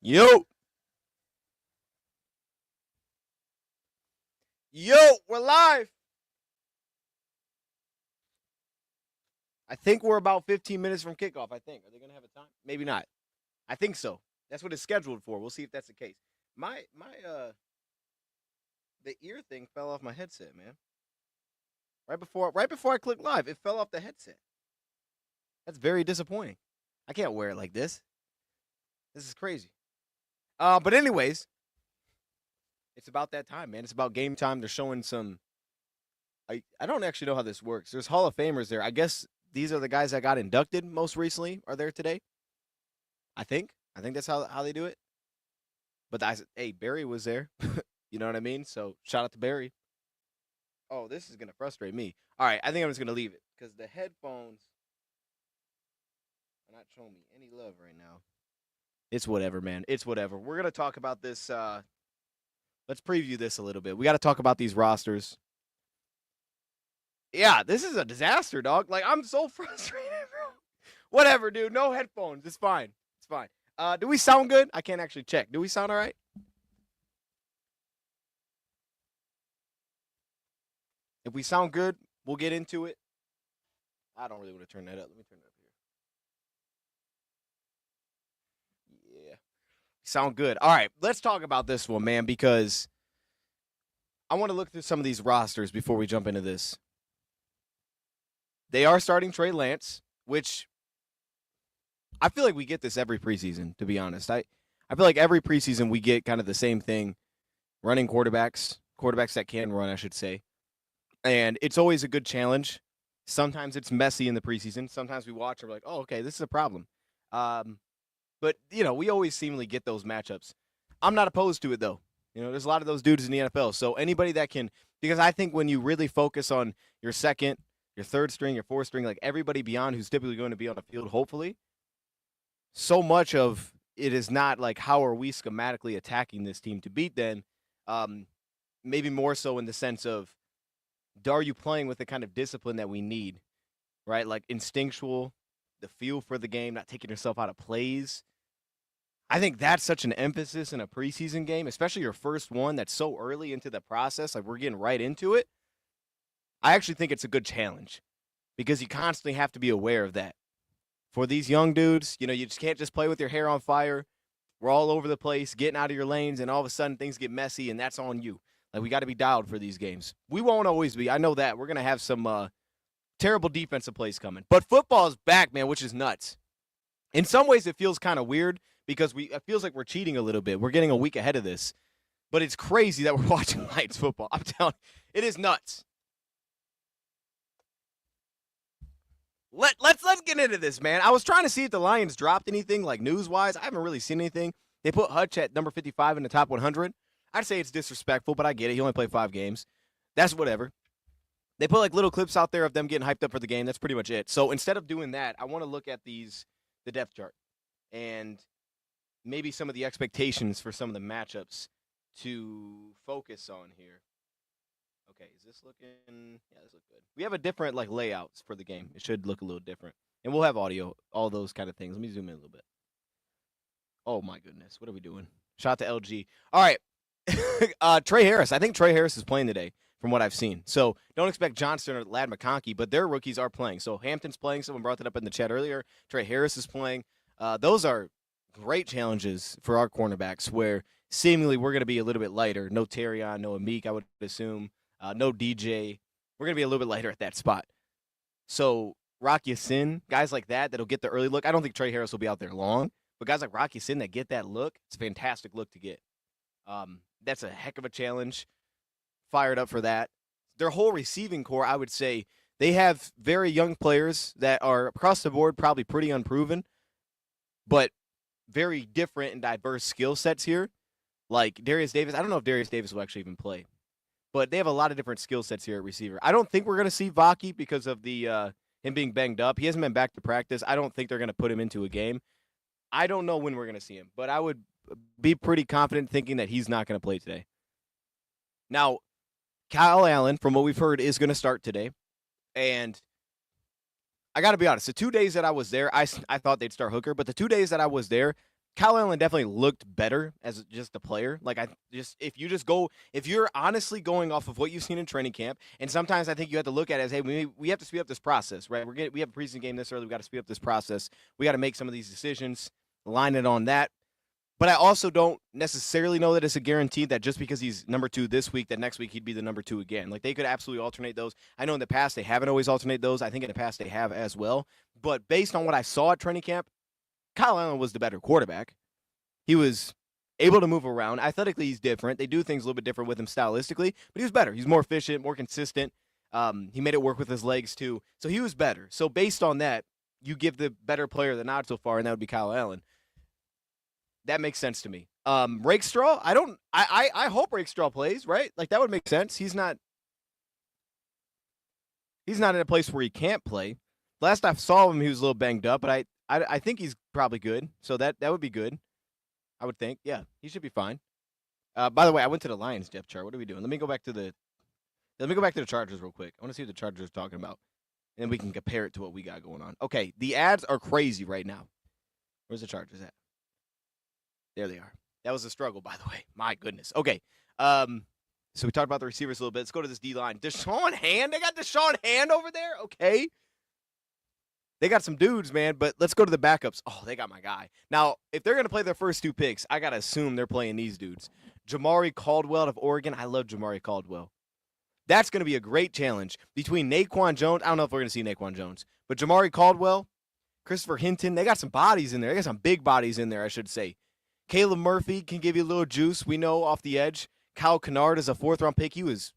Yo, yo, we're live. I think we're about 15 minutes from kickoff. I think. Are they gonna have a time? Maybe not. I think so. That's what it's scheduled for. We'll see if that's the case. My the ear thing fell off my headset, man. Right before I clicked live, it fell off the headset. That's very disappointing. I can't wear it like this. This is crazy. But anyways, it's about that time, man. It's about game time. They're showing some. I don't actually know how this works. There's Hall of Famers there. I guess these are the guys that got inducted most recently. Are there today? I think. I think that's how they do it. But hey, Barry was there. You know what I mean? So shout out to Barry. Oh, this is gonna frustrate me. All right, I think I'm just gonna leave it because the headphones are not showing me any love right now. It's whatever, man. It's whatever. We're gonna talk about this. Let's preview this a little bit. We got to talk about these rosters. Yeah, this is a disaster, dog. Like, I'm so frustrated, bro. Whatever, dude. No headphones. It's fine. It's fine. Do we sound good? I can't actually check. Do we sound all right? If we sound good, we'll get into it. I don't really want to turn that up. Let me turn it up here. Yeah. Sound good. All right, let's talk about this one, man, because I want to look through some of these rosters before we jump into this. They are starting Trey Lance, which I feel like we get this every preseason, to be honest. I feel like every preseason we get kind of the same thing, running quarterbacks that can run, I should say. And it's always a good challenge. Sometimes it's messy in the preseason. Sometimes we watch and we're like, oh, okay, this is a problem. But, we always seemingly get those matchups. I'm not opposed to it, though. There's a lot of those dudes in the NFL. So anybody that can – because I think when you really focus on your second, your third string, your fourth string, like everybody beyond who's typically going to be on the field, hopefully, so much of it is not like how are we schematically attacking this team to beat them. Maybe more so in the sense of are you playing with the kind of discipline that we need, right? Like instinctual, the feel for the game, not taking yourself out of plays. I think that's such an emphasis in a preseason game, especially your first one that's so early into the process. Like we're getting right into it. I actually think it's a good challenge because you constantly have to be aware of that. For these young dudes, you just can't just play with your hair on fire. We're all over the place, getting out of your lanes, and all of a sudden things get messy, and that's on you. Like, we got to be dialed for these games. We won't always be. I know that. We're going to have some terrible defensive plays coming. But football is back, man, which is nuts. In some ways, it feels kind of weird because it feels like we're cheating a little bit. We're getting a week ahead of this. But it's crazy that we're watching Lions football. I'm telling you, it is nuts. Let's get into this, man. I was trying to see if the Lions dropped anything, like news-wise. I haven't really seen anything. They put Hutch at number 55 in the top 100. I'd say it's disrespectful, but I get it. He only played 5 games. That's whatever. They put like little clips out there of them getting hyped up for the game. That's pretty much it. So instead of doing that, I want to look at the depth chart and maybe some of the expectations for some of the matchups to focus on here. Okay, is this looking? Yeah, this looks good. We have a different like layouts for the game. It should look a little different, and we'll have audio, all those kind of things. Let me zoom in a little bit. Oh my goodness, what are we doing? Shout out to LG. All right, Trey Harris. I think Trey Harris is playing today, from what I've seen. So don't expect Johnston or Ladd McConkey, but their rookies are playing. So Hampton's playing. Someone brought that up in the chat earlier. Trey Harris is playing. Those are great challenges for our cornerbacks, where seemingly we're going to be a little bit lighter. No Terrion, no Amik, I would assume. No DJ. We're going to be a little bit lighter at that spot. So Rock Ya-Sin, guys like that'll get the early look. I don't think Trey Harris will be out there long, but guys like Rock Ya-Sin that get that look, it's a fantastic look to get. That's a heck of a challenge. Fired up for that. Their whole receiving core, I would say, they have very young players that are across the board probably pretty unproven, but very different and diverse skill sets here. Like Darius Davis. I don't know if Darius Davis will actually even play. But they have a lot of different skill sets here at receiver. I don't think we're going to see Vaki because of the him being banged up. He hasn't been back to practice. I don't think they're going to put him into a game. I don't know when we're going to see him, but I would be pretty confident thinking that he's not going to play today. Now, Kyle Allen, from what we've heard, is going to start today. And I got to be honest, the 2 days that I was there, I thought they'd start Hooker. But the 2 days that I was there, Kyle Allen definitely looked better as just a player. Like if you're honestly going off of what you've seen in training camp, and sometimes I think you have to look at it as, hey, we have to speed up this process, right? We have a preseason game this early. We got to speed up this process. We got to make some of these decisions, line it on that. But I also don't necessarily know that it's a guarantee that just because he's number 2 this week, that next week he'd be the number 2 again. Like, they could absolutely alternate those. I know in the past they haven't always alternated those. I think in the past they have as well. But based on what I saw at training camp, Kyle Allen was the better quarterback. He was able to move around. Athletically, he's different. They do things a little bit different with him stylistically, but he was better. He's more efficient, more consistent. He made it work with his legs, too. So he was better. So based on that, you give the better player the nod so far, and that would be Kyle Allen. That makes sense to me. Rakestraw, I hope Rakestraw plays, right? Like, that would make sense. He's not in a place where he can't play. Last I saw him, he was a little banged up, but I think he's probably good. So that would be good. I would think. Yeah, he should be fine. By the way, I went to the Lions depth chart. What are we doing? Let me go back to the Chargers real quick. I want to see what the Chargers are talking about. And we can compare it to what we got going on. Okay, the ads are crazy right now. Where's the Chargers at? There they are. That was a struggle, by the way. My goodness. Okay. So we talked about the receivers a little bit. Let's go to this D-line. Deshaun Hand? They got Deshaun Hand over there? Okay. They got some dudes, man, but let's go to the backups. Oh, they got my guy. Now, if they're going to play their first 2 picks, I got to assume they're playing these dudes. Jamari Caldwell of Oregon. I love Jamari Caldwell. That's going to be a great challenge between Naquan Jones. I don't know if we're going to see Naquan Jones, but Jamari Caldwell, Christopher Hinton, they got some bodies in there. They got some big bodies in there, I should say. Caleb Murphy can give you a little juice. We know off the edge. Kyle Kennard is a 4th-round pick. He was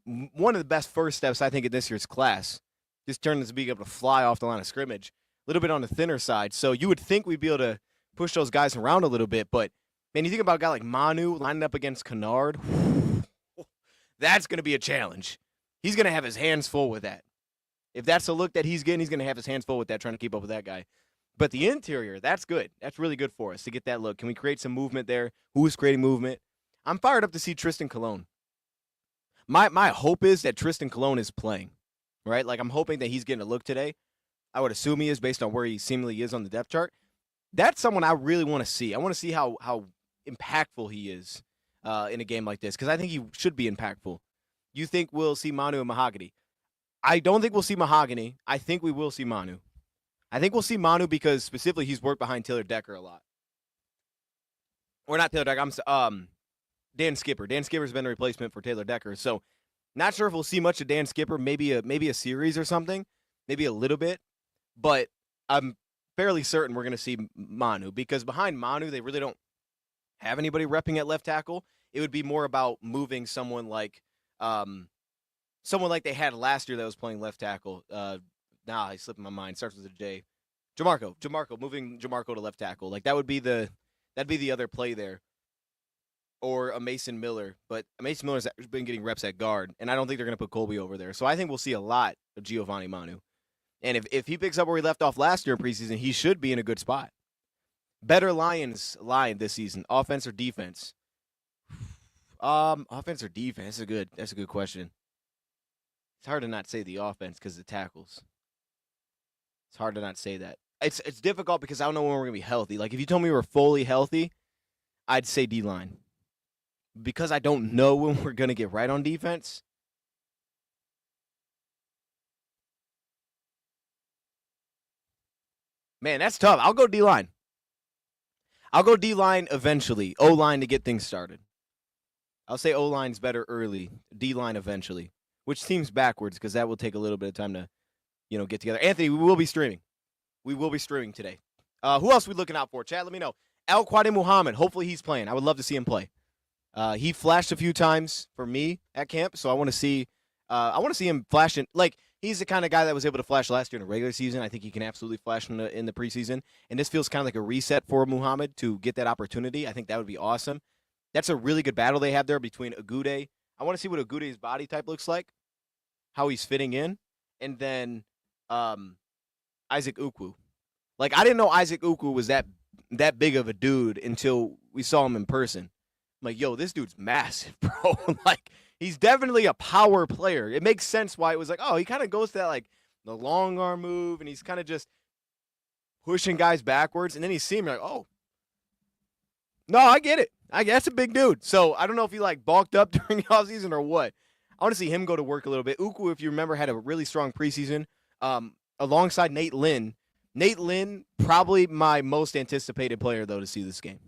one of the best first steps, I think, in this year's class. Just turned to being able to fly off the line of scrimmage. A little bit on the thinner side. So you would think we'd be able to push those guys around a little bit. But, man, you think about a guy like Manu lining up against Kennard. That's going to be a challenge. He's going to have his hands full with that. If that's the look that he's getting, he's going to have his hands full with that, trying to keep up with that guy. But the interior, that's good. That's really good for us to get that look. Can we create some movement there? Who is creating movement? I'm fired up to see Tristan Colon. My hope is that Tristan Colon is playing, right? Like, I'm hoping that he's getting a look today. I would assume he is based on where he seemingly is on the depth chart. That's someone I really want to see. I want to see how impactful he is in a game like this, because I think he should be impactful. You think we'll see Manu and Mahogany? I don't think we'll see Mahogany. I think we will see Manu. I think we'll see Manu because specifically he's worked behind Taylor Decker a lot. Or not Taylor Decker, Dan Skipper. Dan Skipper's been a replacement for Taylor Decker. So not sure if we'll see much of Dan Skipper, maybe a series or something, maybe a little bit. But I'm fairly certain we're going to see Manu because behind Manu, they really don't have anybody repping at left tackle. It would be more about moving someone like they had last year that was playing left tackle. I slipped my mind. Starts with a J. Jamarco, moving Jamarco to left tackle. Like that'd be the other play there. Or a Mason Miller, but Mason Miller's been getting reps at guard, and I don't think they're going to put Colby over there. So I think we'll see a lot of Giovanni Manu. And if he picks up where he left off last year in preseason, he should be in a good spot. Better Lions line this season, offense or defense? Offense or defense? That's a good question. It's hard to not say the offense because of the tackles. It's hard to not say that. It's difficult because I don't know when we're going to be healthy. Like, if you told me we're fully healthy, I'd say D-line. Because I don't know when we're going to get right on defense. Man, that's tough. I'll go D-line. I'll go D-line eventually. O-line to get things started. I'll say O-line's better early. D-line eventually. Which seems backwards because that will take a little bit of time to, get together. Anthony, we will be streaming. We will be streaming today. Who else are we looking out for? Chat, let me know. Al-Quadin Muhammad. Hopefully he's playing. I would love to see him play. He flashed a few times for me at camp, so I want to see him flashing. Like, he's the kind of guy that was able to flash last year in the regular season. I think he can absolutely flash in the preseason. And this feels kind of like a reset for Muhammad to get that opportunity. I think that would be awesome. That's a really good battle they have there between Agude. I want to see what Agude's body type looks like, how he's fitting in, and then Isaac Ukwu. Like, I didn't know Isaac Ukwu was that big of a dude until we saw him in person. I'm like, yo, this dude's massive, bro. Like, he's definitely a power player. It makes sense why it was like, oh, he kind of goes to that, like, the long arm move, and he's kind of just pushing guys backwards. And then you see him, you're like, oh, No, I get it. That's a big dude. So I don't know if he like bulked up during the offseason or what. I want to see him go to work a little bit. Uku, if you remember, had a really strong preseason alongside Nate Lynn. Nate Lynn, probably my most anticipated player, though, to see this game.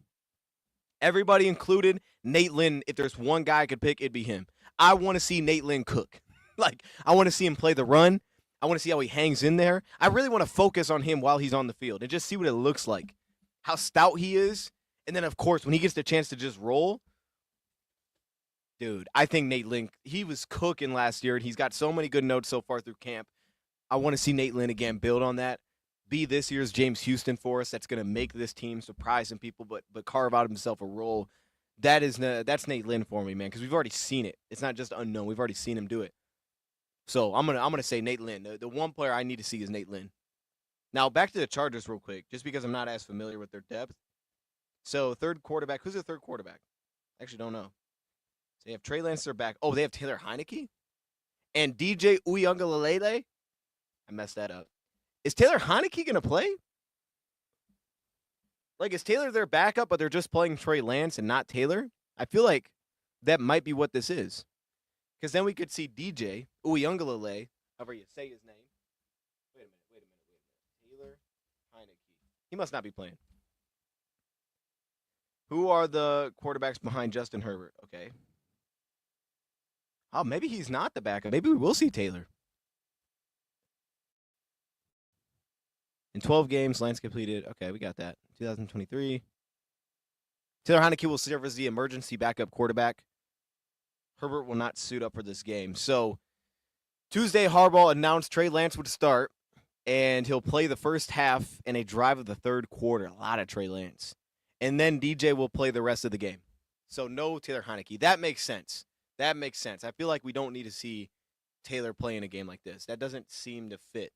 Everybody included Nate Lynn. If there's one guy I could pick, it'd be him. I want to see Nate Lynn cook. Like, I want to see him play the run. I want to see how he hangs in there. I really want to focus on him while he's on the field and just see what it looks like, how stout he is. And then, of course, when he gets the chance to just roll, dude, I think Nate Lynn, he was cooking last year, and he's got so many good notes so far through camp. I want to see Nate Lynn again build on that, be this year's James Houston for us. That's going to make this team surprise some people, but carve out himself a role. That's Nate Lynn for me, man, because we've already seen it. It's not just unknown. We've already seen him do it. So I'm gonna say Nate Lynn. The one player I need to see is Nate Lynn. Now back to the Chargers real quick, just because I'm not as familiar with their depth. So third quarterback. Who's the third quarterback? I actually don't know. So they have Trey Lance back. Oh, they have Taylor Heineke and DJ Uiagalelei. I messed that up. Is Taylor Heineke gonna play? Like, is Taylor their backup, but they're just playing Trey Lance and not Taylor? I feel like that might be what this is. Because then we could see DJ Uiagalelei, however you say his name. Wait a minute. Taylor Heineke. He must not be playing. Who are the quarterbacks behind Justin Herbert? Okay. Oh, maybe he's not the backup. Maybe we will see Taylor. In 12 games, Lance completed. Okay, we got that. 2023. Taylor Heineke will serve as the emergency backup quarterback. Herbert will not suit up for this game. So Tuesday, Harbaugh announced Trey Lance would start, and he'll play the first half and a drive of the third quarter. A lot of Trey Lance. And then DJ will play the rest of the game. So no Taylor Heineke. That makes sense. I feel like we don't need to see Taylor play in a game like this. That doesn't seem to fit.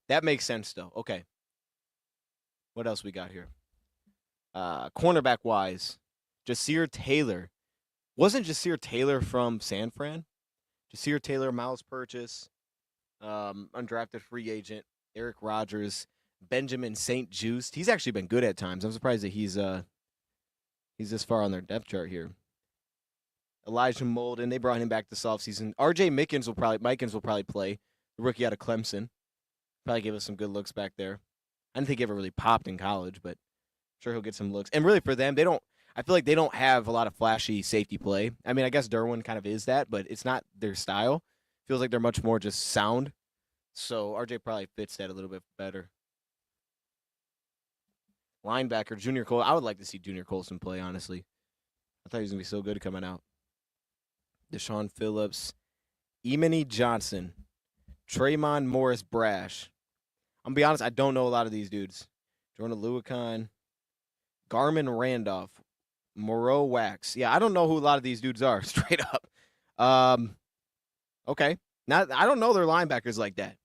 That makes sense, though. Okay. What else we got here? Cornerback-wise, Jasir Taylor. Wasn't Jasir Taylor from San Fran? Jasir Taylor, Miles Purchase, undrafted free agent, Eric Rogers, Benjamin St. Juste. He's actually been good at times. I'm surprised that he's this far on their depth chart here. Elijah Molden, they brought him back this offseason. R.J. Mickens will probably play, the rookie out of Clemson. Probably give us some good looks back there. I didn't think he ever really popped in college, but I'm sure he'll get some looks. And really for them, I feel like they don't have a lot of flashy safety play. I mean, I guess Derwin kind of is that, but it's not their style. Feels like they're much more just sound. So RJ probably fits that a little bit better. Linebacker, Junior Cole. I would like to see Junior Colson play, honestly. I thought he was going to be so good coming out. Deshaun Phillips, Emini Johnson, Traymon Morris Brash. I'm going to be honest, I don't know a lot of these dudes. Jordan Lewicon, Garmin Randolph, Moreau Wax. Yeah, I don't know who a lot of these dudes are, straight up. Okay. Now, I don't know their linebackers like that.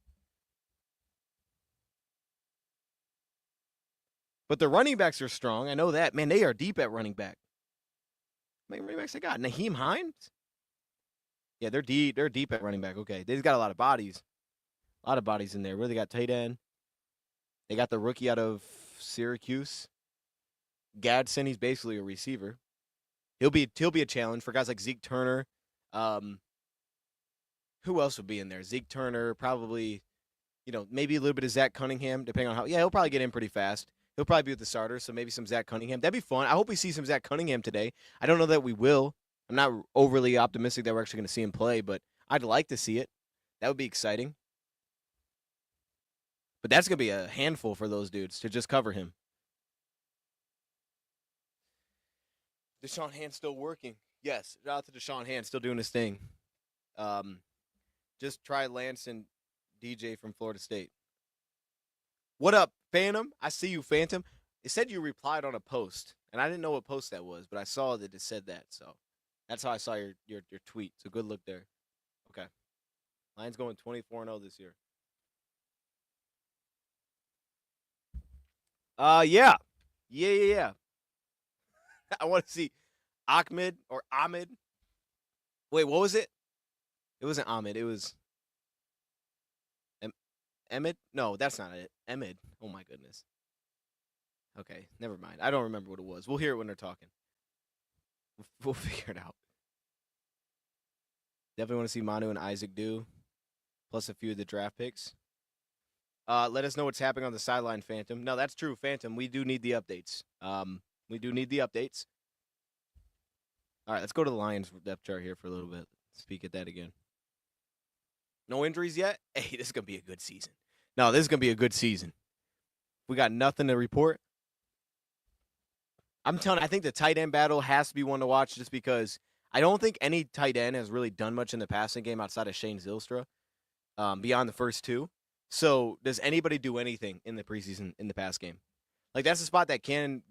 But the running backs are strong. I know that. Man, they are deep at running back. How many running backs they got? Naheem Hines? Yeah, they're deep. They're deep at running back. Okay. They've got a lot of bodies. A lot of bodies in there. Where they got tight end. They got the rookie out of Syracuse. Gadsden, he's basically a receiver. He'll be a challenge for guys like Zeke Turner. Who else would be in there? Zeke Turner, probably, maybe a little bit of Zach Cunningham, depending on how. Yeah, he'll probably get in pretty fast. He'll probably be with the starters, so maybe some Zach Cunningham. That'd be fun. I hope we see some Zach Cunningham today. I don't know that we will. I'm not overly optimistic that we're actually going to see him play, but I'd like to see it. That would be exciting. But that's going to be a handful for those dudes to just cover him. Deshaun Hand still working. Yes, shout out to Deshaun Hand, still doing his thing. Just try Lance and DJ from Florida State. What up, Phantom? I see you, Phantom. It said you replied on a post, and I didn't know what post that was, but I saw that it said that, so that's how I saw your tweet. So good look there. Okay. Lions going 24-0 this year. Yeah. I want to see Ahmed or Ahmed. Wait, what was it? It wasn't Ahmed. It was Emmett? No, that's not it. Emmett. Oh, my goodness. Okay, never mind. I don't remember what it was. We'll hear it when they're talking. We'll figure it out. Definitely want to see Manu and Isaac do, plus a few of the draft picks. Let us know what's happening on the sideline, Phantom. No, that's true, Phantom. We do need the updates. We do need the updates. All right, let's go to the Lions depth chart here for a little bit. Speak at that again. No injuries yet? Hey, this is going to be a good season. No, this is going to be a good season. We got nothing to report. I'm telling you, I think the tight end battle has to be one to watch just because I don't think any tight end has really done much in the passing game outside of Shane Zylstra beyond the first two. So does anybody do anything in the preseason in the pass game? Like, that's a spot that can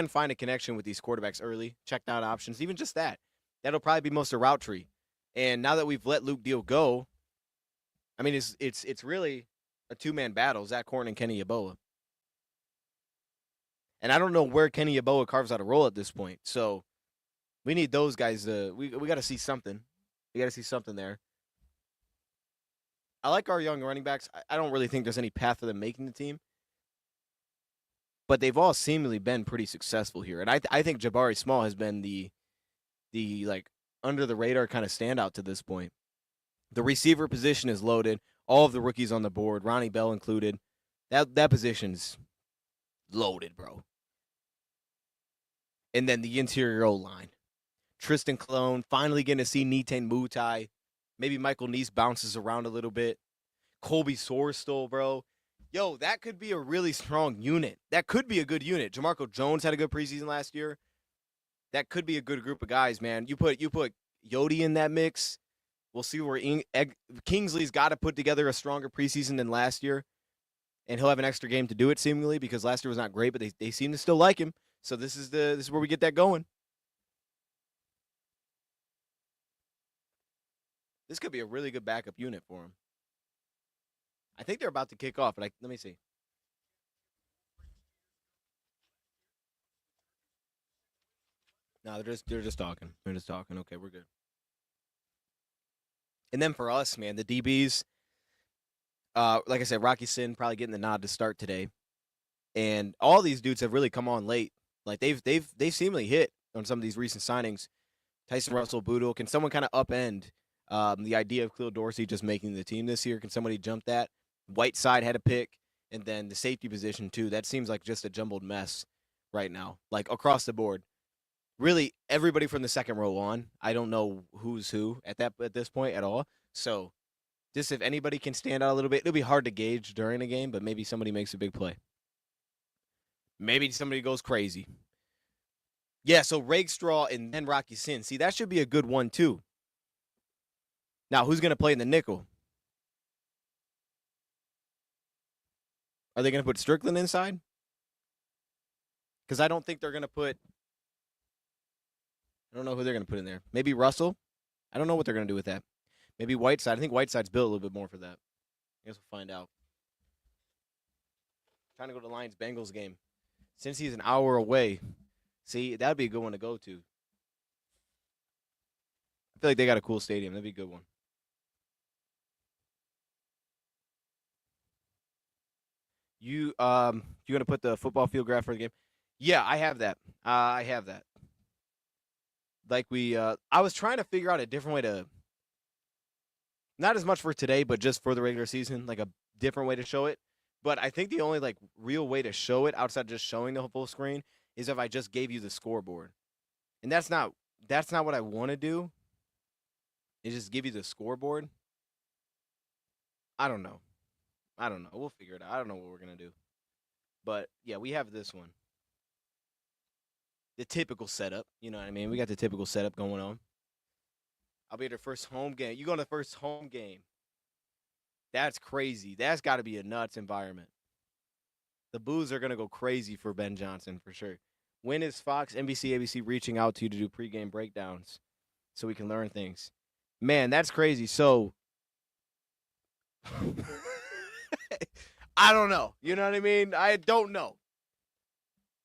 find a connection with these quarterbacks early, check down options, even just that. That'll probably be most of route tree. And now that we've let Luke Deal go, I mean, it's really a two-man battle, Zach Horn and Kenny Yeboah. And I don't know where Kenny Yeboah carves out a role at this point. So we need those guys to we got to see something. We got to see something there. I like our young running backs. I don't really think there's any path for them making the team. But they've all seemingly been pretty successful here. And I think Jabari Small has been the like under the radar kind of standout to this point. The receiver position is loaded. All of the rookies on the board, Ronnie Bell included. That position's loaded, bro. And then the interior O-line. Tristan Colon, finally getting to see Nitain Mutai. Maybe Michael Neese bounces around a little bit. Colby Sorstal, bro. Yo, that could be a really strong unit. That could be a good unit. Jamarco Jones had a good preseason last year. That could be a good group of guys, man. You put Yodi in that mix. We'll see where Kingsley's got to put together a stronger preseason than last year. And he'll have an extra game to do it, seemingly, because last year was not great, but they seem to still like him. So this is where we get that going. This could be a really good backup unit for him. I think they're about to kick off, but let me see. No, they're just talking. They're just talking. Okay, we're good. And then for us, man, the DBs, like I said, Rocky Sin probably getting the nod to start today. And all these dudes have really come on late. Like they've seemingly hit on some of these recent signings. Tyson Russell, Boodle. Can someone kind of upend the idea of Khalil Dorsey just making the team this year? Can somebody jump that? Whiteside had a pick, and then the safety position too. That seems like just a jumbled mess right now, like across the board. Really, everybody from the second row on. I don't know who's who at this point at all. So, just if anybody can stand out a little bit, it'll be hard to gauge during a game, but maybe somebody makes a big play. Maybe somebody goes crazy. Yeah, so Rakestraw and then Rocky Sin. See, that should be a good one too. Now, who's going to play in the nickel? Are they going to put Strickland inside? Because I don't think they're going to put... I don't know who they're going to put in there. Maybe Russell? I don't know what they're going to do with that. Maybe Whiteside. I think Whiteside's built a little bit more for that. I guess we'll find out. Trying to go to the Lions-Bengals game. Since he's an hour away, see, that'd be a good one to go to. I feel like they got a cool stadium. That'd be a good one. You gonna put the football field graph for the game? Yeah, I have that. I have that. Like I was trying to figure out a different way to, not as much for today, but just for the regular season, like a different way to show it. But I think the only like real way to show it outside of just showing the full screen is if I just gave you the scoreboard, and that's not what I want to do. Is just give you the scoreboard. I don't know. We'll figure it out. I don't know what we're gonna do. But yeah, we have this one. The typical setup. You know what I mean? We got the typical setup going on. I'll be at the first home game. You go to the first home game. That's crazy. That's got to be a nuts environment. The boos are going to go crazy for Ben Johnson for sure. When is Fox, NBC, ABC reaching out to you to do pregame breakdowns so we can learn things? Man, that's crazy. So, I don't know. You know what I mean? I don't know.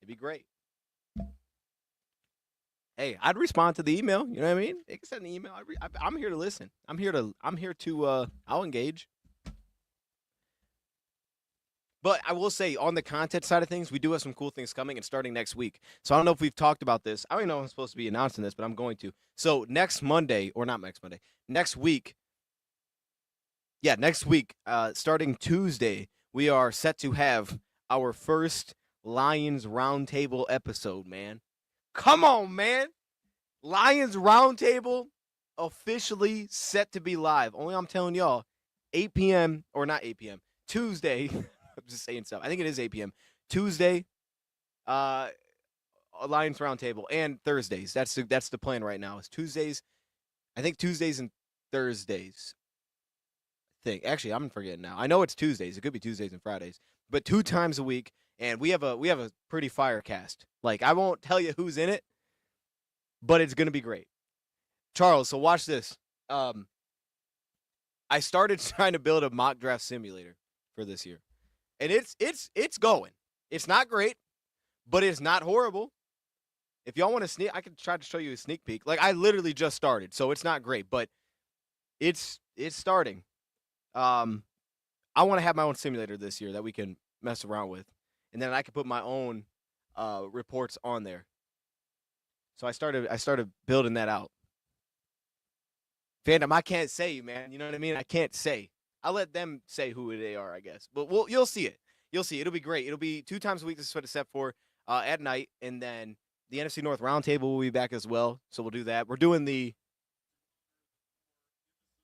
It'd be great. Hey, I'd respond to the email. You know what I mean? They can send an email. I'm here to listen. I'm here to. I'll engage. But I will say, on the content side of things, we do have some cool things coming and starting next week. So I don't know if we've talked about this. I don't even know if I'm supposed to be announcing this, but I'm going to. So next Monday, or not next Monday, next week, next week, starting Tuesday, we are set to have our first Lions Roundtable episode, man. Come on, man. Lions Roundtable officially set to be live. Only I'm telling y'all, 8 p.m. or not 8 p.m. Tuesday. I'm just saying stuff. I think it is 8 p.m. Tuesday, Lions Roundtable, and Thursdays. That's the plan right now. It's Tuesdays. I think Tuesdays and Thursdays. Actually, I'm forgetting now. I know it's Tuesdays. It could be Tuesdays and Fridays, but 2 times a week. And we have a pretty fire cast. Like, I won't tell you who's in it, but it's gonna be great. Charles, so watch this. I started trying to build a mock draft simulator for this year, and it's going. It's not great, but it's not horrible. If y'all want to sneak, I can try to show you a sneak peek. Like, I literally just started, so it's not great, but it's starting. I want to have my own simulator this year that we can mess around with, and then I can put my own reports on there. So I started building that out. Fandom, I can't say, man. You know what I mean? I can't say. I'll let them say who they are, I guess. But you'll see it. You'll see. It'll be great. It'll be 2 times a week. This is what it's set for at night, and then the NFC North Roundtable will be back as well. So we'll do that. We're doing the.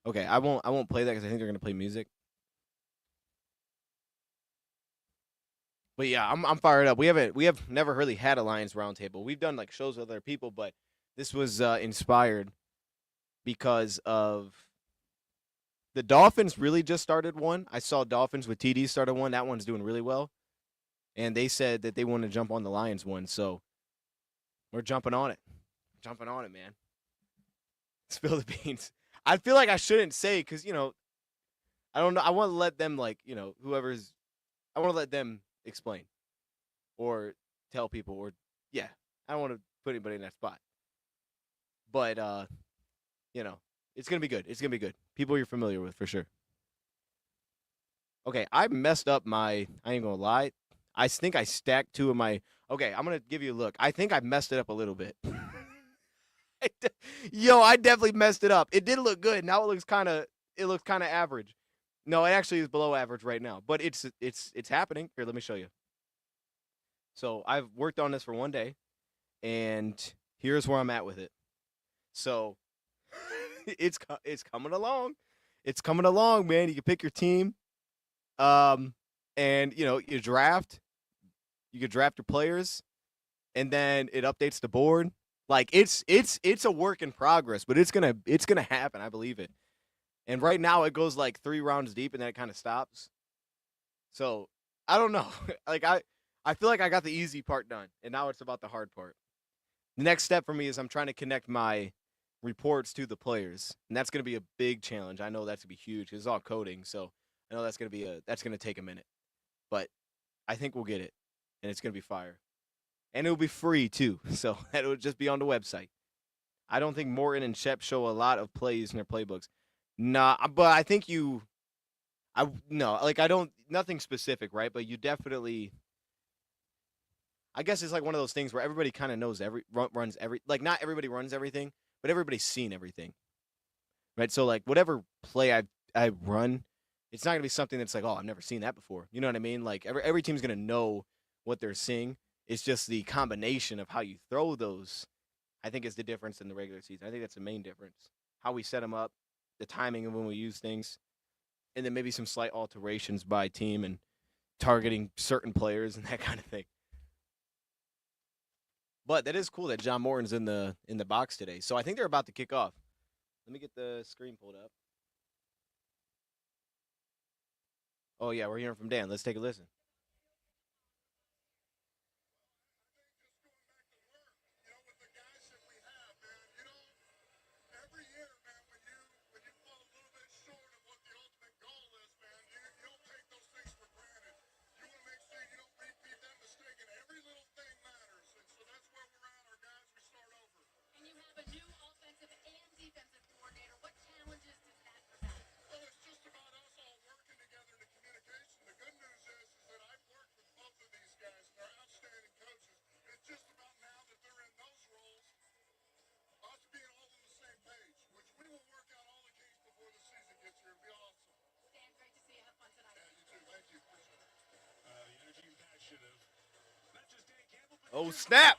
Okay, I won't play that because I think they're gonna play music. But yeah, I'm fired up. We have never really had a Lions Roundtable. We've done like shows with other people, but this was inspired because of the Dolphins really just started one. I saw Dolphins with TD started one. That one's doing really well. And they said that they want to jump on the Lions one. So we're jumping on it. Jumping on it, man. Spill the beans. I feel like I shouldn't say because, I don't know. I want to let them, like, whoever's – I want to let them explain or tell people or, yeah. I don't want to put anybody in that spot. But, it's going to be good. It's going to be good. People you're familiar with for sure. Okay, I messed up I ain't going to lie. I think I stacked 2 of my, okay, I'm going to give you a look. I think I messed it up a little bit. Yo, I definitely messed it up. It did look good. Now it looks kind of average. No, it actually is below average right now, but it's happening. Here, let me show you. So I've worked on this for 1 day, and here's where I'm at with it. So it's coming along. It's coming along, man. You can pick your team, and you draft. You can draft your players, and then it updates the board. Like it's a work in progress, but it's gonna happen. I believe it. And right now it goes like 3 rounds deep, and then it kind of stops. So I don't know. Like I feel like I got the easy part done, and now it's about the hard part. The next step for me is I'm trying to connect my reports to the players, and that's gonna be a big challenge. I know that's gonna be huge because it's all coding, so I know that's gonna take a minute, but I think we'll get it, and it's gonna be fire. And it'll be free, too, so it'll just be on the website. I don't think Morton and Shep show a lot of plays in their playbooks. Nah, but I think nothing specific, right? But you definitely, I guess it's like one of those things where everybody kind of knows runs every, like not everybody runs everything, but everybody's seen everything, right? So like whatever play I run, it's not going to be something that's like, oh, I've never seen that before. You know what I mean? Like every team's going to know what they're seeing. It's just the combination of how you throw those, I think, is the difference in the regular season. I think that's the main difference. How we set them up, the timing of when we use things, and then maybe some slight alterations by team and targeting certain players and that kind of thing. But that is cool that John Morton's in the box today. So I think they're about to kick off. Let me get the screen pulled up. Oh, yeah, we're hearing from Dan. Let's take a listen. Oh, snap.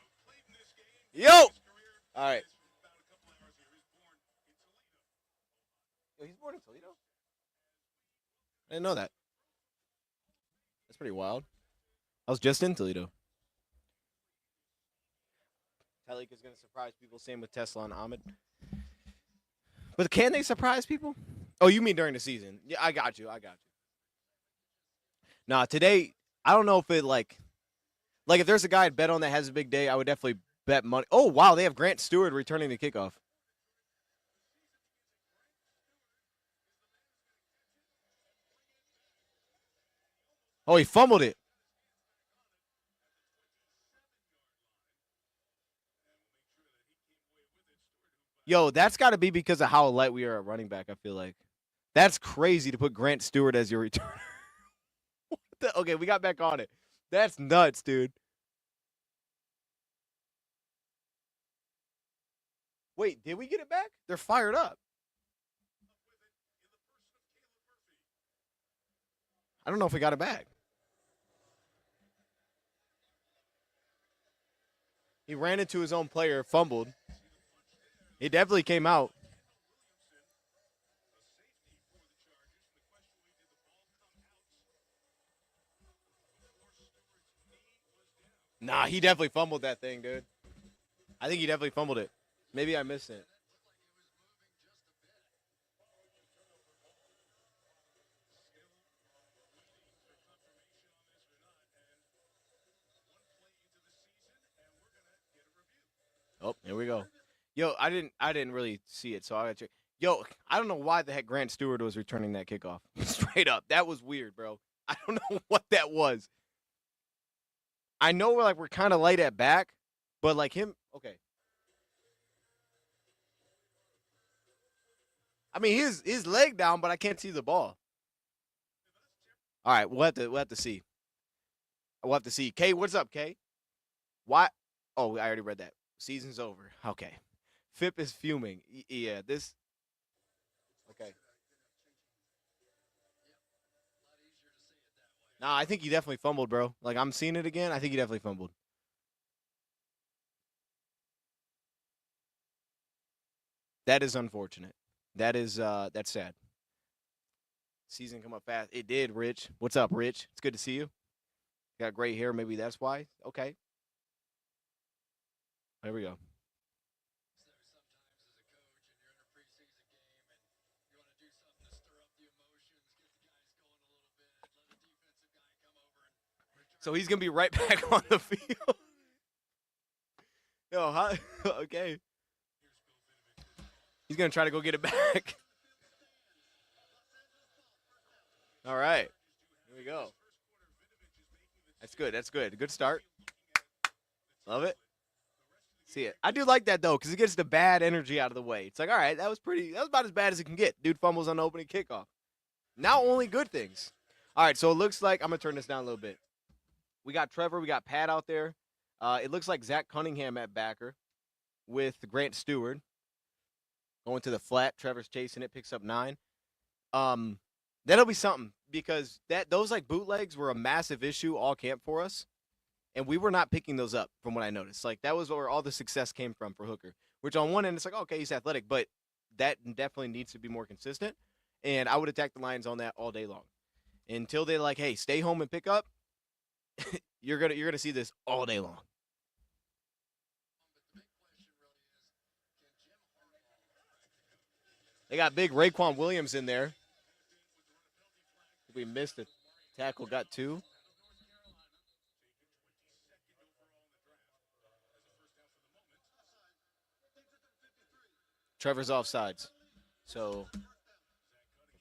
Yo. All right. Yo, he's born in Toledo? I didn't know that. That's pretty wild. I was just in Toledo. Talik is going to surprise people. Same with Tesla and Ahmed. But can they surprise people? Oh, you mean during the season? Yeah, I got you. Nah, today, I don't know if it like if there's a guy I'd bet on that has a big day, I would definitely bet money. Oh, wow, they have Grant Stewart returning the kickoff. Oh, he fumbled it. Yo, that's got to be because of how light we are at running back, I feel like. That's crazy to put Grant Stewart as your returner. Okay, we got back on it. That's nuts, dude. Wait, did we get it back? They're fired up. I don't know if we got it back. He ran into his own player, fumbled. He definitely came out. Nah, he definitely fumbled that thing, dude. I think he definitely fumbled it. Maybe I missed it. Oh, here we go. Yo, I didn't really see it, so I got to check. Yo, I don't know why the heck Grant Stewart was returning that kickoff. Straight up, that was weird, bro. I don't know what that was. I know we're kind of light at back, but like him, okay. I mean, his leg down, but I can't see the ball. All right, we'll have to see. We'll have to see. K, what's up, K? Why? Oh, I already read that. Season's over. Okay. Fip is fuming. Yeah, this. Okay. Nah, I think he definitely fumbled, bro. Like I'm seeing it again. I think he definitely fumbled. That is unfortunate. That's sad. Season come up fast. It did, Rich. What's up, Rich? It's good to see you. Got great hair. Maybe that's why. Okay. There we go. So he's gonna be right back on the field. Yo, hi. Okay. He's gonna try to go get it back. All right. Here we go. That's good. That's good. Good start. Love it. See it. I do like that though, because it gets the bad energy out of the way. It's like, all right, that was about as bad as it can get. Dude fumbles on the opening kickoff. Now only good things. All right, so it looks like I'm gonna turn this down a little bit. We got Trevor, we got Pat out there. It looks like Zach Cunningham at backer with Grant Stewart going to the flat. Trevor's chasing it, picks up 9. Um, that'll be something because those like bootlegs were a massive issue all camp for us, and we were not picking those up from what I noticed. Like that was where all the success came from for Hooker. Which on one end it's like okay, he's athletic, but that definitely needs to be more consistent. And I would attack the Lions on that all day long until they like, hey, stay home and pick up. you're gonna see this all day long. They got big Raekwon Williams in there. We missed it. Tackle got 2. Trevor's offsides. So,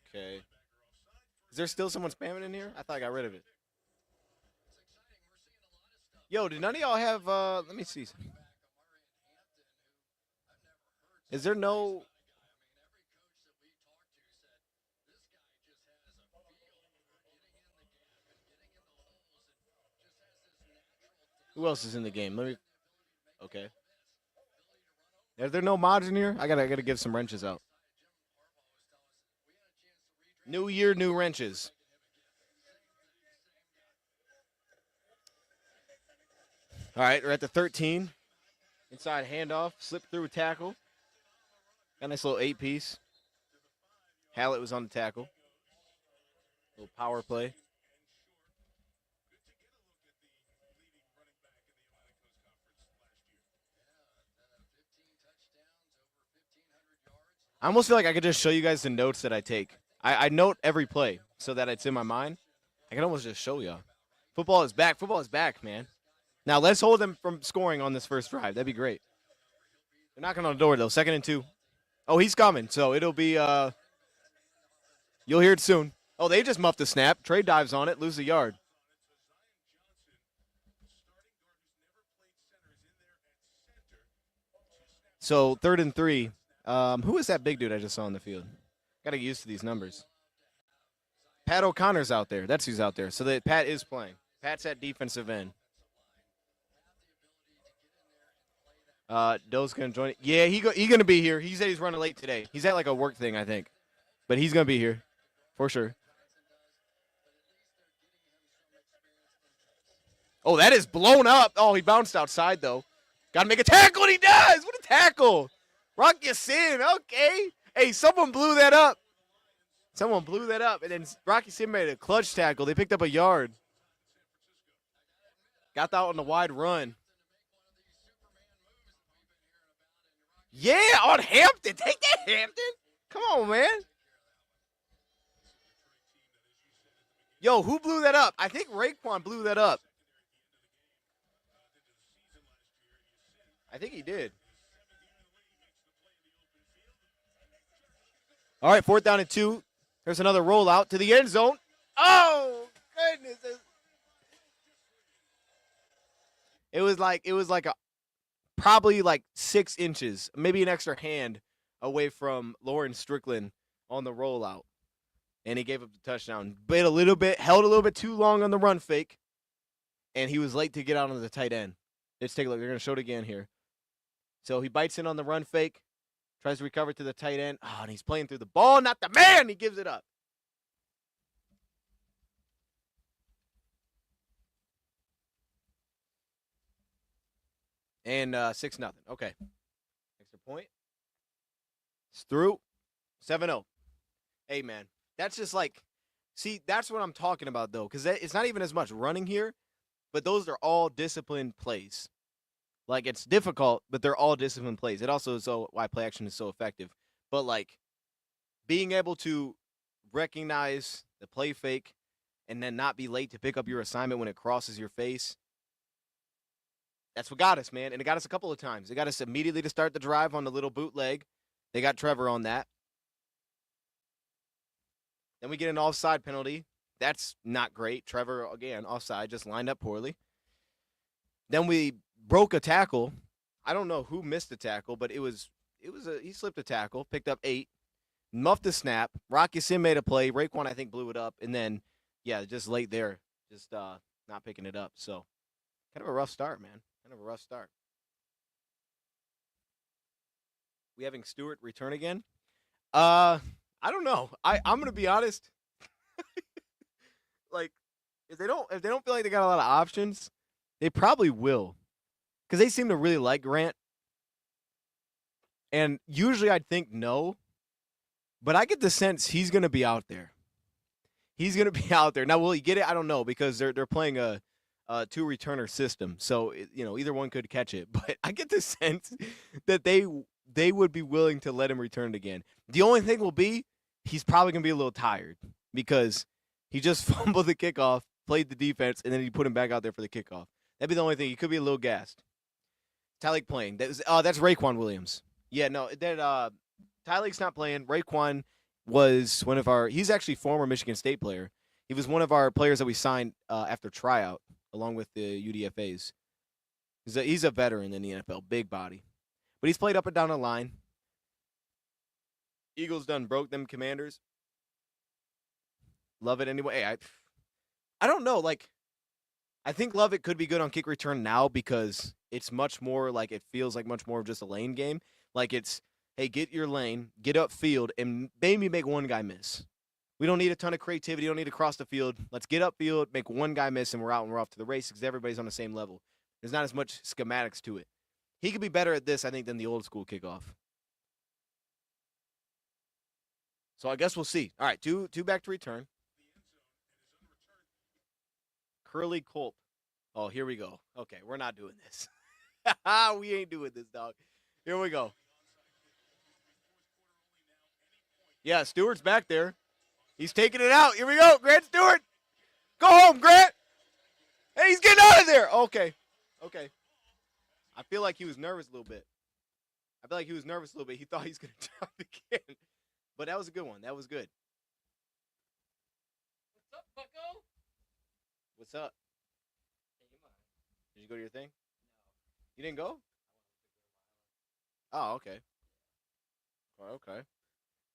okay. Is there still someone spamming in here? I thought I got rid of it. Yo, did none of y'all have, let me see. Is there no, who else is in the game? Let me, okay. Are there no mods in here? I gotta give some wrenches out. New year, new wrenches. All right, we're at the 13. Inside handoff, slip through tackle. Got a nice little 8-piece. Hallett was on the tackle. Little power play. I almost feel like I could just show you guys the notes that I take. I note every play so that it's in my mind. I can almost just show y'all. Football is back. Football is back, man. Now, let's hold them from scoring on this first drive. That'd be great. They're knocking on the door, though. 2nd and 2. Oh, he's coming. So it'll be you'll hear it soon. Oh, they just muffed the snap. Trey dives on it, lose a yard. So 3rd and 3. Who is that big dude I just saw on the field? Got to get used to these numbers. Pat O'Connor's out there. That's who's out there. So that Pat is playing. Pat's at defensive end. Doe's going to join it. Yeah, he's going to be here. He said he's running late today. He's at like a work thing, I think. But he's going to be here for sure. Oh, that is blown up. Oh, he bounced outside, though. Got to make a tackle, and he does. What a tackle. Rock Ya-Sin. Okay. Hey, someone blew that up. Someone blew that up, and then Rocky Sim made a clutch tackle. They picked up a yard. Got out on the wide run. Yeah, on Hampton. Take that, Hampton. Come on, man. Yo, who blew that up? I think Raekwon blew that up. I think he did. All right, 4th down and 2. There's another rollout to the end zone. Oh, goodness. It was like a probably like 6 inches, maybe an extra hand away from Lauren Strickland on the rollout. And he gave up the touchdown. Held a little bit too long on the run fake. And he was late to get out on the tight end. Let's take a look. They're going to show it again here. So he bites in on the run fake. Tries to recover to the tight end. Oh, and he's playing through the ball. Not the man. He gives it up. And 6-0. Okay. Extra point. It's through. 7-0. Hey, man. That's just like, see, that's what I'm talking about, though, because it's not even as much running here, but those are all disciplined plays. Like, it's difficult, but they're all disciplined plays. It also is why play action is so effective. But, like, being able to recognize the play fake and then not be late to pick up your assignment when it crosses your face, that's what got us, man. And it got us a couple of times. It got us immediately to start the drive on the little bootleg. They got Trevor on that. Then we get an offside penalty. That's not great. Trevor, again, offside, just lined up poorly. Then we broke a tackle. I don't know who missed the tackle, but he slipped a tackle, picked up 8, muffed the snap. Rocky Sim made a play. Raekwon, I think, blew it up. And then, yeah, just late there, just not picking it up. So kind of a rough start, man. Kind of a rough start. We having Stewart return again? I don't know. I'm gonna be honest. Like, if they don't feel like they got a lot of options, they probably will, because they seem to really like Grant. And usually I'd think no, but I get the sense he's gonna be out there. He's gonna be out there. Now, will he get it? I don't know, because they're playing a 2-returner system, so either one could catch it. But I get the sense that they would be willing to let him return it again. The only thing will be he's probably going to be a little tired because he just fumbled the kickoff, played the defense, and then he put him back out there for the kickoff. That'd be the only thing. He could be a little gassed. Tyleek playing. That's Raekwon Williams. Yeah, no, Tyleek's not playing. Raekwon was one of our – he's actually former Michigan State player. He was one of our players that we signed after tryout along with the UDFAs. He's a veteran in the NFL, big body. But he's played up and down the line. Eagles done broke them Commanders. Love it anyway. Hey, I don't know. Like, I think Lovett could be good on kick return now because it's much more like it feels like much more of just a lane game. Like it's, hey, get your lane, get upfield, and maybe make one guy miss. We don't need a ton of creativity. You don't need to cross the field. Let's get upfield, make one guy miss, and we're out and we're off to the races because everybody's on the same level. There's not as much schematics to it. He could be better at this, I think, than the old school kickoff. So I guess we'll see. All right, two back to return. Curly Culp. Oh, here we go. Okay, we're not doing this. We ain't doing this, dog. Here we go. Yeah, Stewart's back there. He's taking it out. Here we go. Grant Stewart. Go home, Grant. Hey, he's getting out of there. Okay. I feel like he was nervous a little bit. He thought he was going to drop again. But that was a good one. That was good. What's up, bucko? What's up? Hey, you mind? Did you go to your thing? No. You didn't go? Oh, okay. Okay.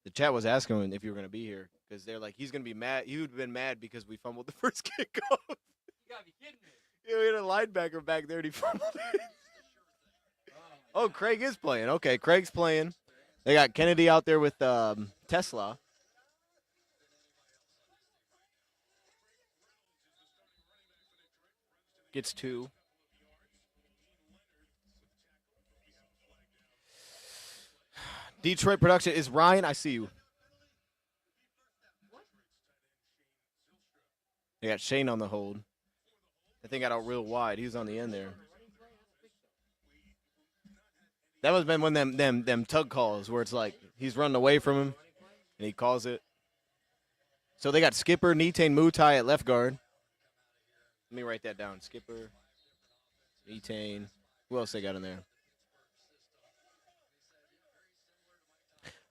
The chat was asking if you were going to be here because they're like, he's going to be mad. He would have been mad because we fumbled the first kickoff. You gotta be kidding me. Yeah, we had a linebacker back there and he fumbled it. Oh, Craig is playing. Okay, Craig's playing. They got Kennedy out there with Tesla. Gets 2. Detroit production is Ryan. I see you. They got Shane on the hold. That thing got out real wide. He was on the end there. That must have been one of them tug calls where it's like he's running away from him and he calls it. So they got Skipper, Nitain Mutai at left guard. Let me write that down. Skipper, Nitain. Who else they got in there?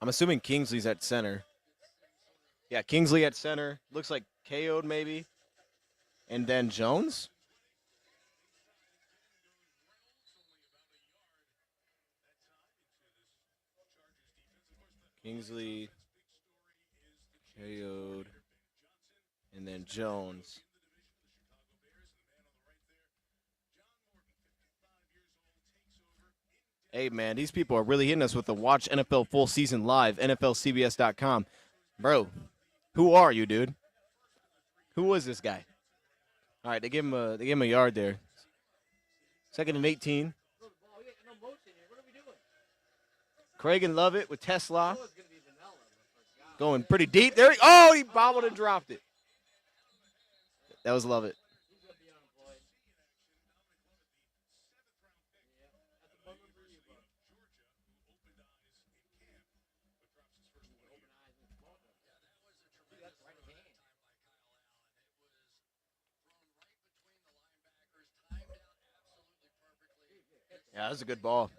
I'm assuming Kingsley's at center. Yeah, Kingsley at center. Looks like KO'd maybe. And then Jones? Kingsley, KO'd, and then Jones. Hey, man, these people are really hitting us with the Watch NFL Full Season Live, NFLCBS.com. Bro, who are you, dude? Who was this guy? All right, they gave him a yard there. 2nd and 18. Craig and Lovett with Tesla. Going pretty deep. There he bobbled and dropped it. That was Lovett. Yeah, that was a good ball.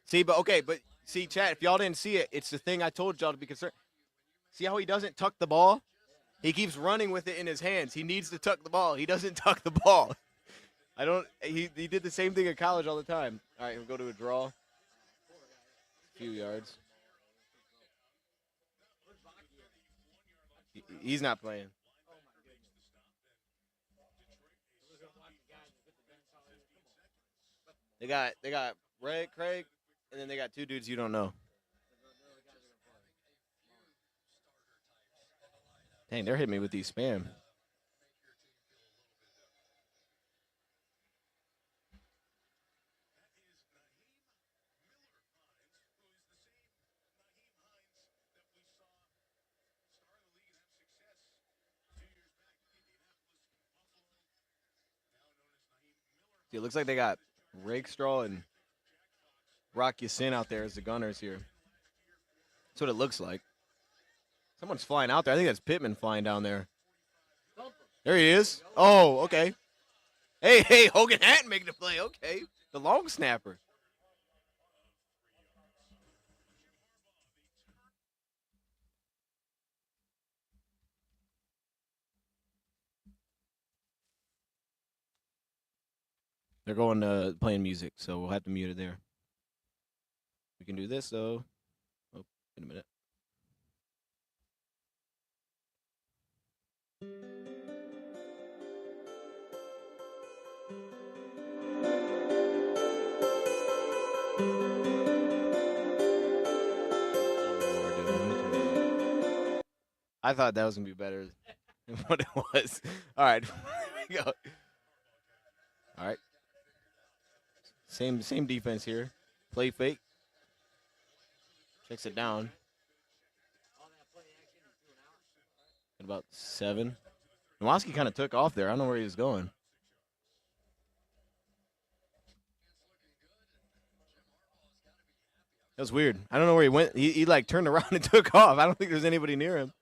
See, but Chad, if y'all didn't see it, it's the thing I told y'all to be concerned. See how he doesn't tuck the ball? He keeps running with it in his hands. He needs to tuck the ball. He doesn't tuck the ball. He did the same thing in college all the time. All right, we'll go to a draw. A few yards. He's not playing. They got Red, Craig, and then they got 2 dudes you don't know. Dang, they're hitting me with these spam. See, it looks like they got Rakestraw and Rock Yasin out there as the gunners here. That's what it looks like. Someone's flying out there. I think that's Pittman flying down there. There he is. Oh, okay. Hey, Hogan Hatton making the play. Okay. The long snapper. They're going to playing music, so we'll have to mute it there. We can do this, though. Oh, wait a minute. I thought that was going to be better than what it was. All right. Here we go. All right. Same defense here. Play fake. Checks it down. At about 7. Nowoski kind of took off there. I don't know where he was going. That was weird. I don't know where he went. He like turned around and took off. I don't think there's anybody near him.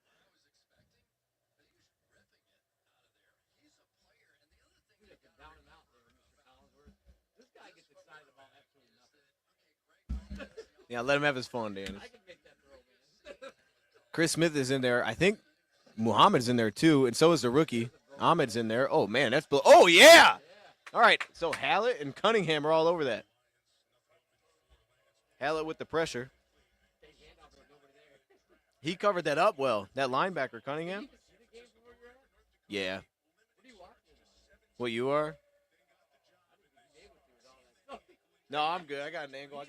Yeah, let him have his fun, Danny. Chris Smith is in there. I think Muhammad's in there too, and so is the rookie. Ahmed's in there. Oh man, that's oh yeah. All right, so Hallett and Cunningham are all over that. Hallett with the pressure. He covered that up well. That linebacker, Cunningham. Yeah. What you are? No, I'm good. I got an angle.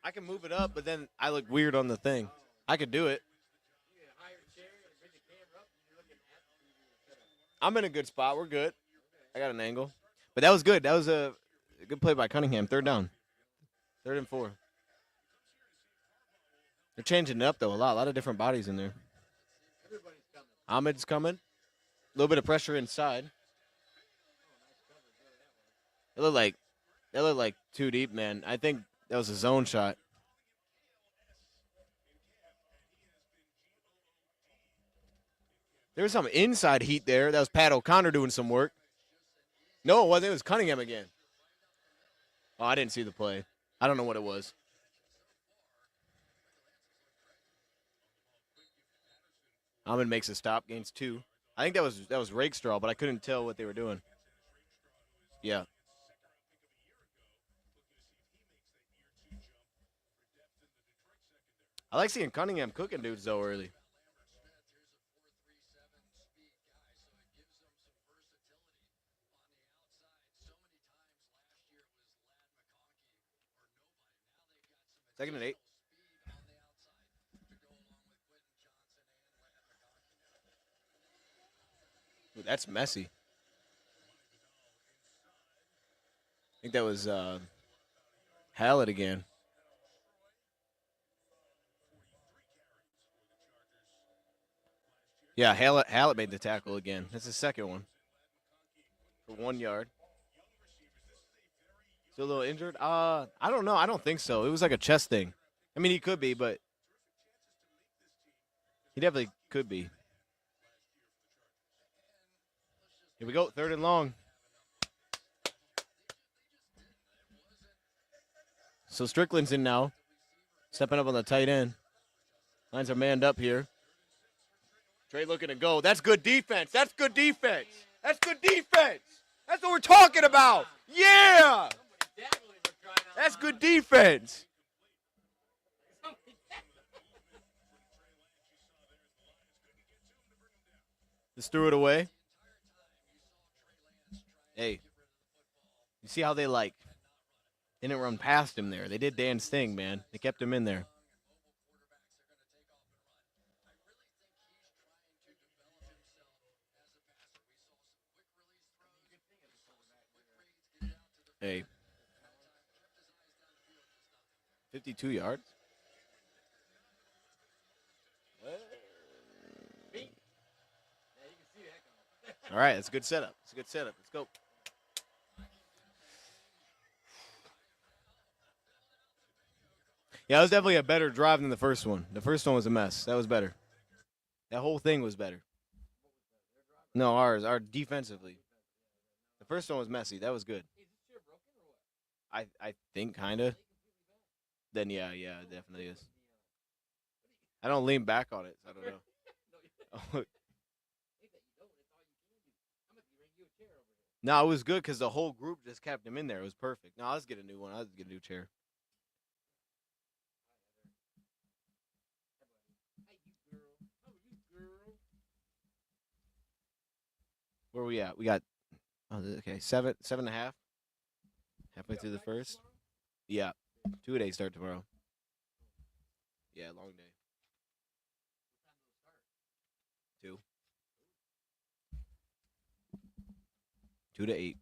I can move it up, but then I look weird on the thing. I could do it. I'm in a good spot. We're good. I got an angle. But that was good. That was a good play by Cunningham. 3rd down. 3rd and 4. They're changing it up, though, a lot. A lot of different bodies in there. Ahmed's coming. A little bit of pressure inside. They look like too deep, man. I think that was a zone shot. There was some inside heat there. That was Pat O'Connor doing some work. No, it wasn't. It was Cunningham again. Oh, I didn't see the play. I don't know what it was. Ahmed makes a stop, gains 2. I think that was Rakestraw, but I couldn't tell what they were doing. Yeah. I like seeing Cunningham cooking dudes, though, early. Second and 8. Ooh, that's messy. I think that was Hallett again. Yeah, Hallett made the tackle again. That's the second one. For 1 yard. Still a little injured? I don't know. I don't think so. It was like a chest thing. I mean, he could be, but he definitely could be. Here we go. 3rd and long. So Strickland's in now. Stepping up on the tight end. Lions are manned up here. Trey looking to go. That's good defense. That's good defense. That's good defense. That's what we're talking about. Yeah. That's good defense. Just threw it away. Hey, you see how they didn't run past him there. They did Dan's thing, man. They kept him in there. Hey. 52 yards. All right, that's a good setup. It's a good setup. Let's go. Yeah, it was definitely a better drive than the first one. The first one was a mess. That was better. That whole thing was better. No, our defensively. The first one was messy. That was good. I think kind of. Then yeah, it definitely is. I don't lean back on it, so I don't know. No, it was good because the whole group just kept him in there. It was perfect. No, let's get a new one. Let's get a new chair. Where are we at? We got okay, 7.5. Halfway through the first. Yeah. 2-day start tomorrow. Yeah, long day. 2. 2 to 8.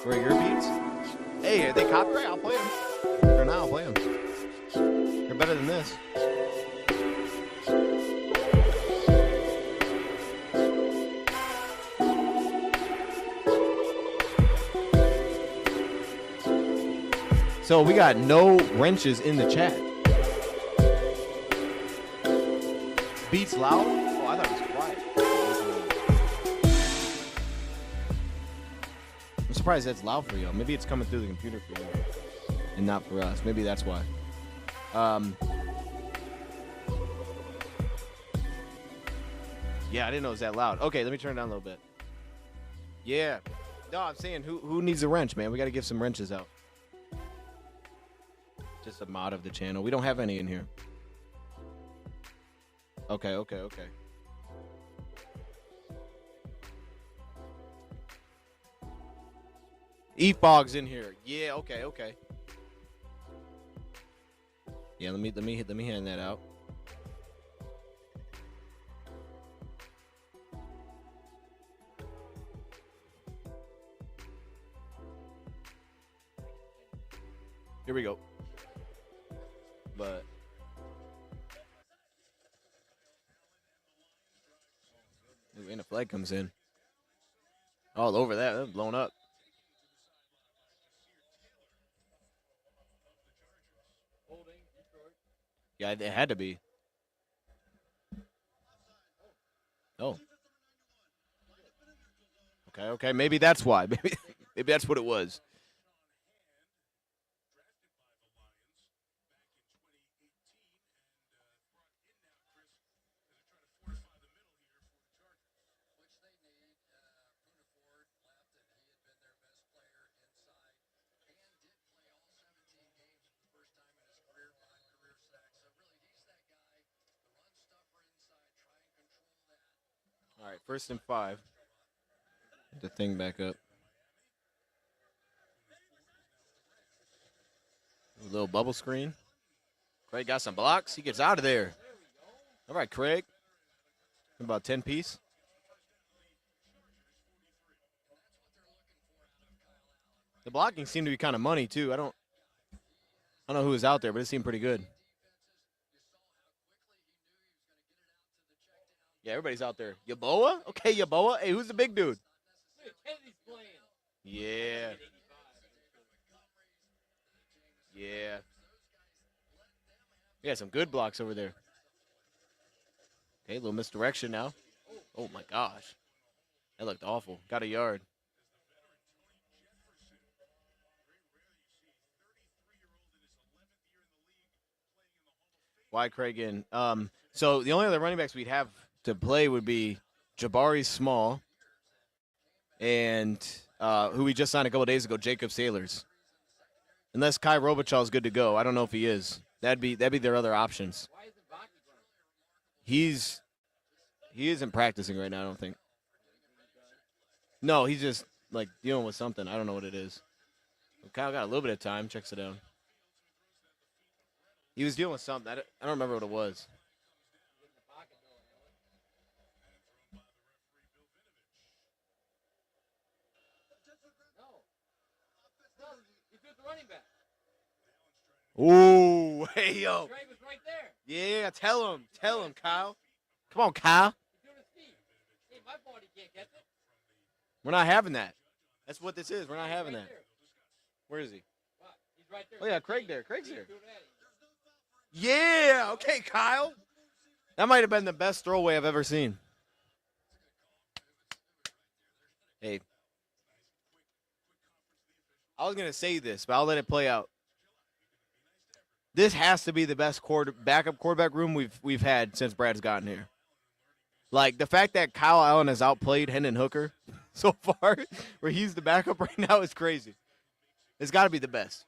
Where are your beats? Hey, are they copyright? I'll play them. If they're not, I'll play them. They're better than this. So we got no wrenches in the chat. Beats loud? Oh, I thought it was quiet. I'm surprised that's loud for you. Maybe it's coming through the computer for you and not for us. Maybe that's why. Yeah, I didn't know it was that loud. Okay, let me turn it down a little bit. Yeah. No, I'm saying who needs a wrench, man? We got to give some wrenches out. Just a mod of the channel. We don't have any in here. Okay. E-Fog's in here. Yeah, okay. Yeah, let me hand that out. Here we go. But and the flag comes in. All over that. That's blown up. Yeah, it had to be. Oh. Okay. Maybe that's why. Maybe that's what it was. All right, 1st and 5. Get the thing back up. A little bubble screen. Craig got some blocks. He gets out of there. All right, Craig. About 10 piece. The blocking seemed to be kind of money too. I don't know who was out there, but it seemed pretty good. Yeah, everybody's out there. Yaboa? Okay, Yaboa. Hey, who's the big dude? Yeah. Yeah. Yeah, some good blocks over there. Okay, a little misdirection now. Oh, my gosh. That looked awful. Got a yard. Why Craig in? So the only other running backs we'd have to play would be Jabari Small and who we just signed a couple days ago, Jacob Sailors. Unless Kai Robichaux is good to go. I don't know if he is. That'd be their other options. He isn't practicing right now, I don't think. No, he's just like dealing with something. I don't know what it is. Kyle got a little bit of time. Checks it out. He was dealing with something. I don't remember what it was. Ooh, hey, yo. Yeah, tell him, Kyle. Come on, Kyle. We're not having that. That's what this is. We're not having that. Where is he? Oh, yeah, Craig's there. Yeah, okay, Kyle. That might have been the best throwaway I've ever seen. Hey. I was going to say this, but I'll let it play out. This has to be the best backup quarterback room we've had since Brad's gotten here. Like, the fact that Kyle Allen has outplayed Hendon Hooker so far, where he's the backup right now, is crazy. It's got to be the best.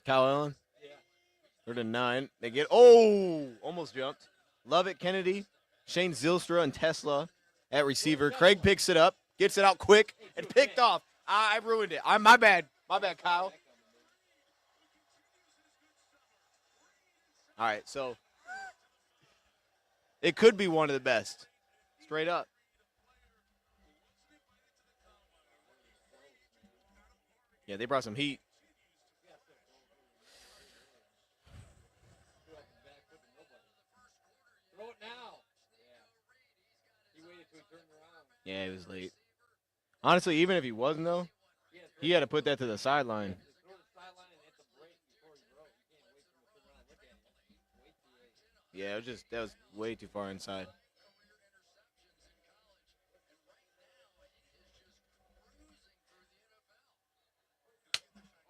Kyle Allen? Yeah. 3rd and 9. They get, almost jumped. Lovett, Kennedy, Shane Zylstra, and Tesla at receiver. Craig picks it up. Gets it out quick and picked off. I ruined it. My bad. My bad, Kyle. All right, so it could be one of the best. Straight up. Yeah, they brought some heat. Throw it now. Yeah. He waited till he turned around. Yeah, he was late. Honestly, even if he wasn't, though, he had to put that to the sideline. Just throw the sideline and hit the break before you throw. You can't wait till he turn around and look at you. Wait till you. Yeah, that was way too far inside.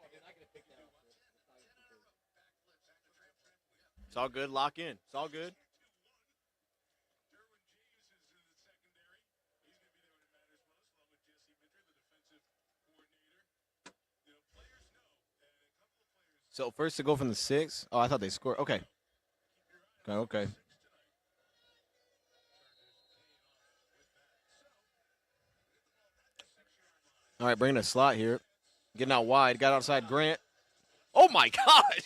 Oh, they're not gonna pick that up. It's not even super. It's all good. Lock in. It's all good. So first to go from the 6. Oh, I thought they scored. Okay. Okay. All right, bringing a slot here. Getting out wide. Got outside Grant. Oh, my gosh.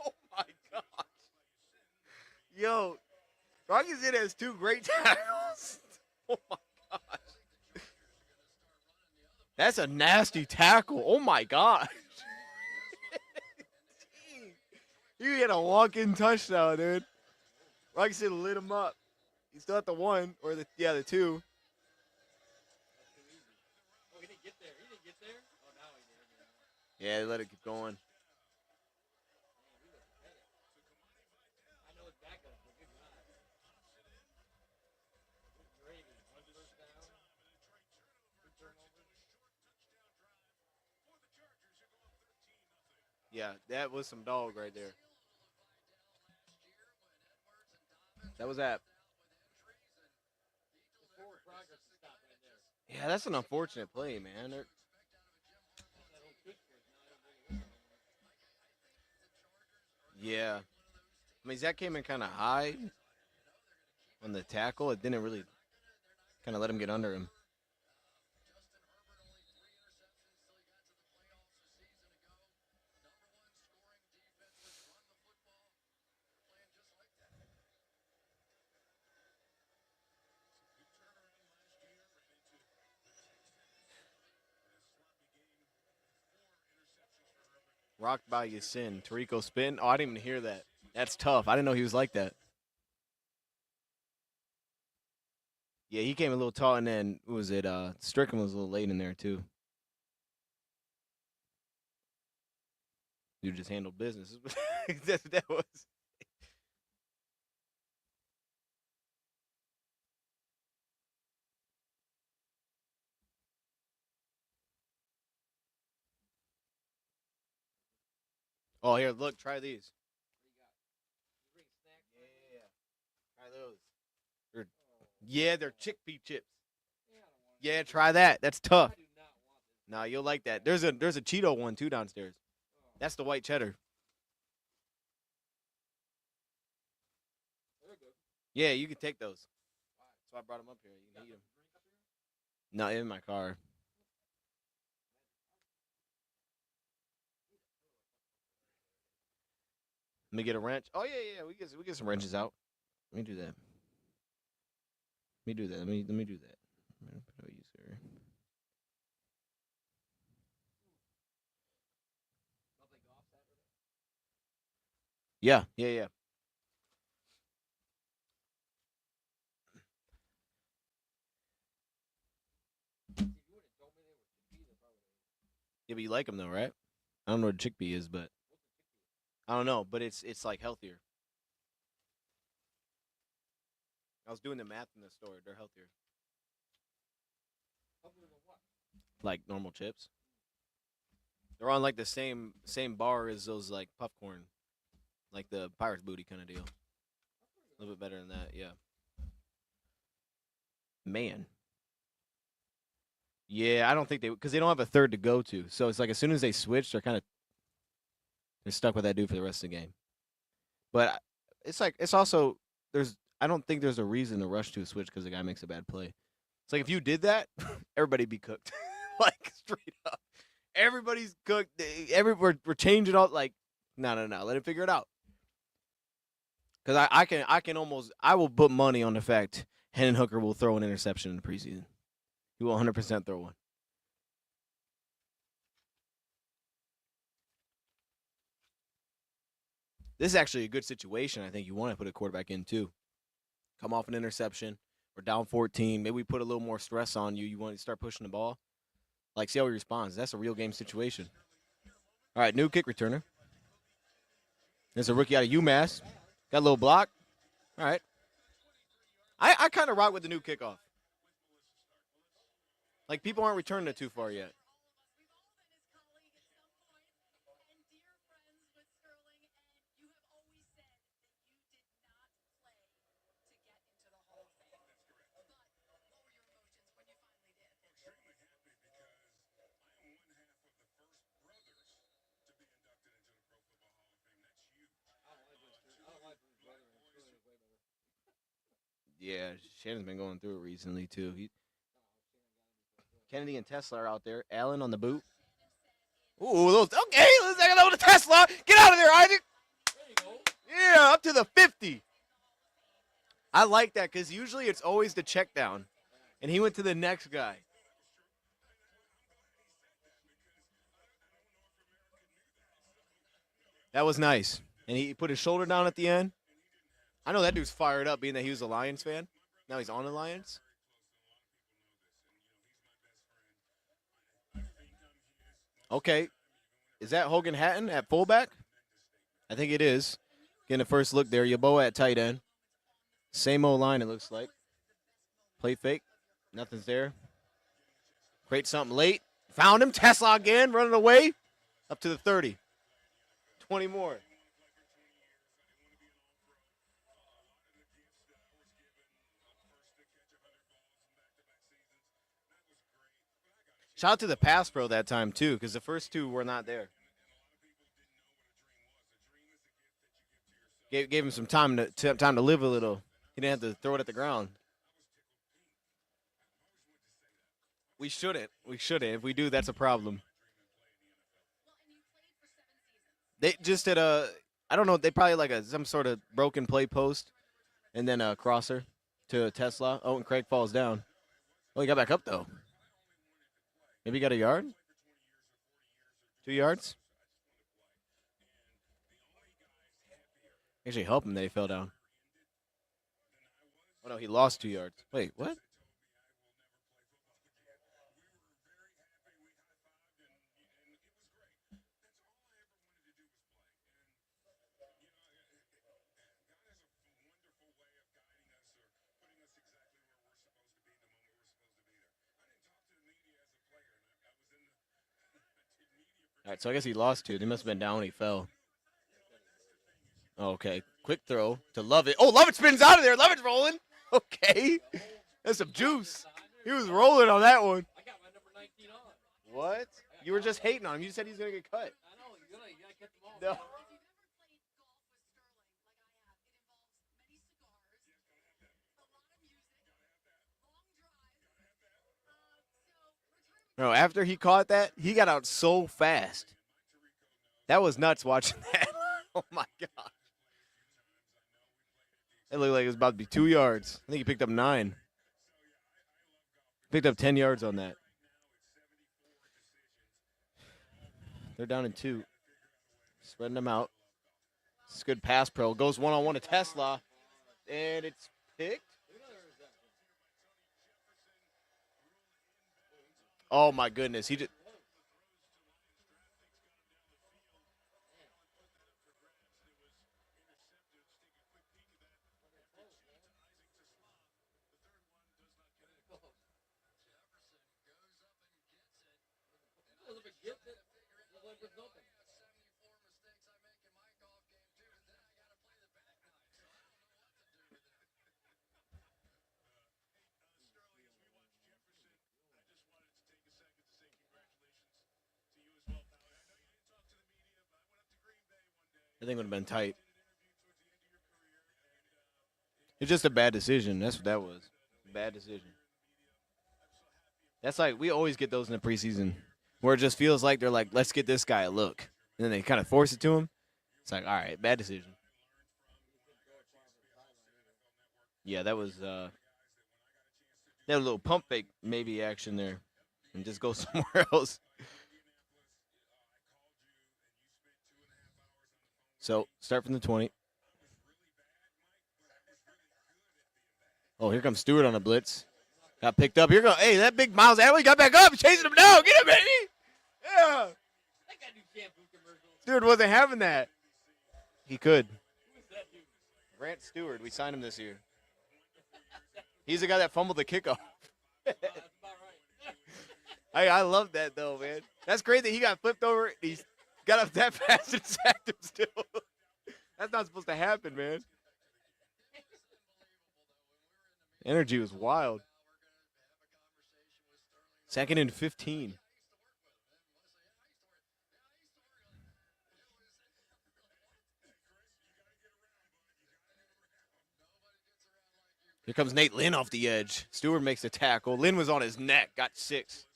Oh, my gosh. Yo, Rockets has 2 great tackles. Oh, my gosh. That's a nasty tackle. Oh, my gosh. You had a walk-in touchdown, dude. Rockets lit him up. He's still at the 1 or the 2. Oh, he didn't get there. He didn't get there. Oh, now he did. Yeah, they let it keep going. I know his backup, but good God. Good gravy. One first down. 2 turnovers. Yeah, that was some dog right there. That was that. The forward progress is stopped right there. Yeah, that's an unfortunate play, man. That whole push for it now. I don't really Yeah. I mean, Zach came in kind of high on the tackle. It didn't really kind of let him get under him. Rocked by Yasin. Tarico spin. Oh, I didn't even hear that. That's tough. I didn't know he was like that. Yeah, he came a little tall, and then, who was it? Strickland was a little late in there, too. You just handled business. that was. Oh, here, look, try these. You bring snacks. Yeah. Try those. They're chickpea chips. Yeah, I don't want it. Yeah, try that. That's tough. I do not want this. Nah, you'll like that. There's a Cheeto one too downstairs. Oh, That's the white cheddar. they're good. Yeah, you can take those. So I brought them up here. You can eat them. Drink up here? No, in my car. Let me get a wrench. Oh yeah. We get some wrenches out. Let me do that. Let me do that. Let me do that. I'm gonna put a user. Don't play golf Saturday? Yeah. See, if you would have told me they were chickpeas, I probably would have. Yeah, but you like them though, right? I don't know what chickpea is, but I don't know. But it's like healthier. I was doing the math in the store. They're healthier, Healthier than what? like normal chips. They're on like the same bar as those like popcorn, like the Pirate's Booty kind of deal. A little bit better than that, yeah. Man. Yeah, I don't think because they don't have a third to go to. So it's like as soon as they switch, they're stuck with that dude for the rest of the game. But it's also I don't think there's a reason to rush to a switch because the guy makes a bad play. It's like if you did that, everybody'd be cooked. Like straight up. Everybody's cooked. We're changing all like no. Let him figure it out. Because I will put money on the fact Hendon Hooker will throw an interception in the preseason. He will 100% throw one. This is actually a good situation. I think you want to put a quarterback in too. Come off an interception. We're down 14. Maybe we put a little more stress on you. You want to start pushing the ball. Like, see how he responds. That's a real game situation. All right, new kick returner. There's a rookie out of UMass. Got a little block. All right. I kind of rock with the new kickoff. Like, people aren't returning it too far yet. Yeah, Shannon's been going through it recently, too. Kennedy and Tesla are out there. Allen on the boot. Ooh, those. Okay, let's take a load of Tesla. Get out of there, Isaac. Yeah, up to the 50. I like that because usually it's always the check down. And he went to the next guy. That was nice. And he put his shoulder down at the end. I know that dude's fired up being that he was a Lions fan. Now he's on the Lions. Okay. Is that Hogan Hatton at fullback? I think it is. Getting a first look there. Yeboah at tight end. Same old line, it looks like. Play fake. Nothing's there. Create something late. Found him. Tesla again. Running away. Up to the 30. 20 more. Shout out to the pass pro that time, too, because the first two were not there. Gave him some time to live a little. He didn't have to throw it at the ground. We shouldn't. If we do, that's a problem. They just did I don't know, they probably like some sort of broken play post and then a crosser to Tesla. Oh, and Craig falls down. Oh, he got back up, though. Maybe he got a yard? 2 yards? Actually helped him that he fell down. Oh, no, he lost 2 yards. Wait, what? All right, so I guess he lost 2. They must have been down when he fell. Oh, okay. Quick throw to Lovett. Oh, Lovett spins out of there. Lovett's rolling. Okay. That's some juice. He was rolling on that one. I got my number 19 on. What? You were just hating on him. You said he's going to get cut. I know, you gotta get them all. No. No, after he caught that, he got out so fast. That was nuts watching that. Oh, my gosh. It looked like it was about to be 2 yards. I think he picked up 9. Picked up 10 yards on that. They're down in 2. Spreading them out. It's good pass pro. Goes one-on-one to Tesla. And it's picked. Oh, my goodness. He just. I think it would have been tight. It's just a bad decision. That's what that was. Bad decision. That's like we always get those in the preseason, where it just feels like they're like, let's get this guy a look, and then they kind of force it to him. It's like, all right, bad decision. Yeah, that was that a little pump fake maybe action there, and just go somewhere else. So start from the 20. Oh, here comes Stewart on a blitz. Got picked up. Here go. Hey, that big Miles Adley got back up, chasing him down. Get him, baby. Yeah. That guy do shampoo commercials. Stewart wasn't having that. He could. Who's that dude? Grant Stewart. We signed him this year. He's the guy that fumbled the kickoff. That's about right. I love that though, man. That's great that he got flipped over. And he's got up that fast and sacked him still. That's not supposed to happen, man. Energy was wild. 2nd and 15. Here comes Nate Lynn off the edge. Stewart makes a tackle. Lynn was on his neck, got 6.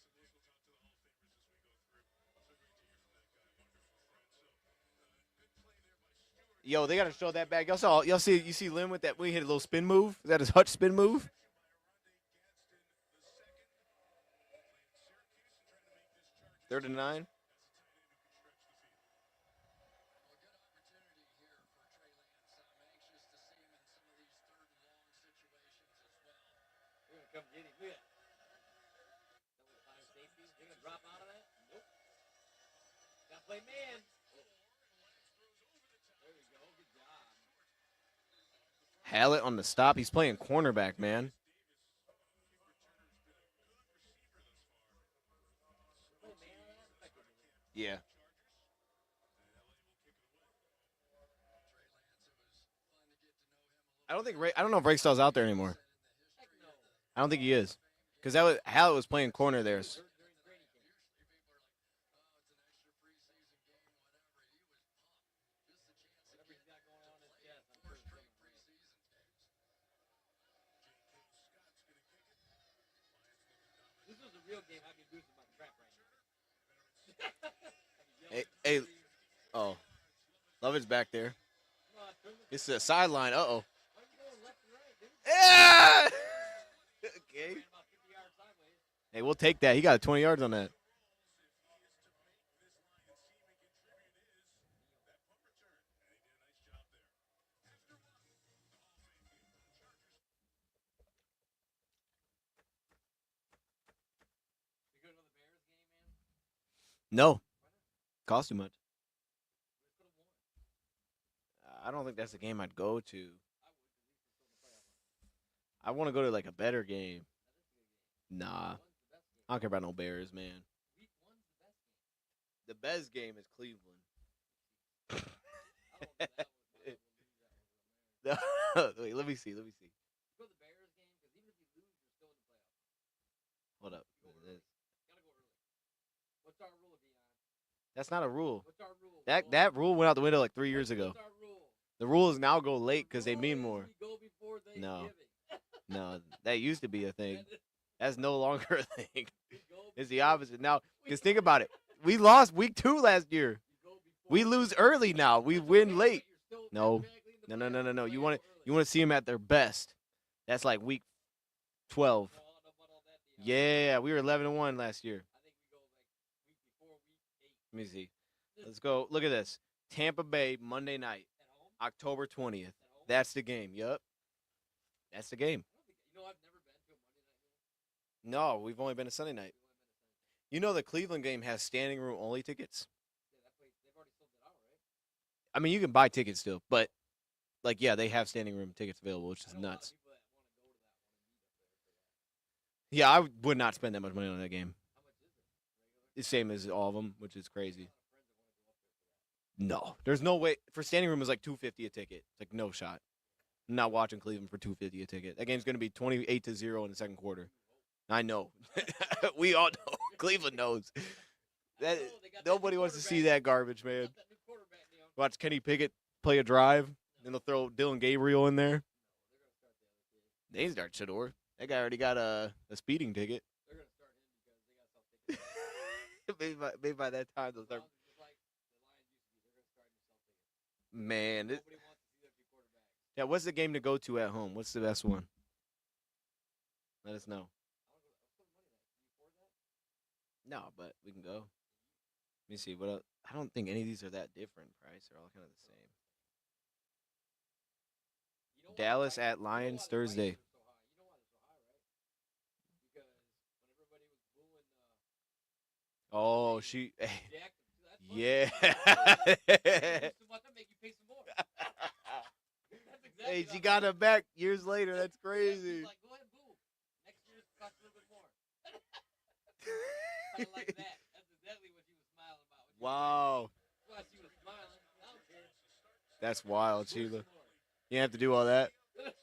Yo, they got to show that back. Y'all see Lynn with that? We hit a little spin move. Is that his Hutch spin move? Third and 9. They're gonna come get him. Look at that. That was five safety. They're gonna drop out of that? Nope. Gotta play man. There we go. Good job. Hallett on the stop. He's playing cornerback, man. Play man on that effectively. Yeah. I don't know if Rakestall's out there anymore. Heck no. I don't think he is. Because Hallett was playing corner there. During training camp. Whatever he's got going on in his chest, I'm sure it's coming. This was a real game. I'd be losing my crap right now. Hey. Oh. Lovett's back there. Come on, turn the. It's a sideline. Uh-oh. Why are you going left and right, dude? Yeah! Okay. Ran about 50 yards sideways. Hey, we'll take that. He got 20 yards on that. You go to the Bears game, man? No. Cost too much. We could have won. I don't think that's a game I'd go to. I would, at least it's still in the playoff. I want to go to like a better game. Nah. One's the best game. I don't care about no Bears, man. Week one's the best game. The best game is Cleveland. I don't know if that was. I will lose that one. Wait, let me see. You go to the Bears game because even if you lose, you're still in the playoffs. Hold up. Gotta go early. What's our rule, Dion? That's not a rule. What's our rule? That rule went out the window like 3 years ago. What's our rule? The rule is now go late because they Rule mean is more. we go before No. Thanksgiving. No, that used to be a thing. And That's no longer a thing. we go It's the before- opposite now. we Because go- think about it. We lost week 2 last year. we go before- We lose early now. We That's win okay, late. but you're still No. mathematically in the No. playoffs. You Playoffs want go early. you want to see them at their best. That's like week 12. No, I don't know about all that, Dion. Yeah, we were 11-1 last year. I think we go like week before week 8 Let me see. Let's go. Look at this. Tampa Bay Monday night, at home. October 20th. At home. That's the game. Yup. That's the game. I don't think, you know, I've never been to a Monday night game. No, we've only been to Sunday night. You know the Cleveland game has standing room only tickets. Yeah, that place, they've already sold it out, right? I mean, you can buy tickets still, but like, yeah, they have standing room tickets available, which I is know a lot of nuts. people that want to go to that one and meet up there for that. Yeah, I would not spend that much money on that game. How much is it? Regular? The same as all of them, which is crazy. A lot of friends that want to go up there for that. No, there's no way. For standing room is like $250 a ticket. It's like no shot. I'm not watching Cleveland for $250 a ticket. That game's gonna be 28-0 in the second quarter. I know. We all know. Cleveland knows. That Oh, they got that nobody new wants to see quarterback. that garbage, They man. got that new quarterback, Dion. Watch Kenny Pickett play a drive, then they'll throw Dylan Gabriel in there. They're gonna start the other kid. They start Shador. That guy already got a speeding ticket. They're gonna start him maybe by that time they'll start. Browns are just like the Lions used to be. They're gonna start themselves again. Man, Nobody wants to see their two quarterbacks. yeah. What's the game to go to at home? What's the best one? Let us know. I want to go. Can you afford that? No, but we can go. Let me see. What else? I don't think any of these are that different. Price, they're all kind of the same. You know Dallas why, at Lions Thursday. You know why they're so high, right? Because when everybody was booing, Oh, she. Jack, that's funny. Yeah. Boost them up, that make you pay some more. That's exactly Hey, what she I'm got saying. him back years later. That's Yeah, crazy. he's like, go ahead, boo. Next year's cost a little bit more. Kind of like that. That's exactly what she was smiling about. When she was Wow. like, well, she was smiling. I don't care. That's wild, Boost Sheila. some more. You have to do all that.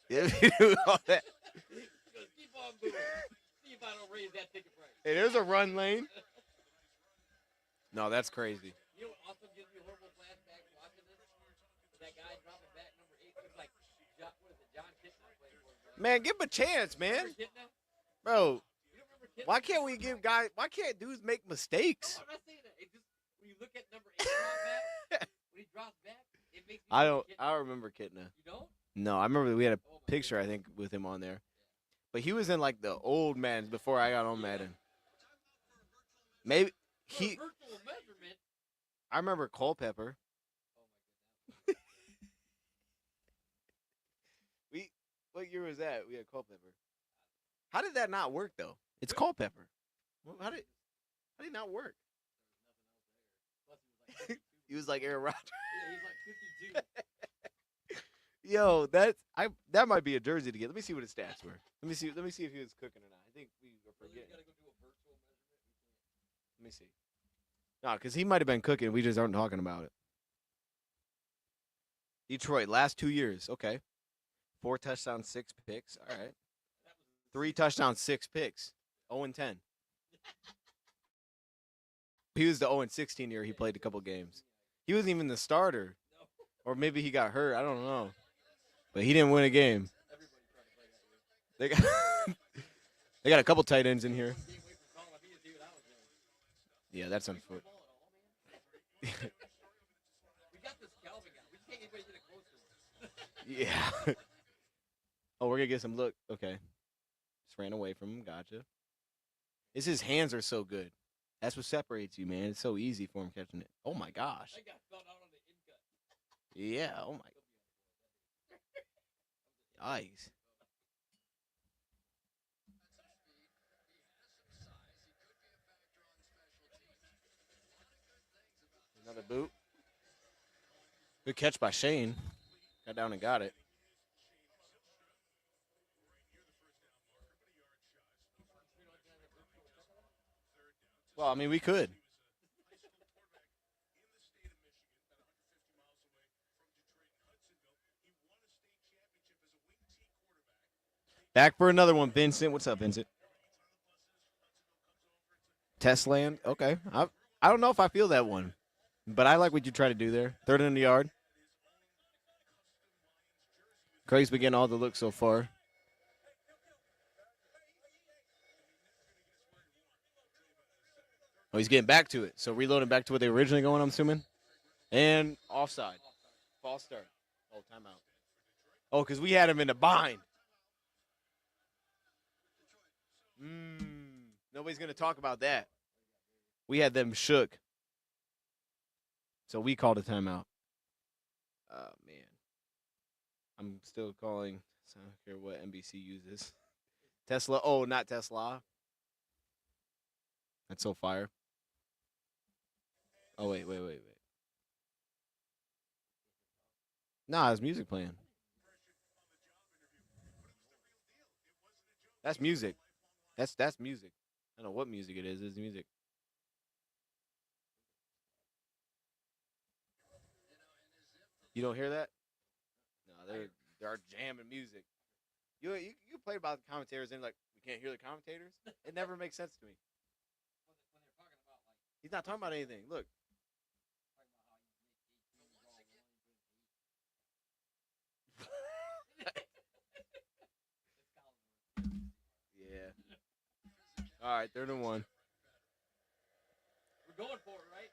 You have to do all that. She goes, keep on booing. See if I don't raise that ticket price. Hey, there's a run lane. No, that's crazy. You know what also gives me horrible flashbacks watching this? That guy dropping back number 8. It's like, what is it, John Kitna playing for him, right? Man, give him a chance, man. Remember Kitna? Bro, You don't remember Kitna? why can't we give guys? Why can't dudes make mistakes? No, I'm not saying that. It just, when you look at number 8 drop back, when he drops back, it makes me I think don't. Kitna. I don't remember Kitna. You don't? No, I remember we had a Oh, my picture, I think, with him on there. But he was in like the old man's before I got on Madden. Maybe For he. virtual measurement. I remember Culpepper. Oh my goodness. What year was that? We had Culpepper. How did that not work though? It's Culpepper. Well, how did it not work? Plus he was like 52. He was like Aaron Rodgers. Yeah, he's like 52. Yo, that might be a jersey to get. Let me see what his stats were. Let me see if he was cooking or not. I think we were Really, forgetting. you gotta go do a virtual measurement. Let me see. No, because he might have been cooking. We just aren't talking about it. Detroit, last 2 years. Okay. 4 touchdowns, 6 picks. All right. That was 3 touchdowns, 6 picks. 0-10. He was the 0-16 year. He played a couple games. He wasn't even the starter. no. Or maybe he got hurt. I don't know. But he didn't win a game. Everybody tried to play that year. They got they got a couple tight ends in here. One game away from calling. If he was here, I was there. Yeah, that's We throw unfortunate. the ball at all, man. We got this Calvin guy. We just can't get anybody to get close to him. Yeah. Oh, we're gonna get some look. Okay. Just ran away from him. Gotcha. It's his hands are so good. That's what separates you, man. It's so easy for him catching it. Oh my gosh. That guy fell out on the in cut. Yeah. Oh my. Yikes. Another boot. Good catch by Shane. Got down and got it. Well, I mean, we could. Back for another one, Vincent. What's up, Vincent? Testland. Okay. I don't know if I feel that one, but I like what you try to do there. 3rd in the yard. Craig's been getting all the looks so far. Oh, he's getting back to it. So reloading back to what they were originally going, I'm assuming. And offside. False start. Oh, timeout. Oh, because we had him in a bind. Nobody's going to talk about that. We had them shook. So we called a timeout. Oh, man. I'm still calling. So I don't care what NBC uses. Tesla. Oh, not Tesla. That's so fire. Oh, wait. Nah, there's music playing. That's music. That's music. I don't know what music it is. It's music. You don't hear that? No, they're jamming music. You play about the commentators and like we can't hear the commentators. It never makes sense to me. When they're talking about like He's not talking about anything. Look. Yeah. All right, 3rd and 1. going for it, right?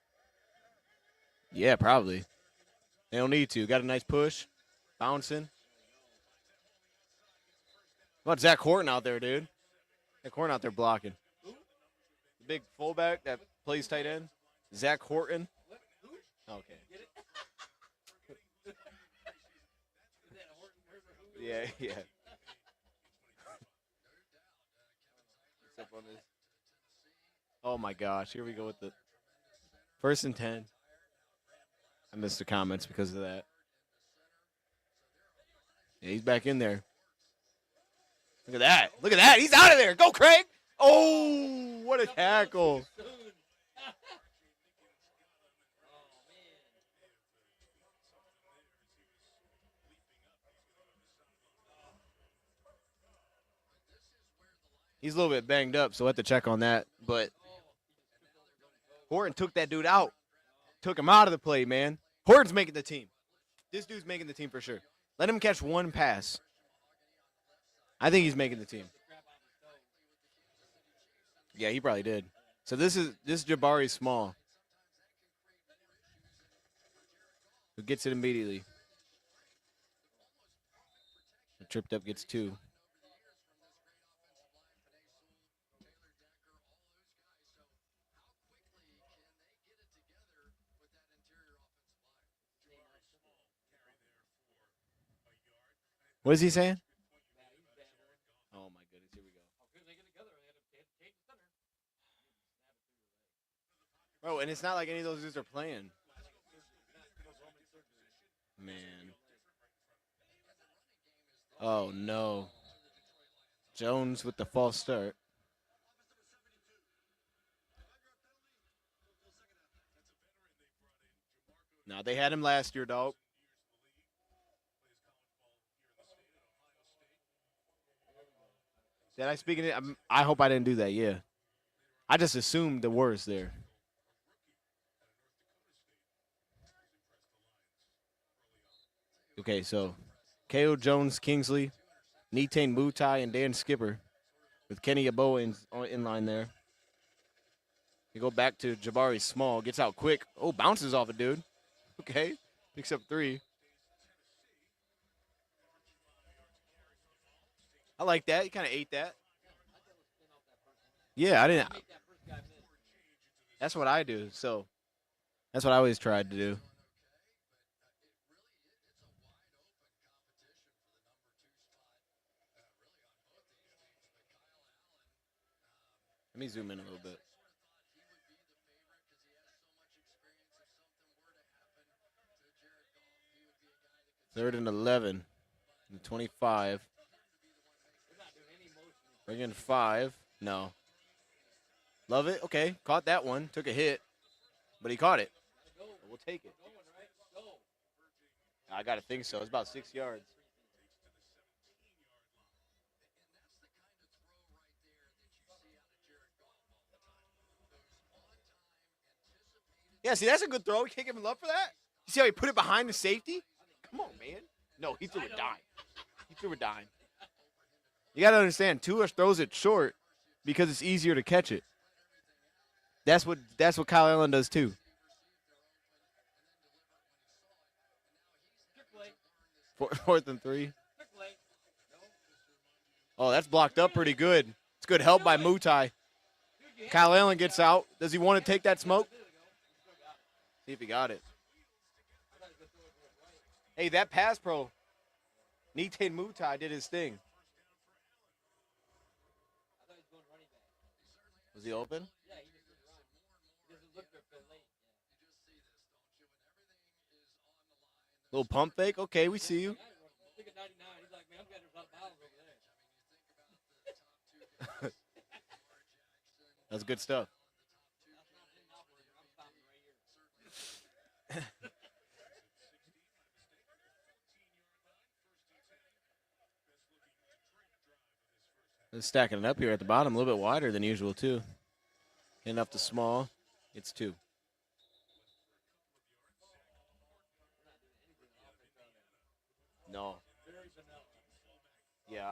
Yeah, probably. They don't need to. Got a nice push. Bouncing. What about Zach Horton out there, dude? Zach Horton out there blocking. Who? The big fullback that plays tight end. Zach Horton. What? Who? Okay. Get it? Is that Horton River? Who? Yeah, yeah. Except on this. Oh my gosh, here we go with the 1st and 10. I missed the comments because of that. Yeah, he's back in there. Look at that. Look at that. He's out of there. Go, Craig. Oh, what a tackle. Soon. Oh, man. He's a little bit banged up, so we'll have to check on that. But Horton took that dude out. Took him out of the play, man. Horton's making the team. This dude's making the team for sure. Let him catch one pass. I think he's making the team. Yeah, he probably did. So this is Jabari Small, who gets it immediately. Tripped up, gets 2. What is he saying? Oh my goodness, here we go. Bro, and it's not like any of those dudes are playing. Man. Oh no. Jones with the false start. No, they had him last year, dog. Did I speak in it? I hope I didn't do that, yeah. I just assumed the worst there. Okay, so K.O. Jones, Kingsley, Nitain Mutai, and Dan Skipper with Kenny Yeboah in line there. You go back to Jabari Small, gets out quick. Oh, bounces off a dude. Okay, picks up 3. I like that. You kind of ate that. Yeah, I didn't. That's what I do. So that's what I always tried to do. Let me zoom in a little bit. Third and 11. And 25. Bring in 5. No. Love it. Okay. Caught that one. Took a hit. But he caught it. We'll take it. I got to think so. It's about 6 yards. Yeah, see, that's a good throw. You can't give him love for that. You see how he put it behind the safety? Come on, man. No, he threw a dime. He threw a dime. You got to understand, Tua throws it short because it's easier to catch it. That's what Kyle Allen does too. Fourth and 3. Oh, that's blocked up pretty good. It's good help by Mutai. Kyle Allen gets out. Does he want to take that smoke? See if he got it. Hey, that pass pro, Nitain Mutai did his thing. Was he open? Little pump fake? Okay, we see you. That's good stuff. They're stacking it up here at the bottom, a little bit wider than usual, too. Enough to small. It's 2. No. Yeah,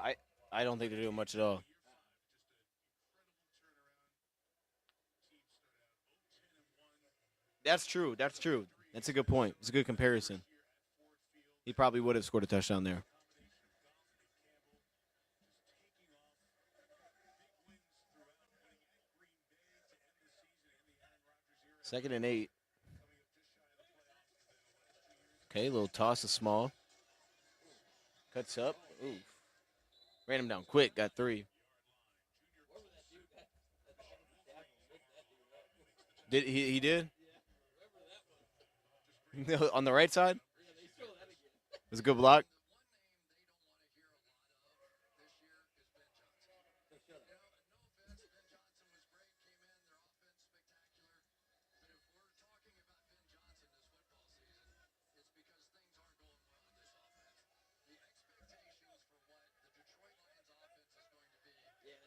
I don't think they're doing much at all. That's true. That's true. That's a good point. It's a good comparison. He probably would have scored a touchdown there. Second and 8. Okay, little toss to Small. Cuts up. Oof. Ran him down quick. Got 3. Did he did? On the right side? It was a good block.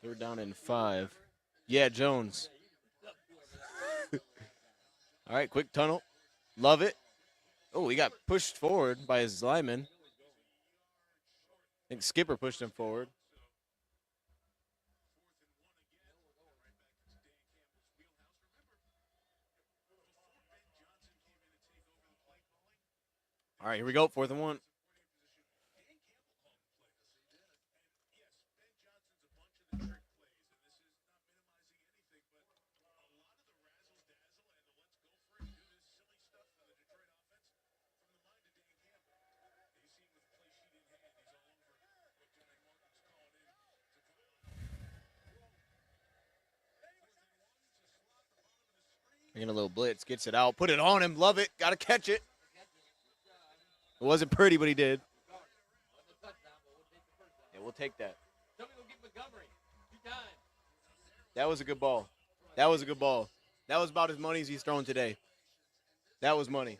Third down and 5. Yeah, Jones. All right, quick tunnel. Love it. Oh, he got pushed forward by his lineman. I think Skipper pushed him forward. All right, here we go. 4th and 1. Making a little blitz. Gets it out. Put it on him. Love it. Got to catch it. It wasn't pretty, but he did. Yeah, we'll take that. That was a good ball. That was a good ball. That was about as money as he's thrown today. That was money.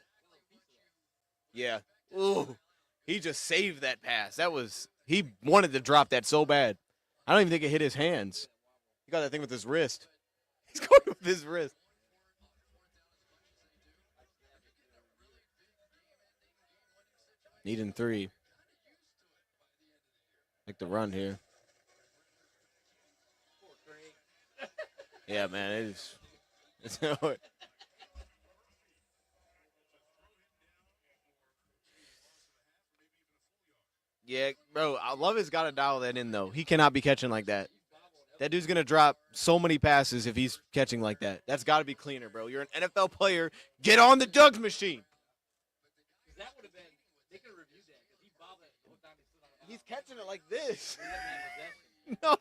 Yeah. Ooh. He just saved that pass. He wanted to drop that so bad. I don't even think it hit his hands. He got that thing with his wrist. He's going with his wrist. Needing 3. Like the run here. Yeah, man, it is. It's yeah, bro, I love has got to dial that in, though. He cannot be catching like that. That dude's going to drop so many passes if he's catching like that. That's got to be cleaner, bro. You're an NFL player. Get on the jugs machine. That would have been. They could have reviewed that because he bobbled it the whole time he stood on the He's catching it like this. They No.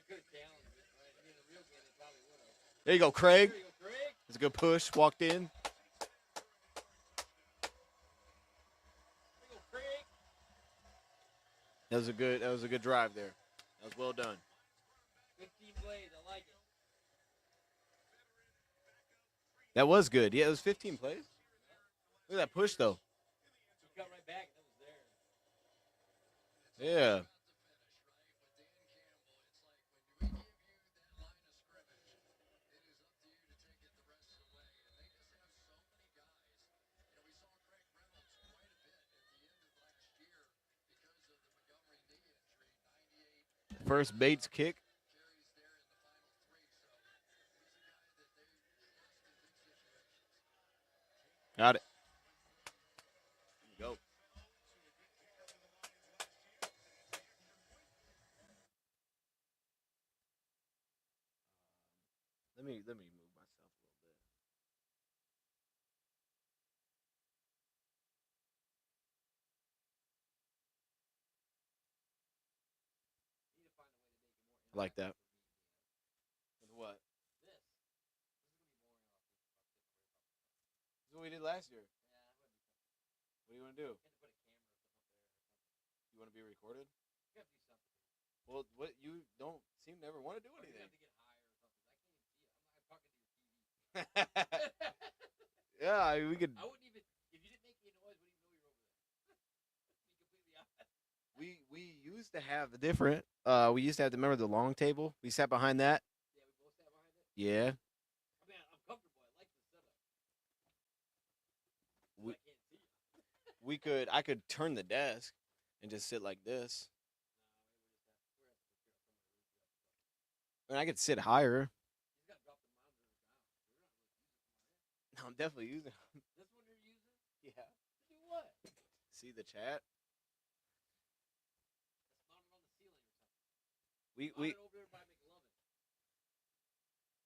could have challenged it, right? I mean, the real game, they probably would have. There you go, Craig. There you go, Craig. It's a good push. Walked in. There you go, Craig. That was a good drive there. That was well done. 15 plays. I like it. That was good. Yeah, it was 15 plays. Look at that push, though. He got right back. That was there. Yeah. First Bates kick. Got it. Go. Let me move myself a little bit. I like that. With what? This is what we did last year. What do you want to do? You want to be recorded? Well, what you don't seem to ever want to do anything. Yeah, we could. I wouldn't even. If you didn't make any noise, wouldn't even know you were over there. Be completely honest. We used to have the different. We used to have remember the long table. We sat behind that. Yeah, we both sat behind it. Yeah. I mean, I'm comfortable. I like the setup. We, I can't see you. we could. I could turn the desk and just sit like this. And I could sit higher. He's got to drop the monitor down. I'm definitely using them. This one you're using? Yeah. To do what? See the chat? It's mounted on the ceiling or something. We Mount it over there by McLovin.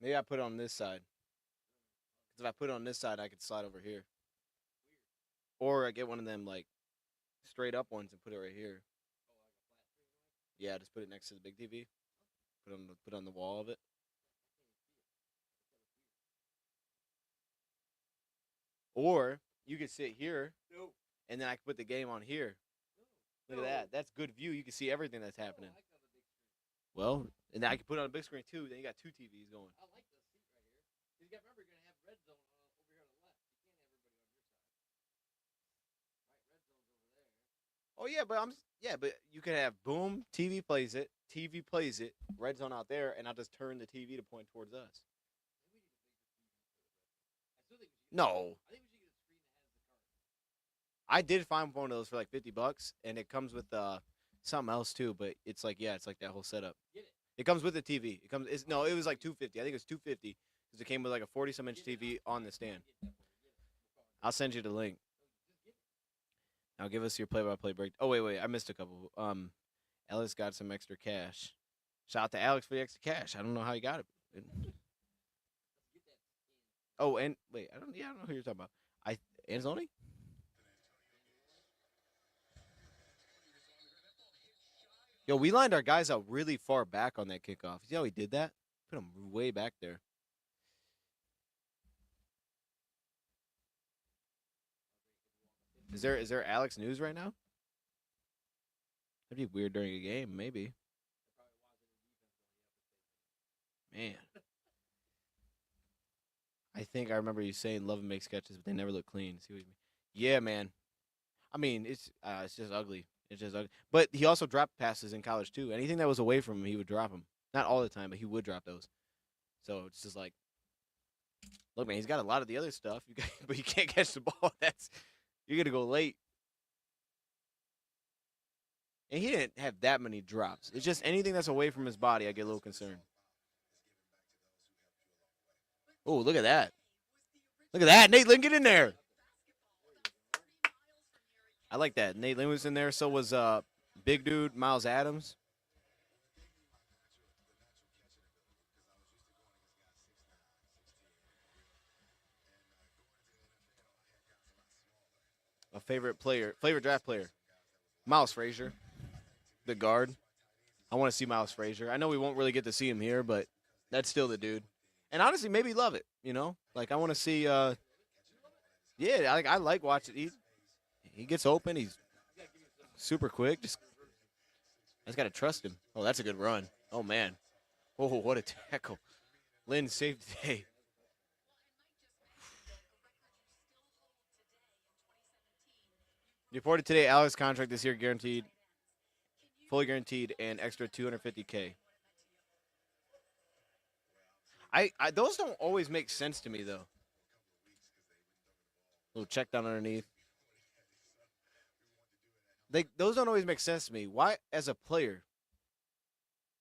maybe I put it on this side. Because if I put it on this side, I could slide over here. Or I get one of them like straight up ones and put it right here. Oh, like a flat screen one? Yeah, just put it next to the big TV. Put it on the wall of it. Or you could sit here, No. and then I could put the game on here. No. Look at that. That's good view. You can see everything that's happening. No, I like on the big screen. Well, and then I can put it on a big screen too. Then you got 2 TVs going. I like the seat right here. Because you got remember you're gonna have red zone over here on the left. You can't have everybody on your side. Right, red zone's over there. Oh yeah, but you could have boom, TV plays it, red zone out there, and I'll just turn the TV to point towards us. Maybe we need a bigger TV for the red zone. I still think we should No. I think we should get a screen that has the card. I did find one of those for like $50, and it comes with something else too. But it's like it's like that whole setup. Get it. It comes with the TV. It was like $250. I think it was $250 because it came with like a 40-some inch TV on the stand. I'll send you the link. Now give us your play-by-play break. Oh wait, I missed a couple. Alex got some extra cash. Shout out to Alex for the extra cash. I don't know how he got it. Oh, and wait, I don't know who you're talking about. Anzoni? Yo, we lined our guys out really far back on that kickoff. See how he did that? Put them way back there. Is there Alex news right now? That'd be weird during a game, maybe. Man. I think I remember you saying love and make sketches, but they never look clean. See what you mean? Yeah, man. I mean, it's just ugly. It's just ugly. But he also dropped passes in college too. Anything that was away from him, he would drop them. Not all the time, but he would drop those. So it's just like, look, man, he's got a lot of the other stuff, but you can't catch the ball. You're gonna go late. And he didn't have that many drops. It's just anything that's away from his body, I get a little concerned. Oh, look at that. Look at that. Nate Lynn, get in there. I like that. Nate Lynn was in there. So was big dude Miles Adams. A favorite draft player. Miles Frazier, the guard. I want to see Miles Frazier. I know we won't really get to see him here, but that's still the dude. And honestly, maybe love it, you know? Like, I want to see, I like watching. He gets open. He's super quick. I just got to trust him. Oh, that's a good run. Oh, man. Oh, what a tackle. Lynn saved the day. Reported today, Alex contract this year guaranteed, fully guaranteed, and extra $250K. Those don't always make sense to me though. Little check down underneath. Those don't always make sense to me. Why, as a player,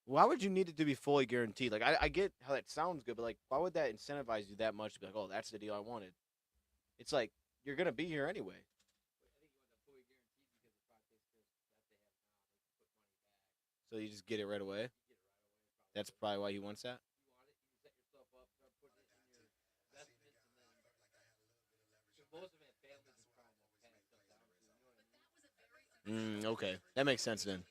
why would you need it to be fully guaranteed? Like I get how that sounds good, but like why would that incentivize you that much to be like, oh, that's the deal I wanted? It's like you're gonna be here anyway. So you just get it right away? That's probably why he wants that? Okay. That makes sense then.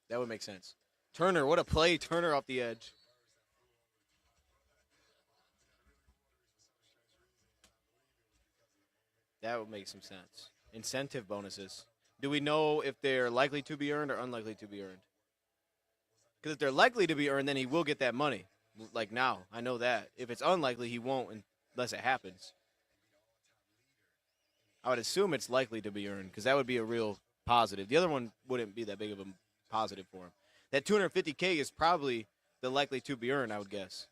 That would make sense. Turner, what a play. Turner off the edge. That would make some sense. Incentive bonuses. Do we know if they're likely to be earned or unlikely to be earned? Because if they're likely to be earned, then he will get that money. Like now. I know that. If it's unlikely, he won't unless it happens. I would assume it's likely to be earned because that would be a real positive. The other one wouldn't be that big of a positive for him. That $250K is probably the likely to be earned, I would guess.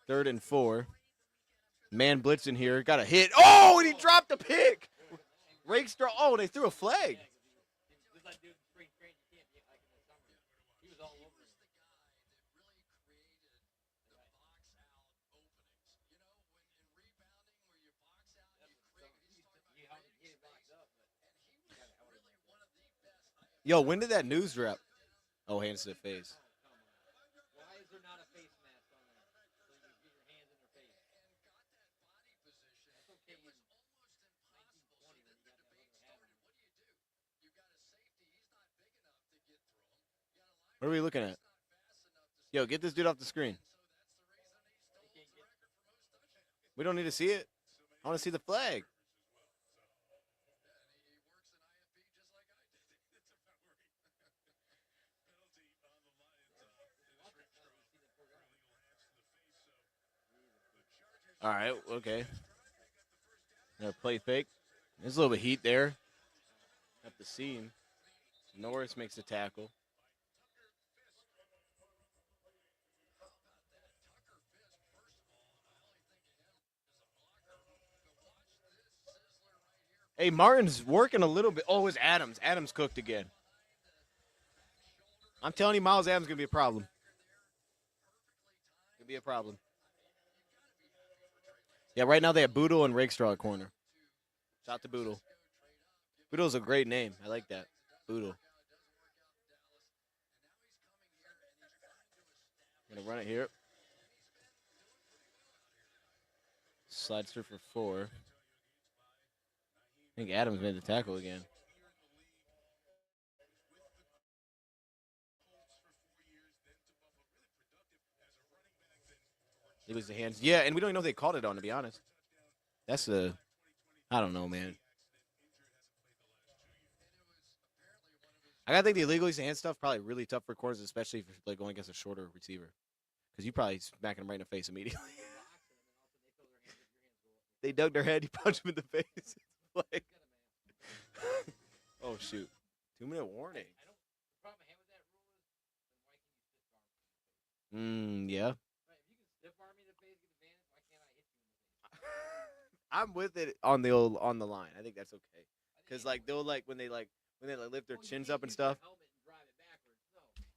3rd and 4. Man blitzing here. Got a hit. Oh, and he dropped the pick. Rakestraw. Oh, they threw a flag. Yo, when did that news drop? Oh, hands to the face. Oh, come on. Why is there not a face mask on there? So you can get your hands in their face. That's okay in 1920 when you got that leather hat on. What are we looking at? Yo, get this dude off the screen. They can't get. We don't need to see it. I want to see the flag. All right, okay. Gonna play fake. There's a little bit of heat there at the seam. Norris makes the tackle. Hey, Martin's working a little bit. Oh, it's Adams. Adams cooked again. I'm telling you, Miles Adams is going to be a problem. Going to be a problem. Yeah, right now they have Boodle and Rakestraw at corner. Shout out to Boodle. Boodle's a great name. I like that. Boodle. Going to run it here. Slides through for 4. I think Adams made the tackle again. It was the hands. Yeah, and we don't even know if they called it on, to be honest. That's I don't know, man. I gotta think the illegal use of hand stuff probably really tough for corners, especially if you're like going against a shorter receiver, because you probably smacking them right in the face immediately. They dug their head, you punch them in the face. Like, oh shoot, 2-minute warning. The problem I have with that rule is, then why can't you stiff arm me? Yeah. Right, if you can stiff arm me in the face, get advantage, why can't I hit you in the face? I'm with it on the line. I think that's okay, because like they'll when they lift their chins up and stuff. Helmet and drive it backwards.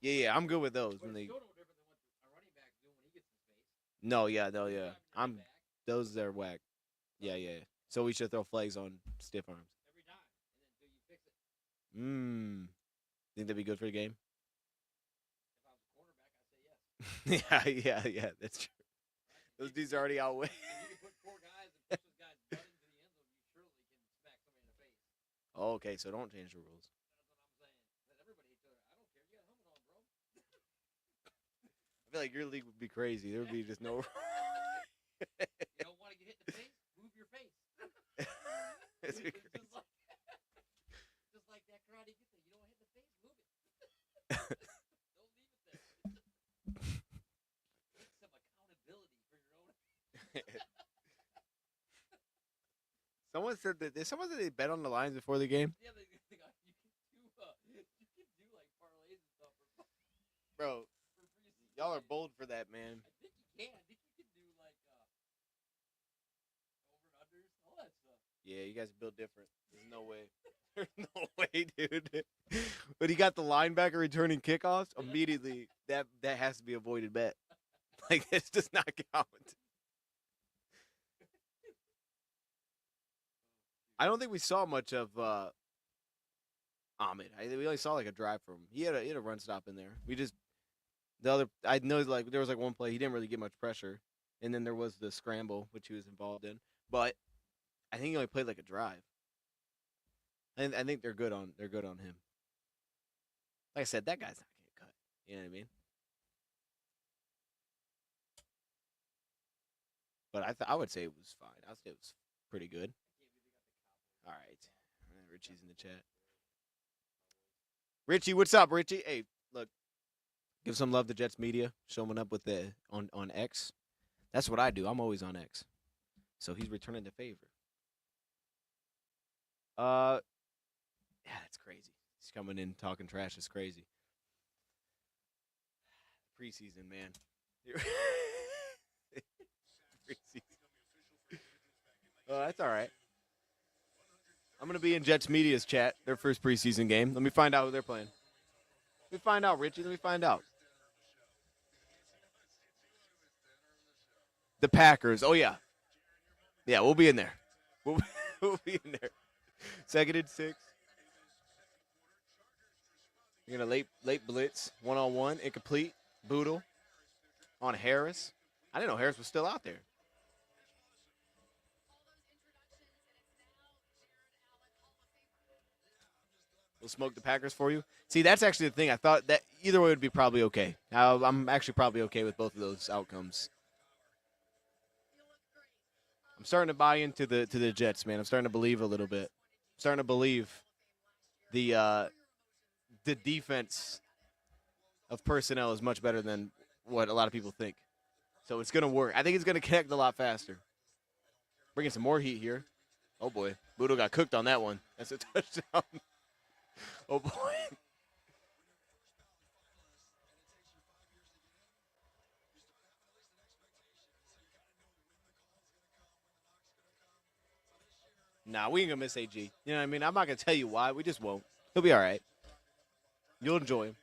No. Yeah, I'm good with those But when it's they. still no different than what a running back's doing when he gets in space. No, yeah. Driving I'm right back those are whack. Yeah. So we should throw flags on stiff arms. every time, and then until you fix it. Think that'd be good for the game? If I was a quarterback, I'd say yes. Yeah. That's true. Those dudes are already out way. If you can put 4 guys and push those guys butt into the end zone, you surely can smack somebody in the face. Oh, okay, so don't change the rules. That's what I'm saying. Let everybody hit each other. I don't care. You got a helmet on, bro. I feel like your league would be crazy. There would be just no. You don't want to get hit in the face? Move your face. It's just, crazy. like, just like that karate kid thing. You don't want to hit in the face? Move it. Don't leave it there. Take some accountability for your own. Someone said they bet on the Lions before the game. Yeah, you can do like parlays and stuff Bro, for preseason. y'all are bold for that, man. I think you can. I think you can do like over and unders, all that stuff. Yeah, you guys are built different. There's no way. There's no way, dude. But he got the linebacker returning kickoffs immediately. That has to be a voided bet. Like, this does not count. I don't think we saw much of Ahmed. We only saw like a drive from him. He had a run stop in there. I know like there was like one play he didn't really get much pressure, and then there was the scramble which he was involved in. But I think he only played like a drive. And I think they're good on him. Like I said, that guy's not getting cut. You know what I mean? But I would say it was fine. I would say it was pretty good. All right. Richie's in the chat. Richie, what's up, Richie? Hey, look. Give some love to Jets Media, showing up with on X. That's what I do. I'm always on X. So he's returning the favor. Yeah, that's crazy. He's coming in talking trash. It's crazy. Preseason, man. Preseason. Oh, that's all right. I'm going to be in Jets Media's chat, their first preseason game. Let me find out who they're playing. Let me find out, Richie. Let me find out. The Packers. Oh, yeah. Yeah, we'll be in there. We'll be in there. 2nd and 6. You're gonna late blitz, 1-on-1, incomplete, Boodle on Harris. I didn't know Harris was still out there. We'll smoke the Packers for you. See, that's actually the thing. I thought that either way would be probably okay. I'm actually probably okay with both of those outcomes. I'm starting to buy into the Jets, man. I'm starting to believe a little bit. I'm starting to believe the defense of personnel is much better than what a lot of people think. So it's going to work. I think it's going to connect a lot faster. Bringing some more heat here. Oh, boy. Budo got cooked on that one. That's a touchdown. Oh, boy. Nah, we ain't going to miss AG. You know what I mean? I'm not going to tell you why. We just won't. He'll be all right. You'll enjoy him.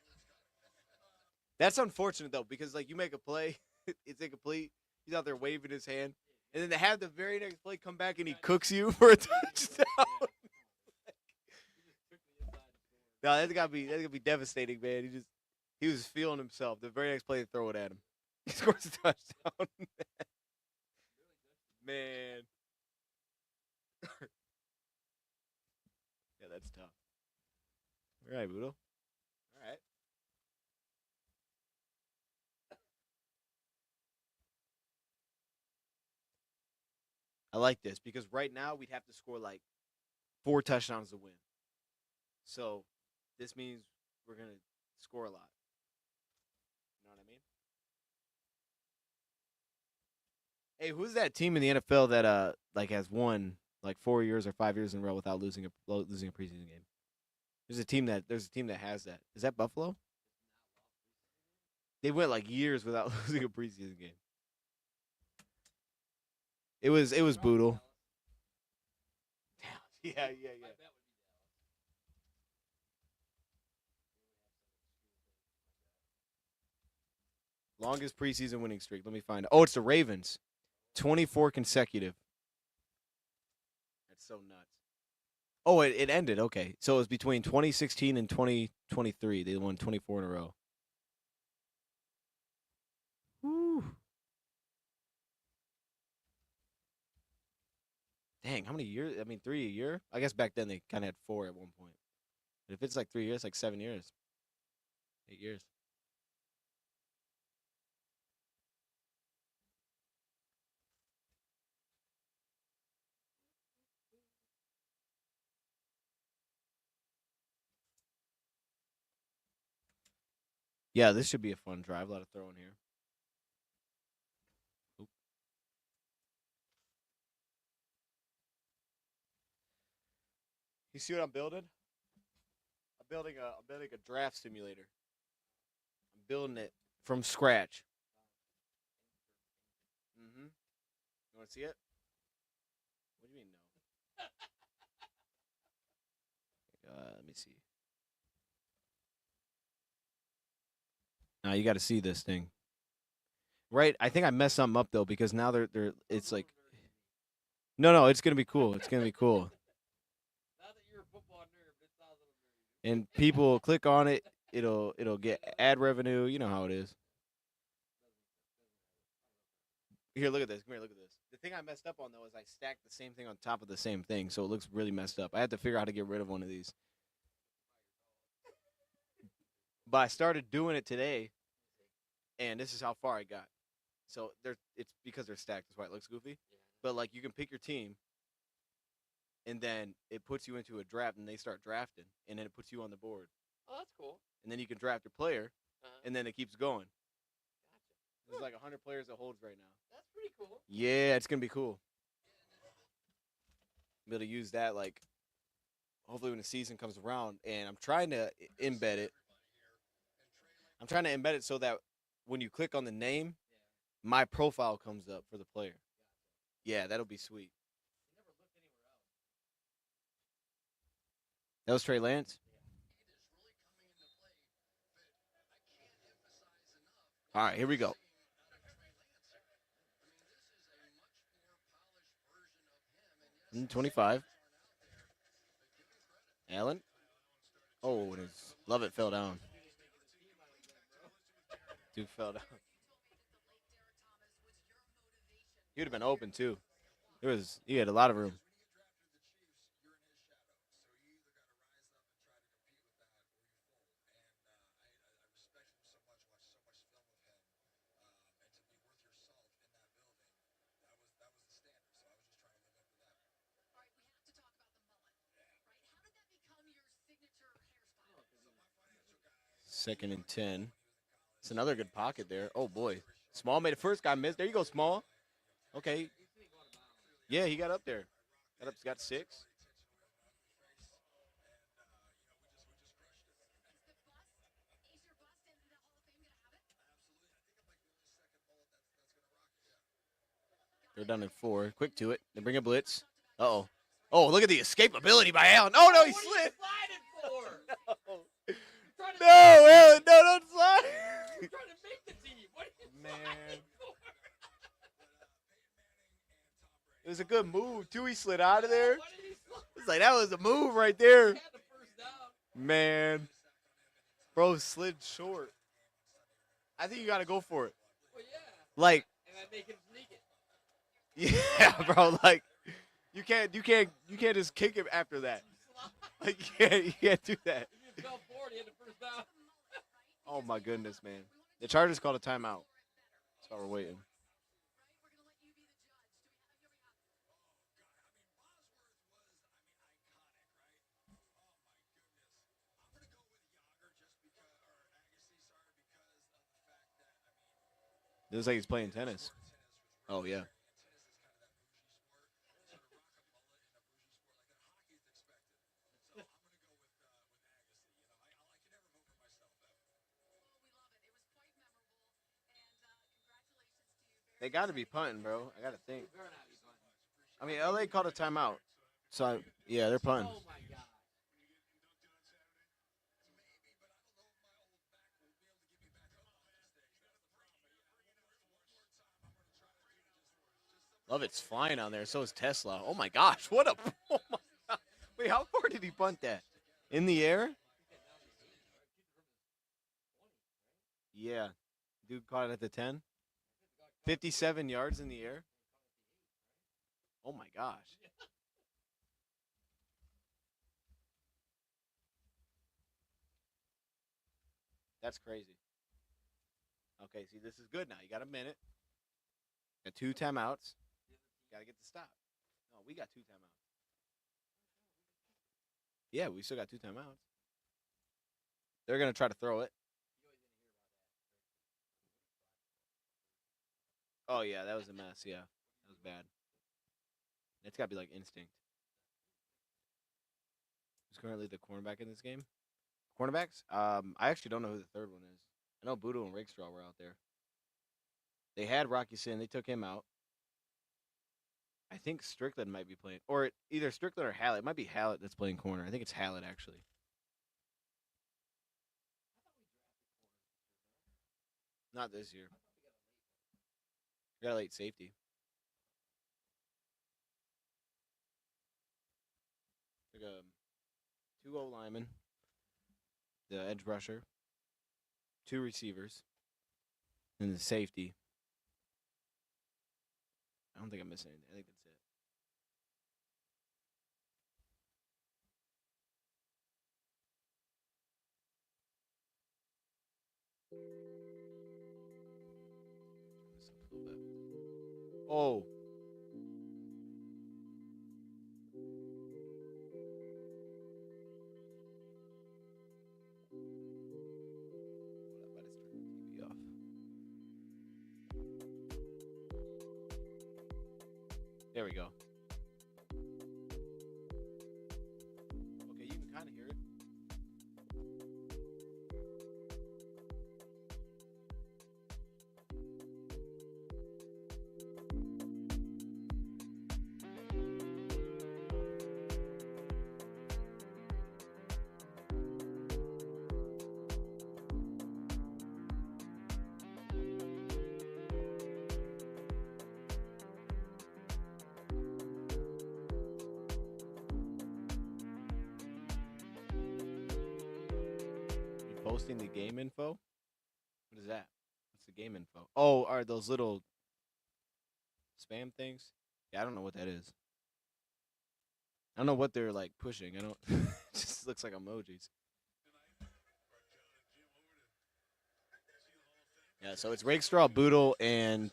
That's unfortunate, though, because, like, you make a play. It's incomplete. He's out there waving his hand. And then to have the very next play come back and he cooks you for a touchdown. No, that's gotta be devastating, man. He was feeling himself. The very next play, they throw it at him. He scores a touchdown. Man. Yeah, that's tough. All right, Budo. All right. I like this because right now we'd have to score like 4 touchdowns to win. So this means we're gonna score a lot. You know what I mean? Hey, who's that team in the NFL that like has won like 4 years or 5 years in a row without losing a preseason game? There's a team that has that. Is that Buffalo? They went like years without losing a preseason game. It was brutal. Yeah. Longest preseason winning streak. Let me find it. Oh, it's the Ravens. 24 consecutive. That's so nuts. Oh, it ended. Okay. So it was between 2016 and 2023. They won 24 in a row. Whew. Dang, how many years? I mean, 3 a year? I guess back then they kind of had 4 at one point. But if it's like 3 years, like 7 years. 8 years. Yeah, this should be a fun drive. A lot of throwing here. Oop. You see what I'm building? I'm building a draft simulator. I'm building it from scratch. Mm-hmm. You want to see it? What do you mean no? Let me see. Now you got to see this thing. Right? I think I messed something up though because now they're it's like no, it's gonna be cool. It's gonna be cool. And people click on it, it'll get ad revenue. You know how it is. Here, look at this. Come here, look at this. The thing I messed up on though is I stacked the same thing on top of the same thing, so it looks really messed up. I had to figure out how to get rid of one of these. But I started doing it today, and this is how far I got. So it's because they're stacked. That's why it looks goofy. But like you can pick your team, and then it puts you into a draft, and they start drafting, and then it puts you on the board. Oh, that's cool. And then you can draft your player, and then it keeps going. Gotcha. There's like 100 players it holds right now. That's pretty cool. Yeah, it's gonna be cool. Be able to use that like hopefully when the season comes around, and I'm trying to embed it. I'm trying to embed it so that when you click on the name, my profile comes up for the player. Yeah, that'll be sweet. That was Trey Lance. All right, here we go. Mm, 25. Allen. Oh, and Love it fell down. Dude fell down. He would have been open too. He had a lot of room. Second and 10. It's another good pocket there. Oh boy. Small made it first guy miss. There you go, Small. Okay. Yeah, he got up there. Got 6. They're down in 4. Quick to it. They bring a blitz. Uh-oh. Oh, look at the escapability by Allen. Oh, no, he slid. No, Allen, no, don't slide. You're trying to make the team. What are you Man. sliding for? It was a good move, too. He slid out of there. What did he slide? It's like, that was a move right there. He had the first down. Man. Bro slid short. I think you got to go for it. Well, yeah. Like, And I make him sneak it. yeah, bro. Like, you can't just kick him after that. Like, you can't do that. He just fell forward. He had the first down. Oh my goodness, man. The Chargers called a timeout. That's why we're waiting. It looks like he's playing tennis. Oh yeah. They got to be punting, bro. I got to think. I mean, LA called a timeout. So, yeah, they're punting. Oh, my God. Love it's flying on there. So is Tesla. Oh, my gosh. What a. Oh, my God. Wait, how far did he punt that? In the air? Yeah. Dude caught it at the 10. 57 yards in the air. Oh, my gosh. That's crazy. Okay, see, this is good now. You got a minute. Got 2 timeouts. Got to get the stop. No, we got 2 timeouts. Yeah, we still got 2 timeouts. They're going to try to throw it. Oh, yeah, that was a mess. Yeah, that was bad. It's got to be like instinct. Who's currently the cornerback in this game? Cornerbacks? I actually don't know who the third one is. I know Boodle and Rakestraw were out there. They had Rocky Sin. They took him out. I think Strickland might be playing. Or either Strickland or Hallett. It might be Hallett that's playing corner. I think it's Hallett, actually. Not this year. We got a late safety. Took 2 O linemen, the edge rusher, 2 receivers, and the safety. I don't think I'm missing anything. I think that's it. Oh. There we go. Okay, you can kind of hear it. posting the game info. What is that? What's the game info? Oh, are those little spam things? Yeah, I don't know what that is. I don't know what they're like pushing. I don't. It just looks like emojis. Yeah, so it's Rakestraw, Boodle, and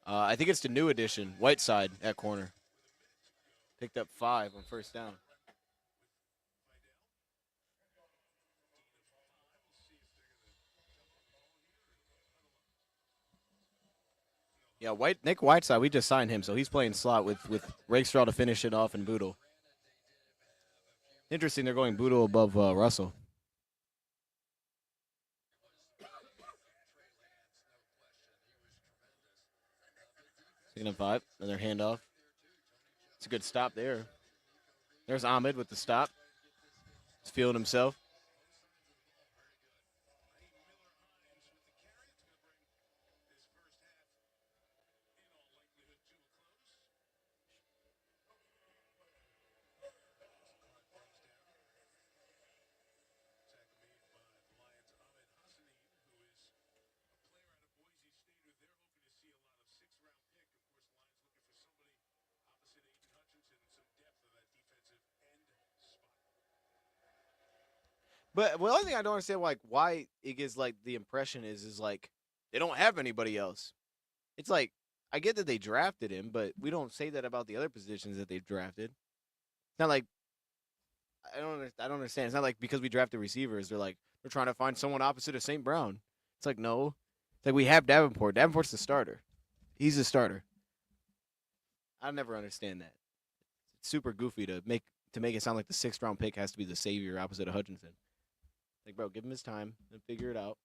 I think it's the new edition, Whiteside at corner. Picked up 5 on first down. Yeah, Nick Whiteside, we just signed him, so he's playing slot with Rakestraw to finish it off and Boodle. Interesting, they're going Boodle above Russell. Second and 5, another handoff. It's a good stop there. There's Ahmed with the stop. He's feeling himself. But the only thing I don't understand, like, why it gives like the impression is like they don't have anybody else. It's like I get that they drafted him, but we don't say that about the other positions that they've drafted. It's not like I don't understand. It's not like because we drafted receivers, they're trying to find someone opposite of St. Brown. It's like no, it's like we have Davenport. Davenport's the starter. He's the starter. I never understand that. It's super goofy to make it sound like the 6th round pick has to be the savior opposite of Hutchinson. Like, bro, give him his time and figure it out.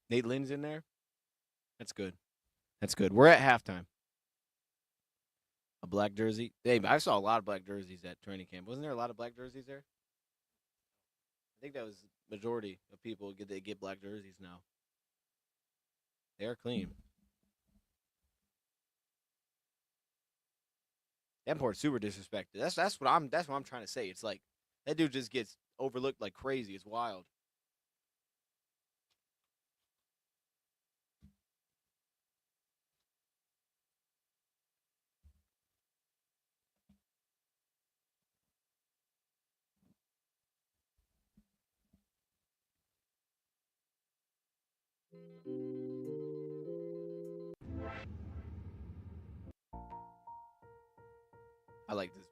Nate Lynn's in there. That's good. That's good. We're at halftime. A black jersey. Hey, I saw a lot of black jerseys at training camp. Wasn't there a lot of black jerseys there? I think that was the majority of people get black jerseys now. They are clean. Davenport's super disrespected. That's what I'm trying to say. It's like that dude just gets overlooked like crazy. It's wild. I like this.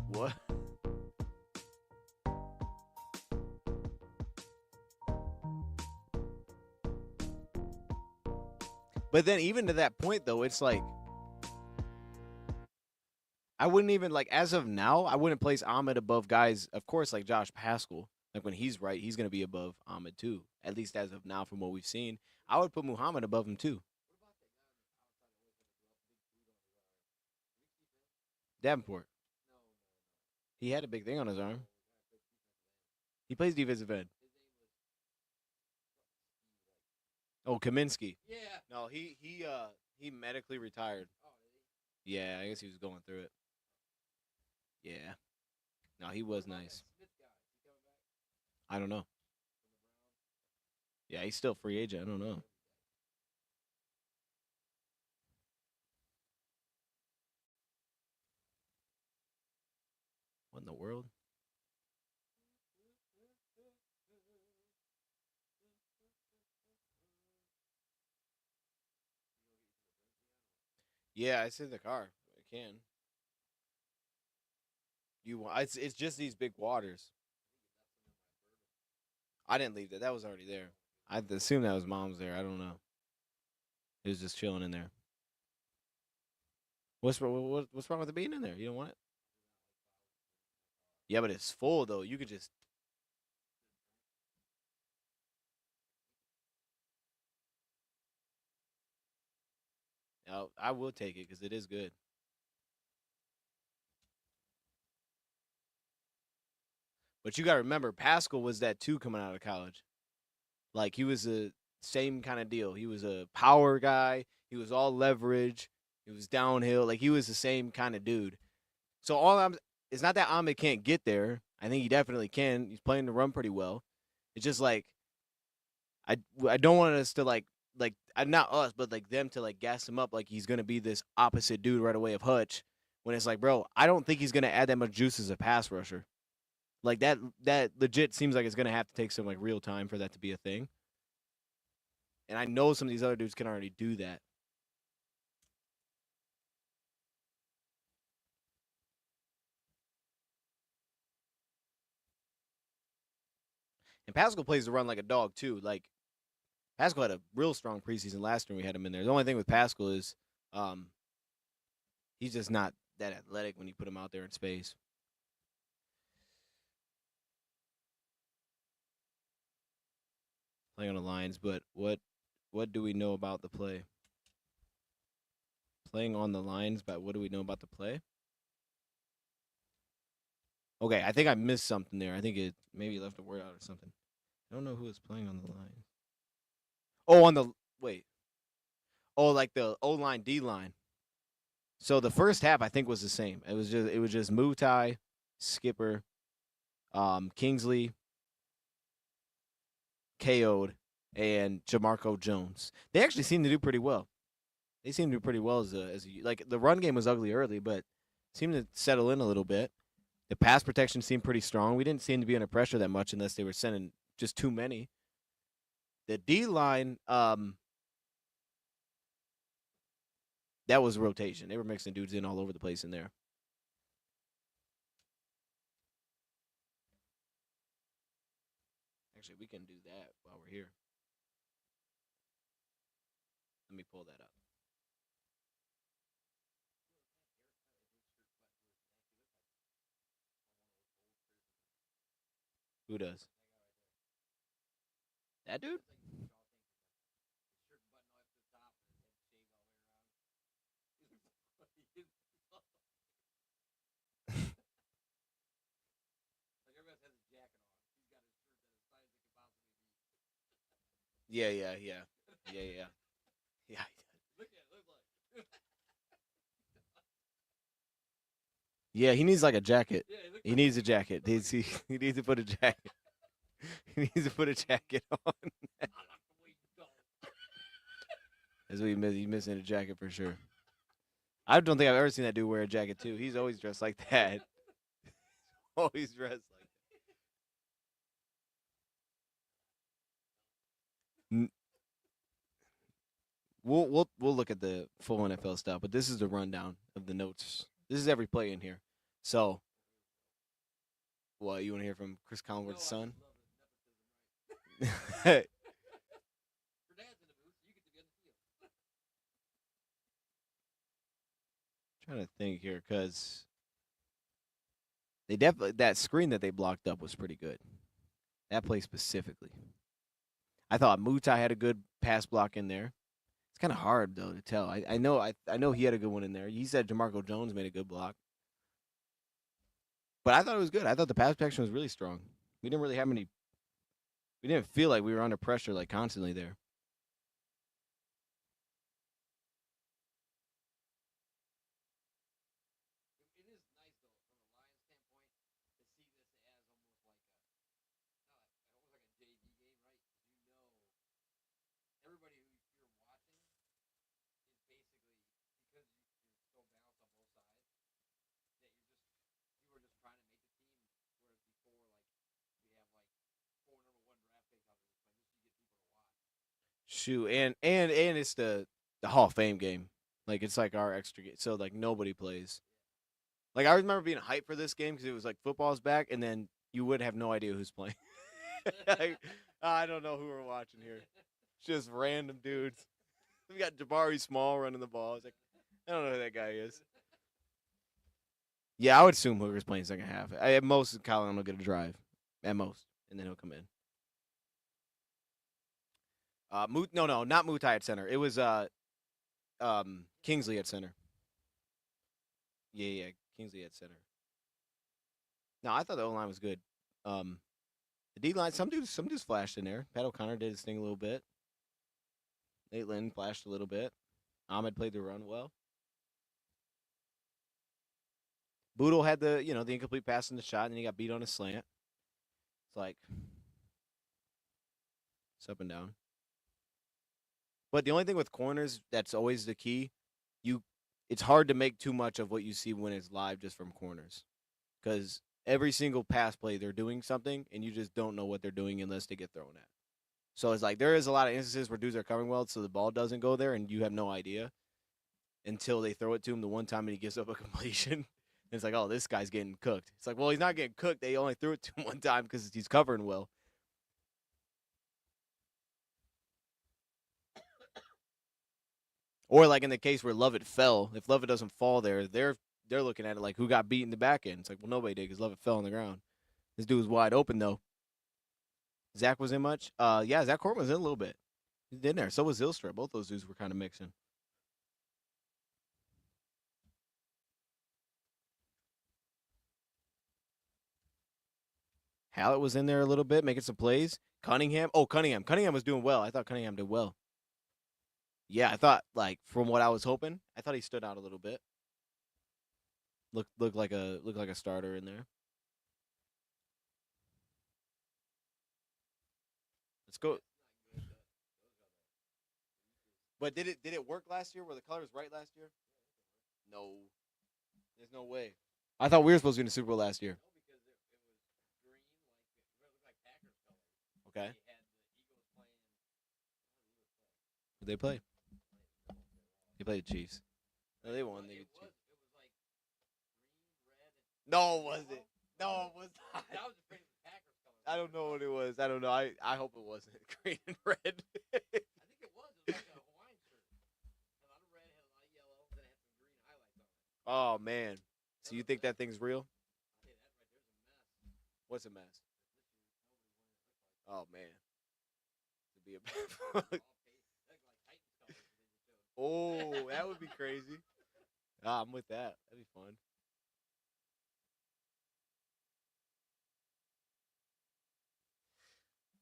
What? But then even to that point though, it's like I wouldn't even like as of now, I wouldn't place Ahmed above guys, of course, like Josh Pascal. Like when he's right, he's gonna be above Ahmed too. At least as of now, from what we've seen. I would put Muhammad above him too. Davenport. He had a big thing on his arm. He plays defensive end. Oh, Kaminsky. Yeah. No, he medically retired. Yeah, I guess he was going through it. Yeah. No, he was nice. I don't know. Yeah, he's still free agent. I don't know. What in the world? Yeah, it's in the car. I can. You want? It's just these big waters. I didn't leave that. That was already there. I assume that was mom's there. I don't know. It was just chilling in there. What's wrong with it being in there? You don't want it? Yeah, but it's full though. You could just. I will take it because it is good. But you got to remember, Pascal was that too coming out of college. Like he was the same kind of deal. He was a power guy. He was all leverage. He was downhill. Like he was the same kind of dude. So all I'm it's not that Ahmed can't get there. I think he definitely can. He's playing the run pretty well. It's just like I don't want us to like not us, but like them to like gas him up like he's gonna be this opposite dude right away of Hutch. When it's like, bro, I don't think he's gonna add that much juice as a pass rusher. Like that legit seems like it's gonna have to take some like real time for that to be a thing. And I know some of these other dudes can already do that. And Pascal plays the run like a dog too. Like Pascal had a real strong preseason last year when we had him in there. The only thing with Pascal is um, he's just not that athletic when you put him out there in space. Playing on the Lions, but what do we know about the play? Playing on the Lions, but what do we know about the play? Okay, I think I missed something there. I think it maybe left a word out or something. I don't know who is playing on the Lions. Oh, on the wait. Oh, like the O line, D line. So the first half I think was the same. It was just Mutai, Skipper, Kingsley, KO'd, and Jamarco Jones. They actually seem to do pretty well. They seem to do pretty well as a like the run game was ugly early, but seemed to settle in a little bit. The pass protection seemed pretty strong. We didn't seem to be under pressure that much unless they were sending just too many. The D line, that was rotation. They were mixing dudes in all over the place in there. Actually, we can do that while we're here. Let me pull that up. Who does? That dude? Yeah, yeah, yeah. Yeah, yeah. Yeah. Yeah, he needs like a jacket. He needs a jacket. He needs to put a jacket. He needs to put a jacket on. That's what he miss. He's missing a jacket for sure. I don't think I've ever seen that dude wear a jacket too. He's always dressed like that. Always dressed like that. We'll look at the full NFL stuff, but this is the rundown of the notes. This is every play in here. So, what you want to hear from Chris Collinsworth's son? Trying to think here because they definitely that screen that they blocked up was pretty good. That play specifically, I thought Mutai had a good pass block in there. It's kind of hard though to tell. I know he had a good one in there. He said Jamarco Jones made a good block, but I thought it was good. I thought the pass protection was really strong. We didn't really have any. We didn't feel like we were under pressure like constantly there. Shoot, and it's the Hall of Fame game. Like it's like our extra game. So like nobody plays. Like I remember being hyped for this game because it was like football's back, and then you would have no idea who's playing. Like, I don't know who we're watching here. Just random dudes. We got Jabari Small running the ball. It's like I don't know who that guy is. Yeah, I would assume Hooker's playing second half. At most, Colin will get a drive. At most, and then he'll come in. No, not Mutai at center. It was Kingsley at center. Yeah. Kingsley at center. No, I thought the O line was good. The D line, some dudes flashed in there. Pat O'Connor did his thing a little bit. Nate Lynn flashed a little bit. Ahmed played the run well. Boodle had the incomplete pass in the shot, and then he got beat on a slant. It's like it's up and down. But the only thing with corners that's always the key, it's hard to make too much of what you see when it's live just from corners, because every single pass play they're doing something, and you just don't know what they're doing unless they get thrown at. So it's like there is a lot of instances where dudes are covering well, so the ball doesn't go there, and you have no idea until they throw it to him the one time and he gives up a completion. And it's like, oh, this guy's getting cooked. It's like, well, he's not getting cooked. They only threw it to him one time because he's covering well. Or like in the case where Lovett fell, if Lovett doesn't fall there, they're looking at it like, who got beat in the back end? It's like, well, nobody did because Lovett fell on the ground. This dude was wide open, though. Zach was in much? Yeah, Zach Corbin was in a little bit. He's in there. So was Zylstra. Both those dudes were kind of mixing. Hallett was in there a little bit, making some plays. Cunningham. Oh, Cunningham. Cunningham was doing well. I thought Cunningham did well. Yeah, I thought, like, from what I was hoping, I thought he stood out a little bit. Looked like a starter in there. Let's go. But did it work last year? Were the colors right last year? No. There's no way. I thought we were supposed to be in the Super Bowl last year. Okay. Who'd they play? They played the Chiefs. No, they won. No, was it? No, it was not. I don't know what it was. I don't know. I hope it wasn't green and red. I think it was. It was like a Hawaiian shirt. Had a lot of red, had a lot of yellow, then it had some green highlights on it. Oh, man. So you think that thing's real? I'll tell you that right there's a mess. What's a mess? Oh, man. To be a Oh, that would be crazy. I'm with that. That'd be fun.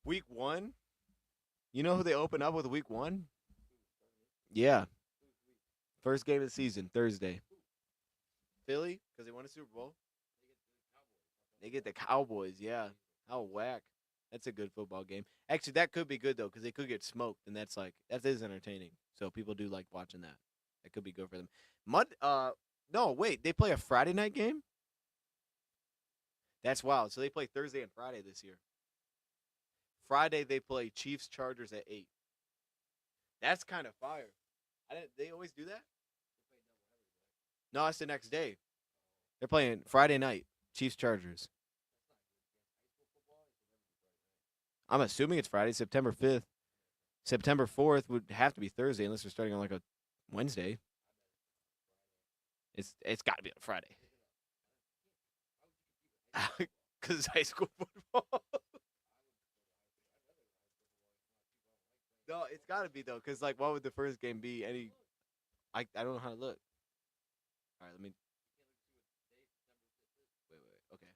Week 1? You know who they open up with week 1? Yeah. First game of the season, Thursday. Philly, because they won a Super Bowl. They get the Cowboys, yeah. How whack. That's a good football game. Actually, that could be good, though, because they could get smoked, and that is entertaining. So people do like watching that. That could be good for them. No, wait, they play a Friday night game? That's wild. So they play Thursday and Friday this year. Friday they play Chiefs Chargers at 8. That's kind of fire. They always do that? No, it's the next day. They're playing Friday night, Chiefs Chargers. I'm assuming it's Friday, September 5th. September 4th would have to be Thursday unless they're starting on like a Wednesday. It's got to be on Friday. Because it's high school football. No, it's got to be, though, because, like, what would the first game be? I don't know how to look. All right, let me. Wait. Okay.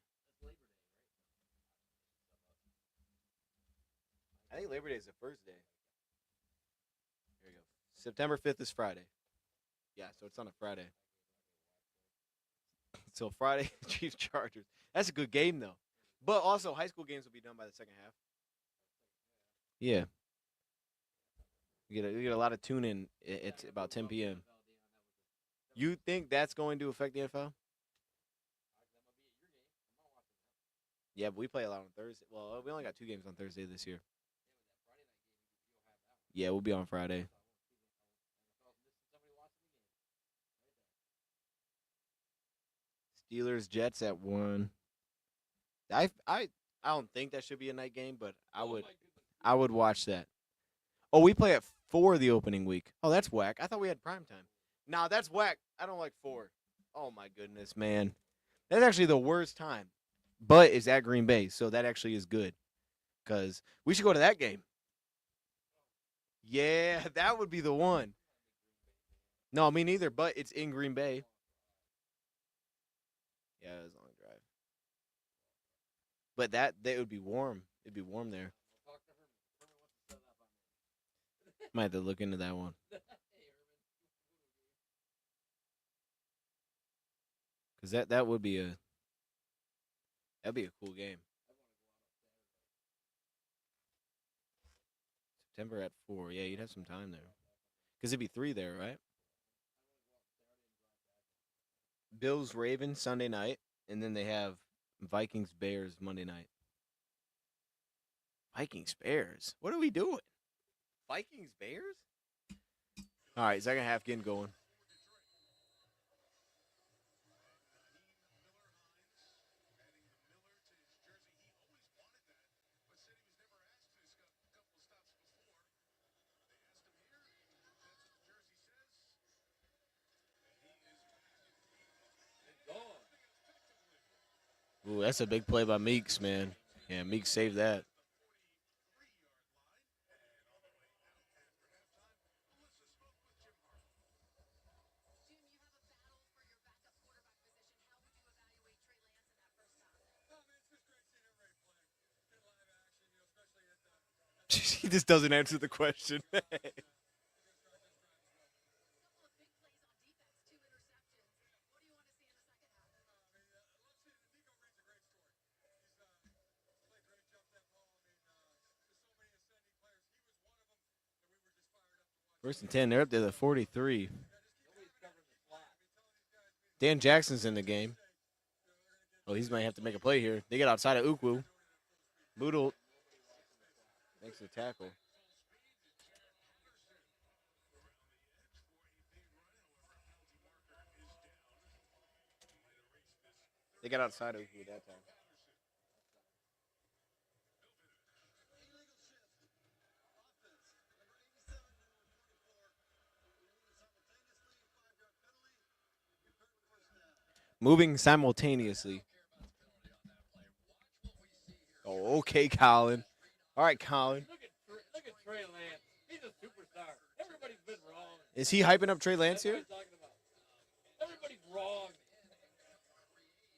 I think Labor Day is the first day. Here we go. September 5th is Friday. Yeah, so it's on a Friday. So Friday, Chiefs Chargers. That's a good game, though. But also, high school games will be done by the second half. Yeah. You get a lot of tune-in. It's about 10 p.m. You think that's going to affect the NFL? Yeah, but we play a lot on Thursday. Well, we only got 2 games on Thursday this year. Yeah, we'll be on Friday. Steelers Jets at 1. I don't think that should be a night game, but I would watch that. Oh, we play at 4 the opening week. Oh, that's whack. I thought we had prime time. Nah, that's whack. I don't like 4. Oh my goodness, man. That's actually the worst time. But it's at Green Bay, so that actually is good. Because we should go to that game. Yeah, that would be the one. No, me neither. But it's in Green Bay. Yeah, it was a long drive. But that would be warm. It'd be warm there. Talk to Herman. Herman wants to set up on me. Might have to look into that one. Hey, Herman. Cause that'd be a cool game. September at 4. Yeah, you'd have some time there. Cause it'd be 3 there, right? Bills Ravens Sunday night, and then they have Vikings Bears Monday night. Vikings Bears. What are we doing? Vikings Bears? All right, second half getting going. Ooh, that's a big play by Meeks, man. Yeah, Meeks saved that. He just doesn't answer the question. First and 10, they're up to the 43. Dan Jackson's in the game. Oh, he's might have to make a play here. They get outside of Ukwu. Boodle makes the tackle. They got outside of Ukwu that time. Moving simultaneously. Oh, okay, Colin. All right, Colin. Look at Trey Lance. He's a superstar. Everybody's been wrong. Is he hyping up Trey Lance That's what here? I'm talking about. Everybody's wrong.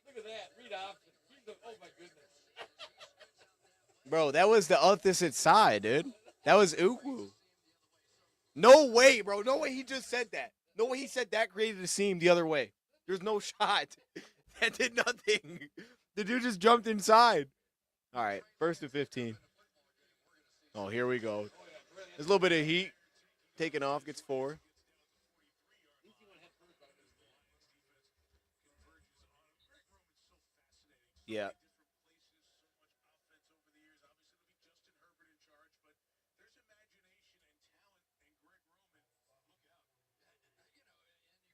Look at that. Read option. Oh, my goodness. Bro, that was the opposite side, dude. That was Ukwu. No way, bro. No way he just said that. No way he said that created a seam the other way. There's no shot. That did nothing. The dude just jumped inside. All right, first and 15. Oh, here we go. There's a little bit of heat. Taking off, gets 4. Yeah.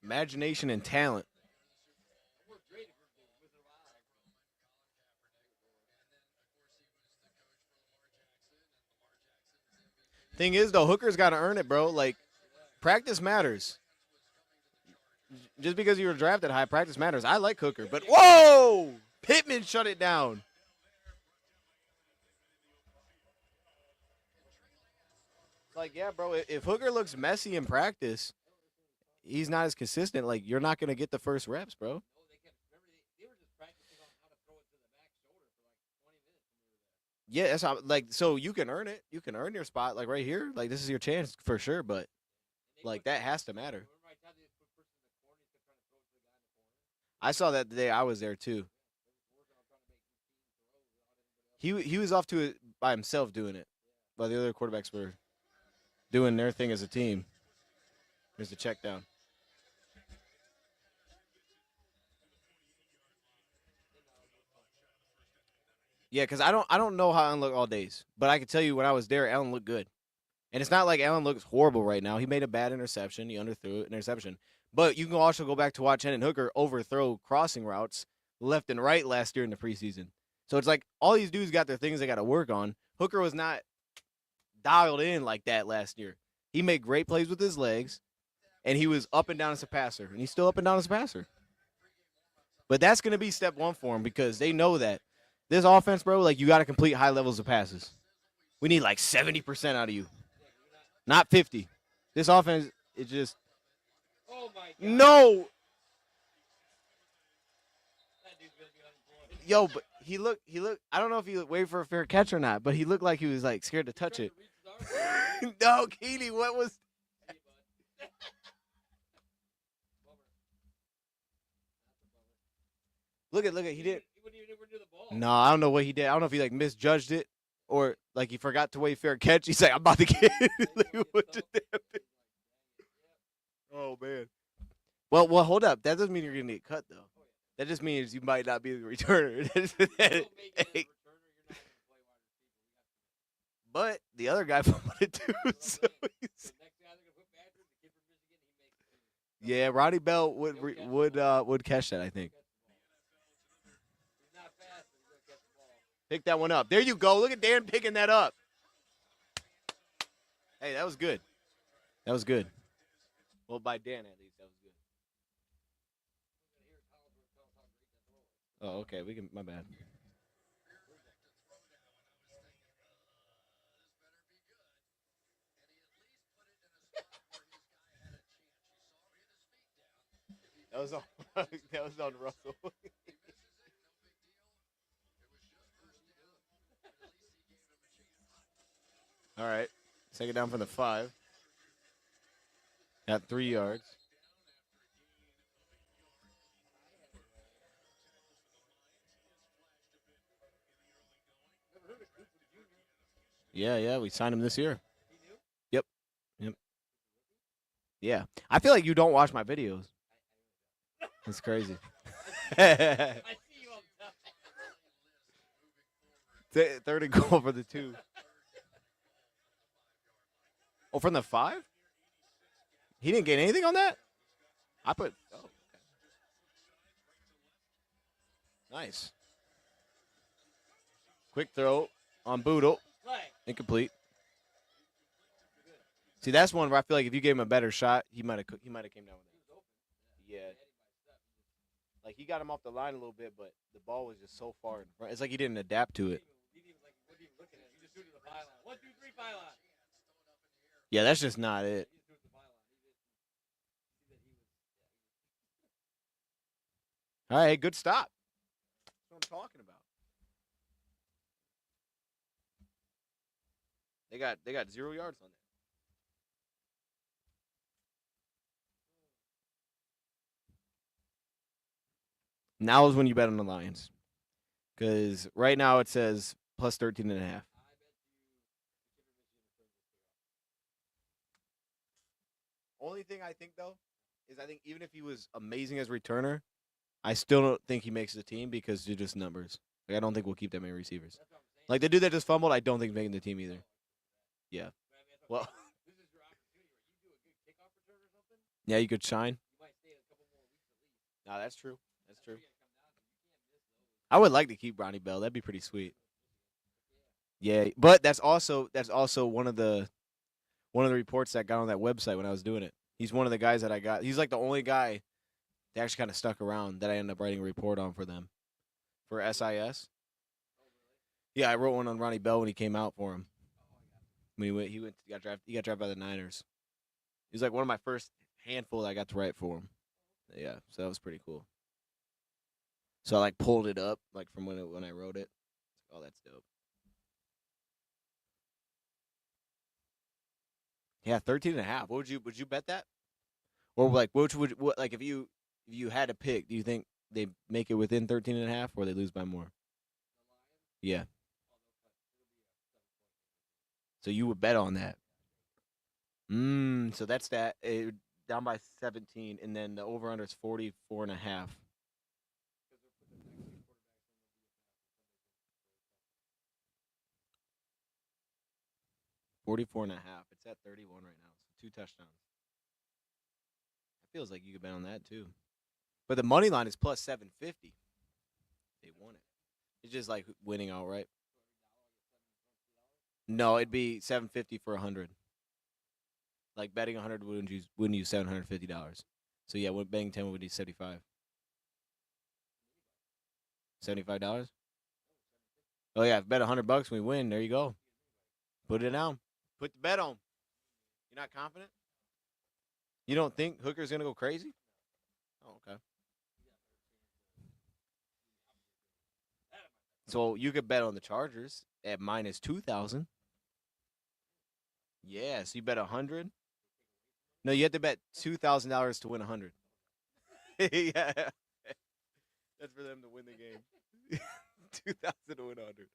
Imagination and talent. Thing is, though, Hooker's got to earn it, bro. Like, practice matters. Just because you were drafted high, practice matters. I like Hooker, but whoa! Pittman shut it down. Like, yeah, bro, if Hooker looks messy in practice, he's not as consistent. Like, you're not going to get the first reps, bro. Yeah, that's how, like, so you can earn it. You can earn your spot, like, right here. Like, this is your chance for sure, but, like, that has to matter. I saw that the day I was there, too. He was off to it by himself doing it, while the other quarterbacks were doing their thing as a team. Here's the check down. Yeah, because I don't know how Allen looked all days, but I can tell you when I was there, Allen looked good. And it's not like Allen looks horrible right now. He made a bad interception. He underthrew an interception. But you can also go back to watch Hendon Hooker overthrow crossing routes left and right last year in the preseason. So it's like all these dudes got their things they got to work on. Hooker was not dialed in like that last year. He made great plays with his legs, and he was up and down as a passer, and he's still up and down as a passer. But that's going to be step one for him because they know that this offense, bro, like you got to complete high levels of passes. We need like 70% out of you, not 50. This offense, it just Oh my God. No. That dude's gonna be unemployed. Yo, but he looked. I don't know if he waited for a fair catch or not, but he looked like he was like scared to touch it. No, Keeney, what was? Look at. He did. He wouldn't even ever do the ball. No, I don't know what he did. I don't know if he like misjudged it or like he forgot to wait fair catch. He's like, I'm about to get it. Like, what just happened? Oh man. Well, hold up. That doesn't mean you're gonna get cut though. That just means you might not be the returner. But the other guy fumbled it too. So yeah, Ronnie Bell would catch that, I think. Pick that one up. There you go. Look at Dan picking that up. Hey, that was good. That was good. Well, by Dan at least, that was good. Oh, okay. We can. My bad. That was on. That was on Russell. All right. Take it down from the 5. Got 3 yards. Yeah. We signed him this year. Yep. Yeah. I feel like you don't watch my videos. That's crazy. I see you all the time. Third and goal for the 2. Oh, from the 5? He didn't get anything on that? I put. Oh, okay. Nice. Quick throw on Boodle. Incomplete. See, that's one where I feel like if you gave him a better shot, he might have came down with it. Yeah. Like he got him off the line a little bit, but the ball was just so far in front. It's like he didn't adapt to it. Yeah, that's just not it. All right, good stop. That's what I'm talking about. They got 0 yards on that. Now is when you bet on the Lions. Because right now it says plus 13.5. Only thing I think, though, is I think even if he was amazing as returner, I still don't think he makes the team because they're just numbers. Like, I don't think we'll keep that many receivers. Like, the dude that just fumbled, I don't think he's making the team either. Yeah. Well, yeah, you could shine. No, that's true. That's true. I would like to keep Ronnie Bell. That'd be pretty sweet. Yeah, but that's also one of the reports that got on that website when I was doing it. He's one of the guys that I got. He's like the only guy that actually kind of stuck around that I ended up writing a report on for them for SIS. Yeah, I wrote one on Ronnie Bell when he came out for him. When he got drafted by the Niners. He was like one of my first handful that I got to write for him. Yeah, so that was pretty cool. So I like pulled it up like from when I wrote it. Oh, that's dope. Yeah, 13.5. What would you bet that? Or like like if you had to pick, do you think they make it within 13.5 or they lose by more? Yeah. So you would bet on that. So that's that. Down by 17, and then the over under is 44.5. 44.5. It's at 31 right now. So 2 touchdowns. It feels like you could bet on that too. But the money line is plus 750. They won it. It's just like winning outright. No, it'd be 750 for 100. Like betting 100 wouldn't use $750. So yeah, betting 10 would be 75. $75? Oh yeah, if bet $100 we win, there you go. Put it down. Put the bet on. You're not confident? You don't think Hooker's gonna go crazy? Oh, okay. So you could bet on the Chargers at minus 2,000. Yeah, so you bet 100. No, you have to bet $2,000 to win 100. Yeah, that's for them to win the game. 2,000 to win 100.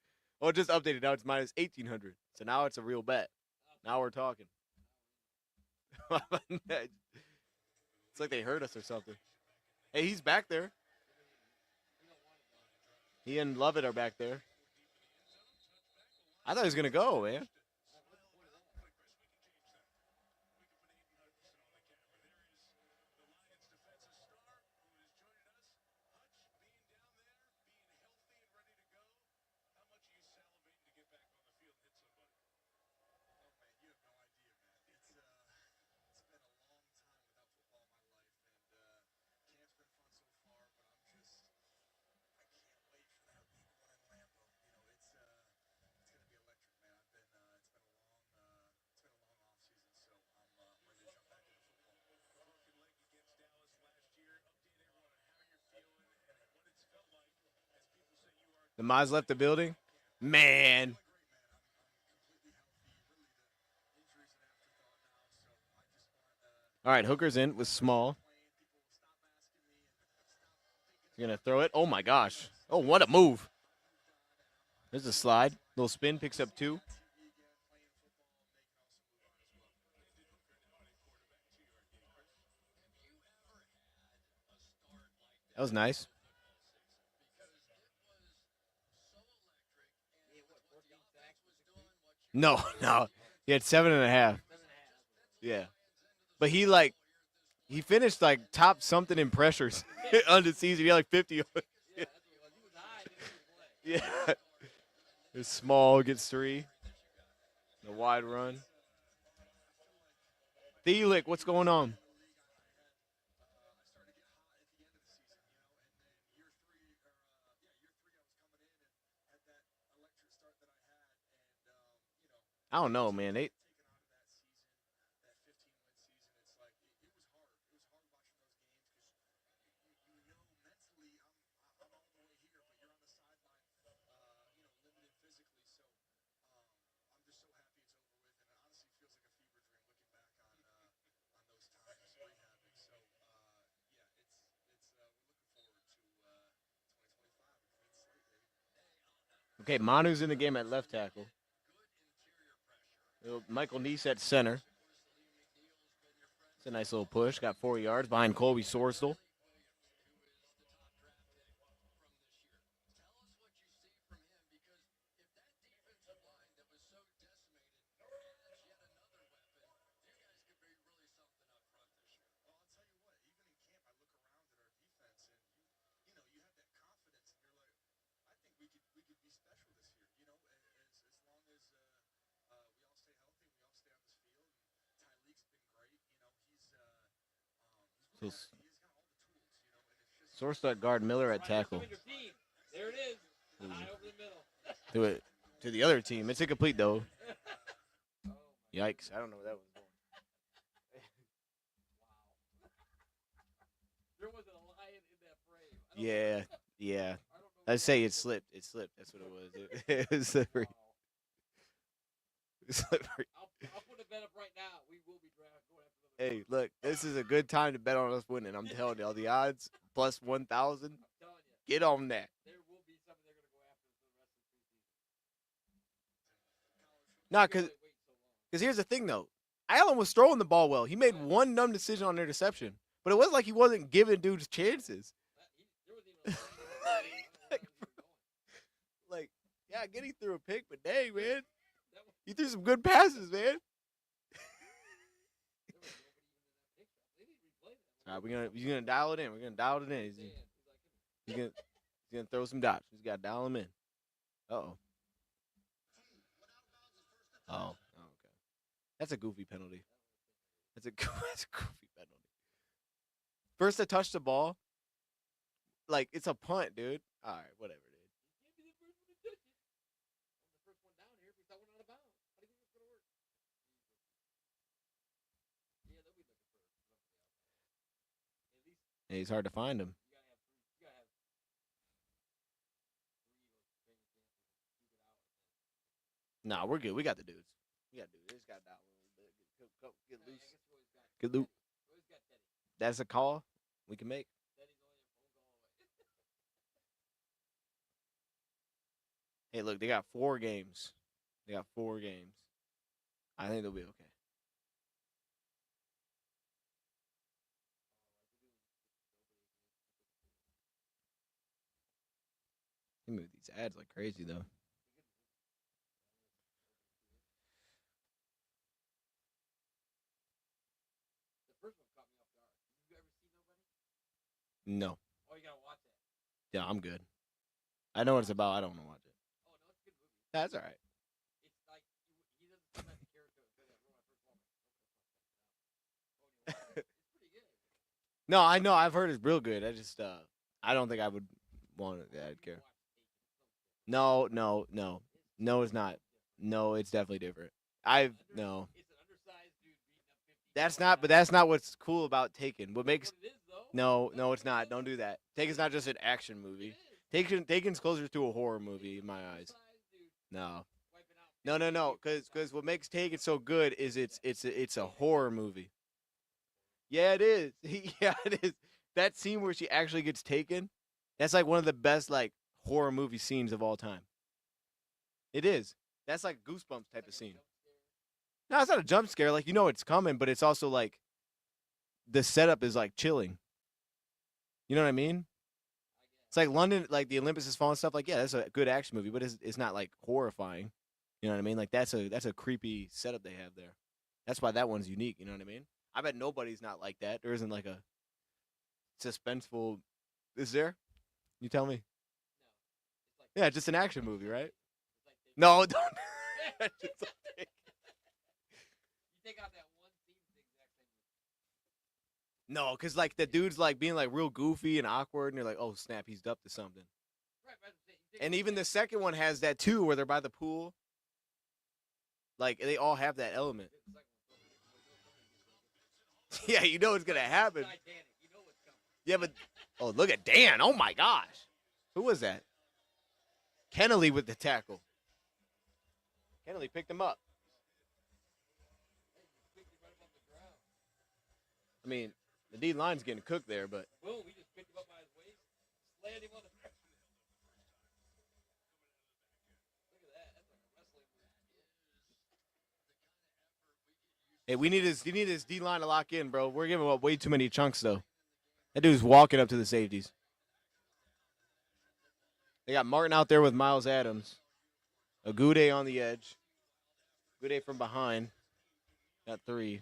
Oh, it just updated. Now it's minus 1,800. So now it's a real bet. Now we're talking. It's like they heard us or something. Hey, he's back there. He and Lovett are back there. I thought he was gonna go, man. The Mize left the building. Man. All right, Hooker's in with Small. He's gonna throw it. Oh my gosh. Oh, what a move. There's a slide. Little spin, picks up 2. That was nice. No, no. He had 7.5. Yeah. But he finished like top something in pressures on the season. He had like 50. Yeah. It's Small, gets 3. The wide run. Thielick, what's going on? I don't know, man. Okay, Manu's in the game at left tackle. Michael Neese at center. It's a nice little push. Got 4 yards behind Colby Sorsdal. So Sorsdal at guard, Miller at tackle. There it is. High over the middle. Do it to the other team. It's incomplete though. Yikes! I don't know what that was. There wasn't a lion in that frame. Yeah, yeah. I say it slipped. It slipped. That's what it was. It was slippery. Slippery. I'll put a bet up right now. We will be going after them. Hey, look, this is a good time to bet on us winning. I'm telling you, all the odds plus 1,000. I'm telling you. Get on that. There will be something they're going to go after for the rest of the season. Nah, because here's the thing, though. Allen was throwing the ball well. He made one dumb decision on interception. But it wasn't like he wasn't giving dudes chances. Like, yeah, getting through a pick, but dang, man. He threw some good passes, man. All right, we're gonna dial it in. We're gonna dial it in. He's gonna throw some dots. He's got to dial him in. Uh-oh. Oh, okay. That's a goofy penalty. That's a goofy penalty. First to touch the ball, like it's a punt, dude. All right, whatever, dude. And he's hard to find him. You gotta have 3 of those famous dancers. Nah, we're good. We got the dudes. We got dudes. They just got that one a little bit. Get I loose. guess Roy's got Get loose. Roy's got Teddy. That's a call we can make. Teddy's only a phone call away. Hey, look, they got 4 games. They got 4 games. I think they'll be okay. They move these ads like crazy, though. The first one caught me off guard. Did you ever see nobody? No. Oh, you gotta watch that. Yeah, I'm good. I know what it's about. I don't want to watch it. Oh no, it's a good movie. That's all right. It's like he doesn't seem like the character that I wrote my first moment. It's pretty good. No, I know. I've heard it's real good. I just, I don't think I would want it. Yeah, I'd care. No, it's not. No, it's definitely different. No. It's an undersized dude beating up 50. That's not. But that's not what's cool about Taken. What makes What it is though. no, it's not. Don't do that. Taken's not just an action movie. Taken's closer to a horror movie in my eyes. No. No. Because what makes Taken so good is it's a horror movie. Yeah, it is. Yeah, it is. That scene where she actually gets taken, that's like one of the best like horror movie scenes of all time. It is. That's like Goosebumps type of scene. No, it's not a jump scare. Like, you know it's coming, but it's also like the setup is like chilling. You know what I mean? It's like London, like the Olympus Has Fallen stuff. Like, yeah, that's a good action movie, but it's not like horrifying. You know what I mean? Like that's a creepy setup they have there. That's why that one's unique. You know what I mean? I bet nobody's not like that. There isn't like a suspenseful. Is there? You tell me. Yeah, just an action movie, right? No, don't. You take out that one scene, it's the exact same movie. No, because like the dude's like being like real goofy and awkward, and you're like, oh snap, he's up to something. Right, but And even the second one has that too, where they're by the pool. Like they all have that element. Yeah, you know it's gonna happen. Titanic, you know what's coming. Yeah, but oh, look at Dan. Oh my gosh, who was that? Kennelly with the tackle. Kennelly picked him up. I mean, the D line's getting cooked there, but Boom, he just picked him up by his waist, slammed him on the ground. Look at that. That's like a wrestling move. hey, we need his D line to lock in, bro. We're giving up way too many chunks though. That dude's walking up to the safeties. They got Martin out there with Miles Adams. Agude on the edge. Agude from behind. Got 3.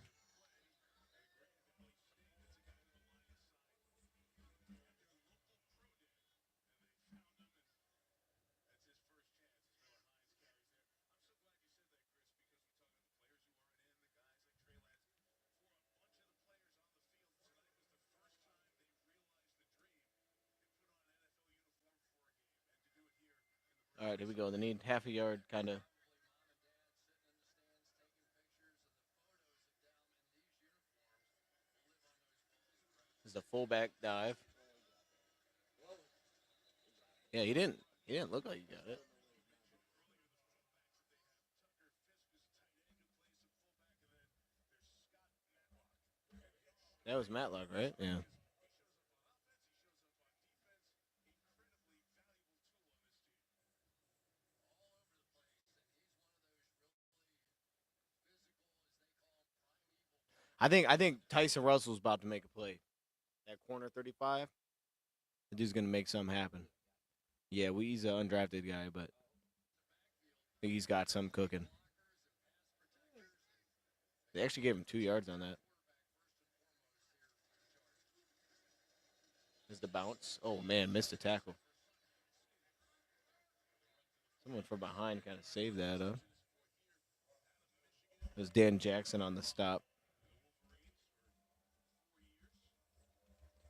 All right, here we go. They need half a yard, kind of. This is the fullback dive. Yeah, he didn't look like he got it. That was Matlock, right? Yeah. I think Tyson Russell's about to make a play. That corner 35. The dude's gonna make something happen. Yeah, he's an undrafted guy, but I think he's got some cooking. They actually gave him 2 yards on that. Is the bounce? Oh man, missed the tackle. Someone from behind kind of saved that up. It was Dan Jackson on the stop.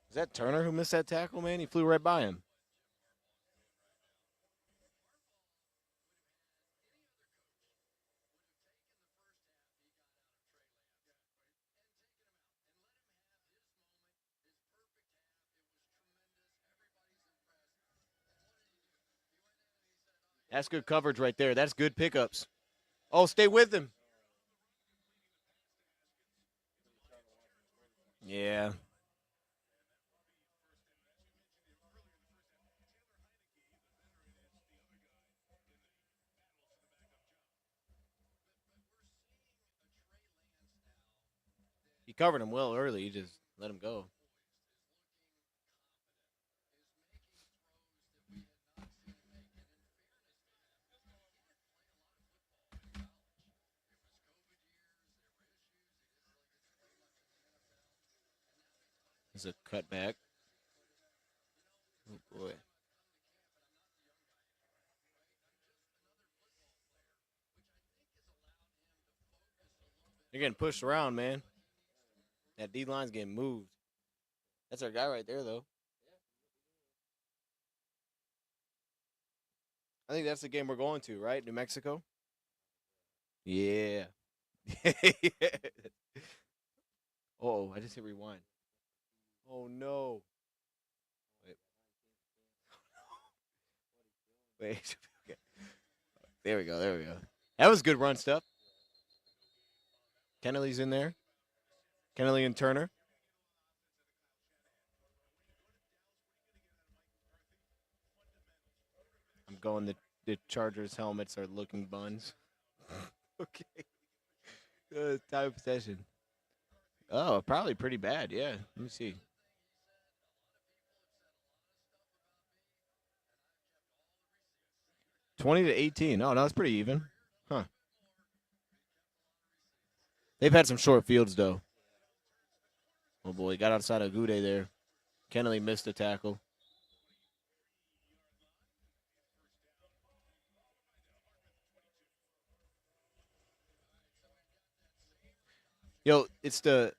Is that Turner who missed that tackle, man? He flew right by him. That's good coverage right there. That's good pickups. Oh, stay with him. Yeah. He covered him well early. He just let him go. It's a cutback. Oh, boy. They're getting pushed around, man. That D line's getting moved. That's our guy right there, though. I think that's the game we're going to, right? New Mexico? Yeah. Oh, I just hit rewind. Oh, no. Wait. Wait. Okay. There we go. There we go. That was good run stuff. Kennelly's in there. Kennelly and Turner. I'm going the Chargers helmets are looking buns. Okay. Time of possession. Oh, probably pretty bad. Yeah. Let me see. 20-18. Oh, no, it's pretty even. Huh. They've had some short fields, though. Oh, boy. Got outside of Gude there. Kennelly missed the tackle. Yo, it's the.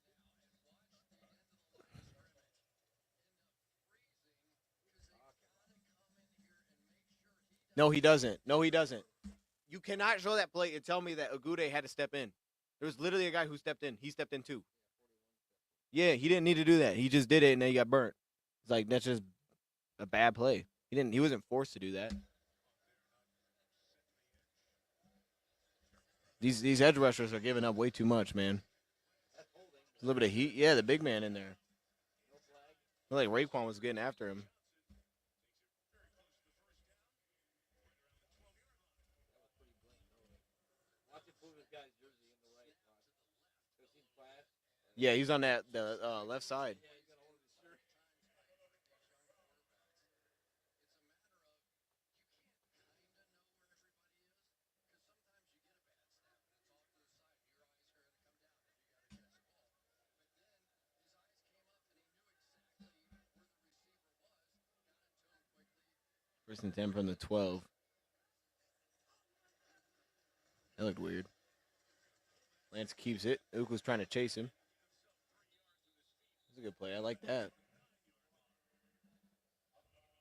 No, he doesn't. No, he doesn't. You cannot show that play and tell me that Agude had to step in. There was literally a guy who stepped in. He stepped in too. Yeah, he didn't need to do that. He just did it and then he got burnt. It's like that's just a bad play. He wasn't forced to do that. These edge rushers are giving up way too much, man. A little bit of heat. Yeah, the big man in there. Like Raekwon was getting after him. Yeah, he's on the left side. First and 10 from the 12. That looked weird. Lance keeps it. Ook was trying to chase him. That's a good play. I like that.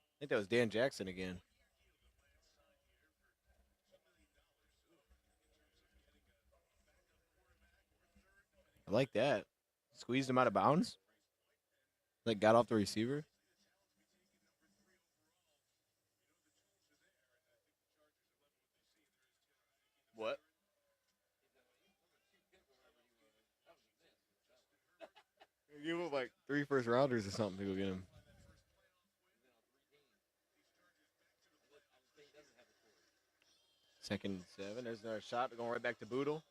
I think that was Dan Jackson again. I like that. Squeezed him out of bounds. Like got off the receiver. What? Give him like 3 first rounders or something to go get him. Second and 7. There's another shot going right back to Boodle.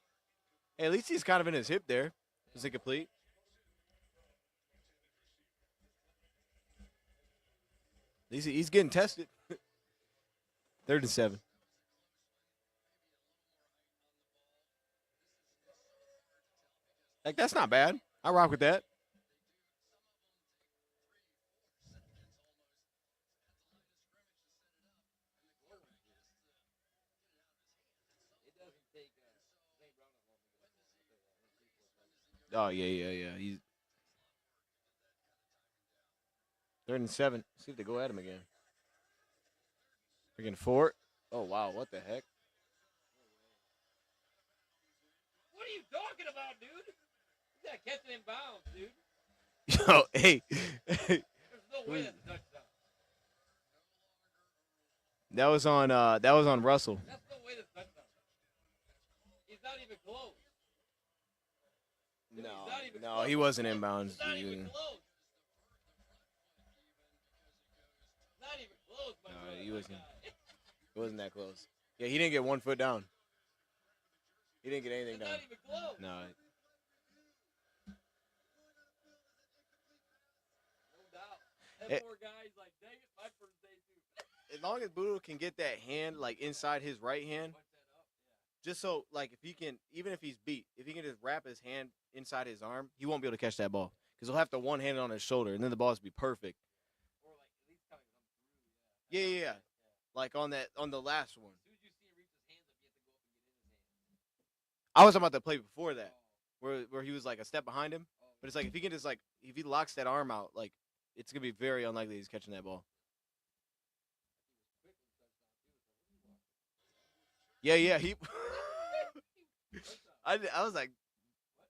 Hey, at least he's kind of in his hip there. Is it complete? At least he's getting tested. 3rd and 7. Like, that's not bad. I rock with that. Oh, yeah. He's 3rd and 7. See if they go at him again. Freaking 4. Oh, wow. What the heck? What are you talking about, dude? You gotta catch it in bounds, dude. Yo, hey. There's no way that's a touchdown. That was on Russell. That's no way to touchdown. He's not even close. No, not even no, close. he wasn't inbounds. Not even close. Not even close, my No, brother. he my wasn't. guy. It wasn't that close. Yeah, he didn't get 1 foot down. He didn't get anything That's down. not even close. No. No doubt. And It- poor guy's like, dang it, my first day too. As long as Budo can get that hand like inside his right hand, Punch that up. just so like if he can, even if he's beat, if he can just wrap his hand inside his arm, he won't be able to catch that ball because he'll have to one hand it on his shoulder, and then the ball has to be perfect. Or like at least kind of come through. Yeah. Like on the last one. As soon as you see him reach his hands up, you have to go up and get in his hands. I was talking about the play before that, where he was like a step behind him. Oh, But it's like if he can just like if he locks that arm out, like it's gonna be very unlikely he's catching that ball. Yeah, he. I was like,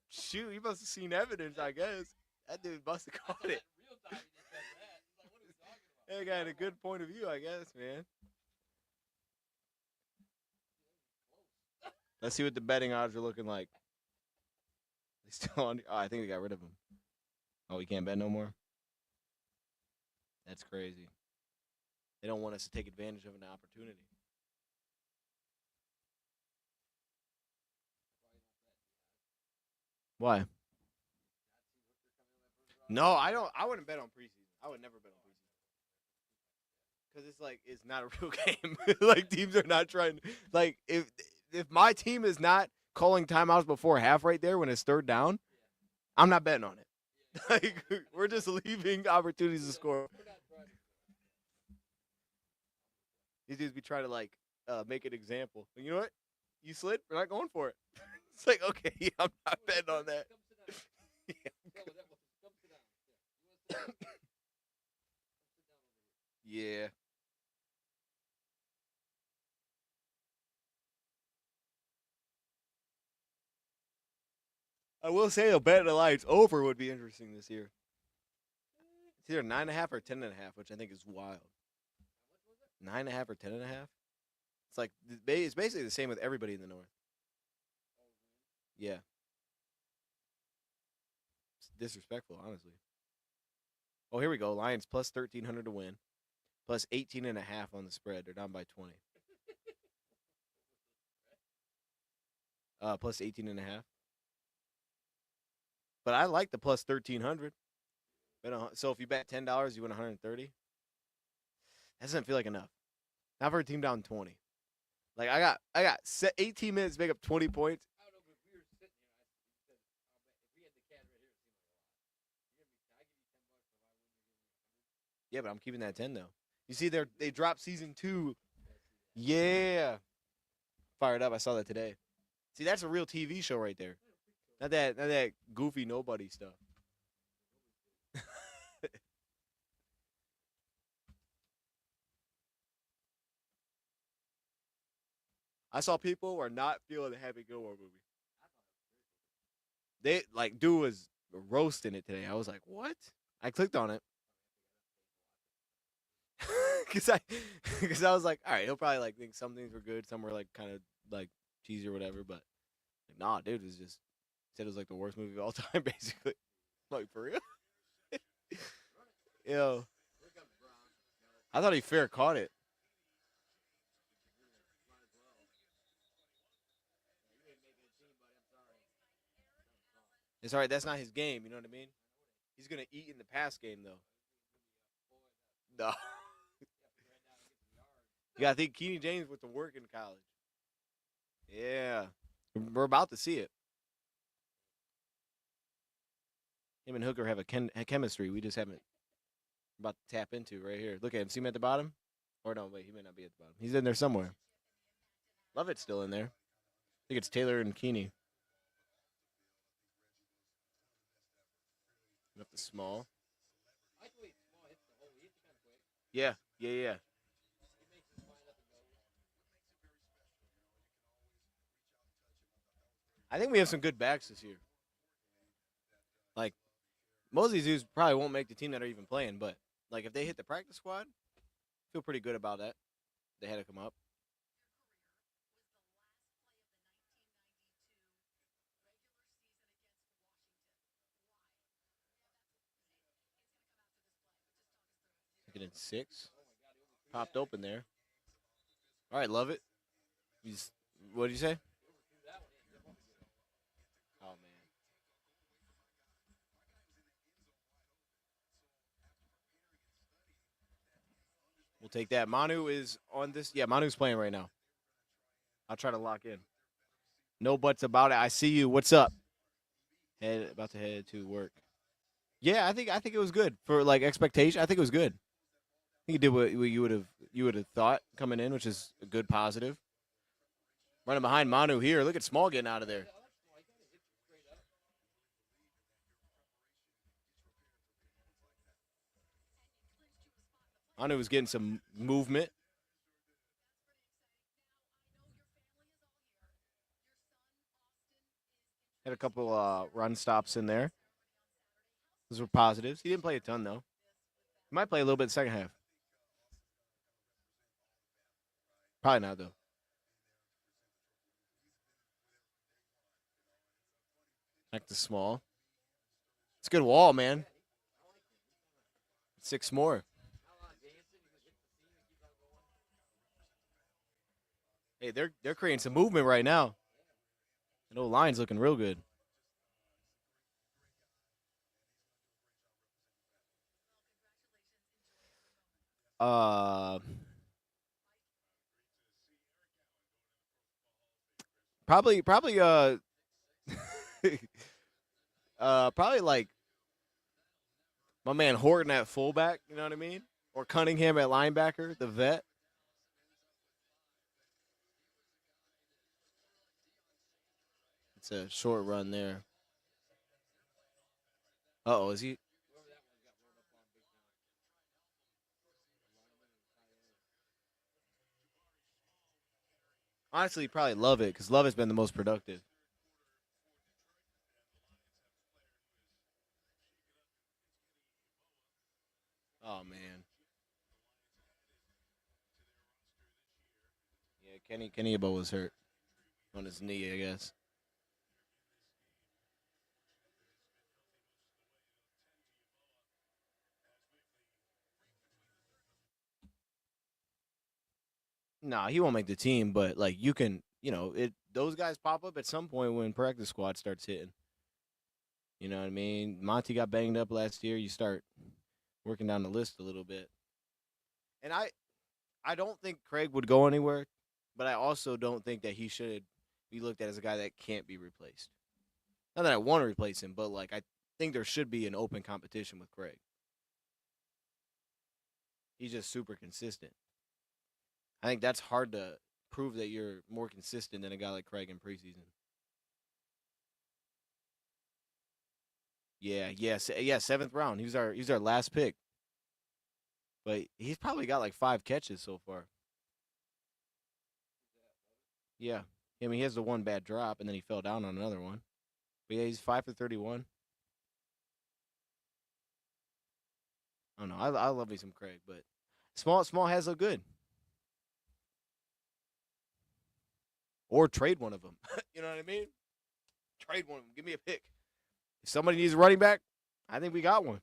shoot, he must have seen evidence. I guess that dude must have caught it. real time, he just said that. It's like, what are we talking about? That guy had a good point of view, I guess, man. Let's see what the betting odds are looking like. They still on? Oh, I think they got rid of him. Oh, we can't bet no more. That's crazy. They don't want us to take advantage of an opportunity. Why? No, I don't. I wouldn't bet on preseason. I would never bet on preseason because it's like it's not a real game. Like teams are not trying. Like if my team is not calling timeouts before half right there when it's third down, I'm not betting on it. Like we're just leaving opportunities to score. These dudes be trying to like make an example. And you know what? You slid. We're not going for it. It's like okay, yeah, I'm not betting on that. Yeah. I will say a bet the Lions over would be interesting this year. It's either 9.5 or 10.5, which I think is wild. 9.5 or 10.5. It's like it's basically the same with everybody in the North. Yeah. It's disrespectful, honestly. Oh, here we go. Lions plus 1,300 to win, plus 18.5 on the spread. They're down by 20. Plus 18.5. But I like the plus 1,300. So if you bet $10, you win 130. That doesn't feel like enough. Not for a team down 20. Like I got 18 minutes to make up 20 points. I don't know, but if we were sitting here, I said, if we had the cat right here, it seemed like a lot. I give you $10 for why wouldn't you give me 100? Yeah, but I'm keeping that 10 though. You see, they dropped season 2. Yeah, fired up. I saw that today. See, that's a real TV show right there. Not that goofy nobody stuff. I saw people were not feeling the Happy Gilmore movie. They like dude was roasting it today. I was like, what? I clicked on it. Cause I was like, all right, he'll probably like think some things were good, some were like kind of like cheesy or whatever, but like, nah, dude, it was just said it was like the worst movie of all time, basically. Like for real? Yo. I thought he fair caught it. It's all right. That's not his game. You know what I mean? He's gonna eat in the pass game though. No. You gotta think Keeney James went to work in college. Yeah. We're about to see it. Him and Hooker have a chemistry we just haven't about to tap into right here. Look at him. See him at the bottom? Or no, wait, he may not be at the bottom. He's in there somewhere. Lovett's still in there. I think it's Taylor and Keeney. Up the small. I wait, small hits the hole. He hits it kind of quick. Yeah. He makes his mind up and goes. I think we have some good backs this year. Like, most of these dudes probably won't make the team that are even playing, but like if they hit the practice squad, feel pretty good about that. They had to come up. Second and 6. Popped open there. All right, love it. What did you say? Oh, man. We'll take that. Manu is on this. Yeah, Manu's playing right now. I'll try to lock in. No buts about it. I see you. What's up? About to head to work. Yeah, I think it was good for like expectation. I think it was good. I think he did what you would have thought coming in, which is a good positive. Running behind Manu here. Look at Small getting out of there. Manu was getting some movement. Had a couple run stops in there. Those were positives. He didn't play a ton though. He might play a little bit in the second half. Probably not though. Back to Small. It's a good wall, man. 6 more. Hey, they're creating some movement right now. That old line's looking real good. Probably probably like my man Horton at fullback, you know what I mean? Or Cunningham at linebacker, the vet. It's a short run there. Uh-oh, is he? Honestly, probably Love it because Love has been the most productive. Oh man, yeah, Kenny Abo was hurt on his knee, I guess. Nah, he won't make the team, but like you can, those guys pop up at some point when practice squad starts hitting. You know what I mean? Monty got banged up last year. You start working down the list a little bit. And I don't think Craig would go anywhere, but I also don't think that he should be looked at as a guy that can't be replaced. Not that I want to replace him, but like I think there should be an open competition with Craig. He's just super consistent. I think that's hard to prove that you're more consistent than a guy like Craig in preseason. Yeah, 7th round. He was our last pick. But he's probably got like 5 catches so far. Yeah. I mean, he has the one bad drop, and then he fell down on another one. But yeah, he's 5 for 31. I don't know. I love me some Craig, but Small has looked good. Or trade one of them. You know what I mean? Trade one of them. Give me a pick. If somebody needs a running back, I think we got one.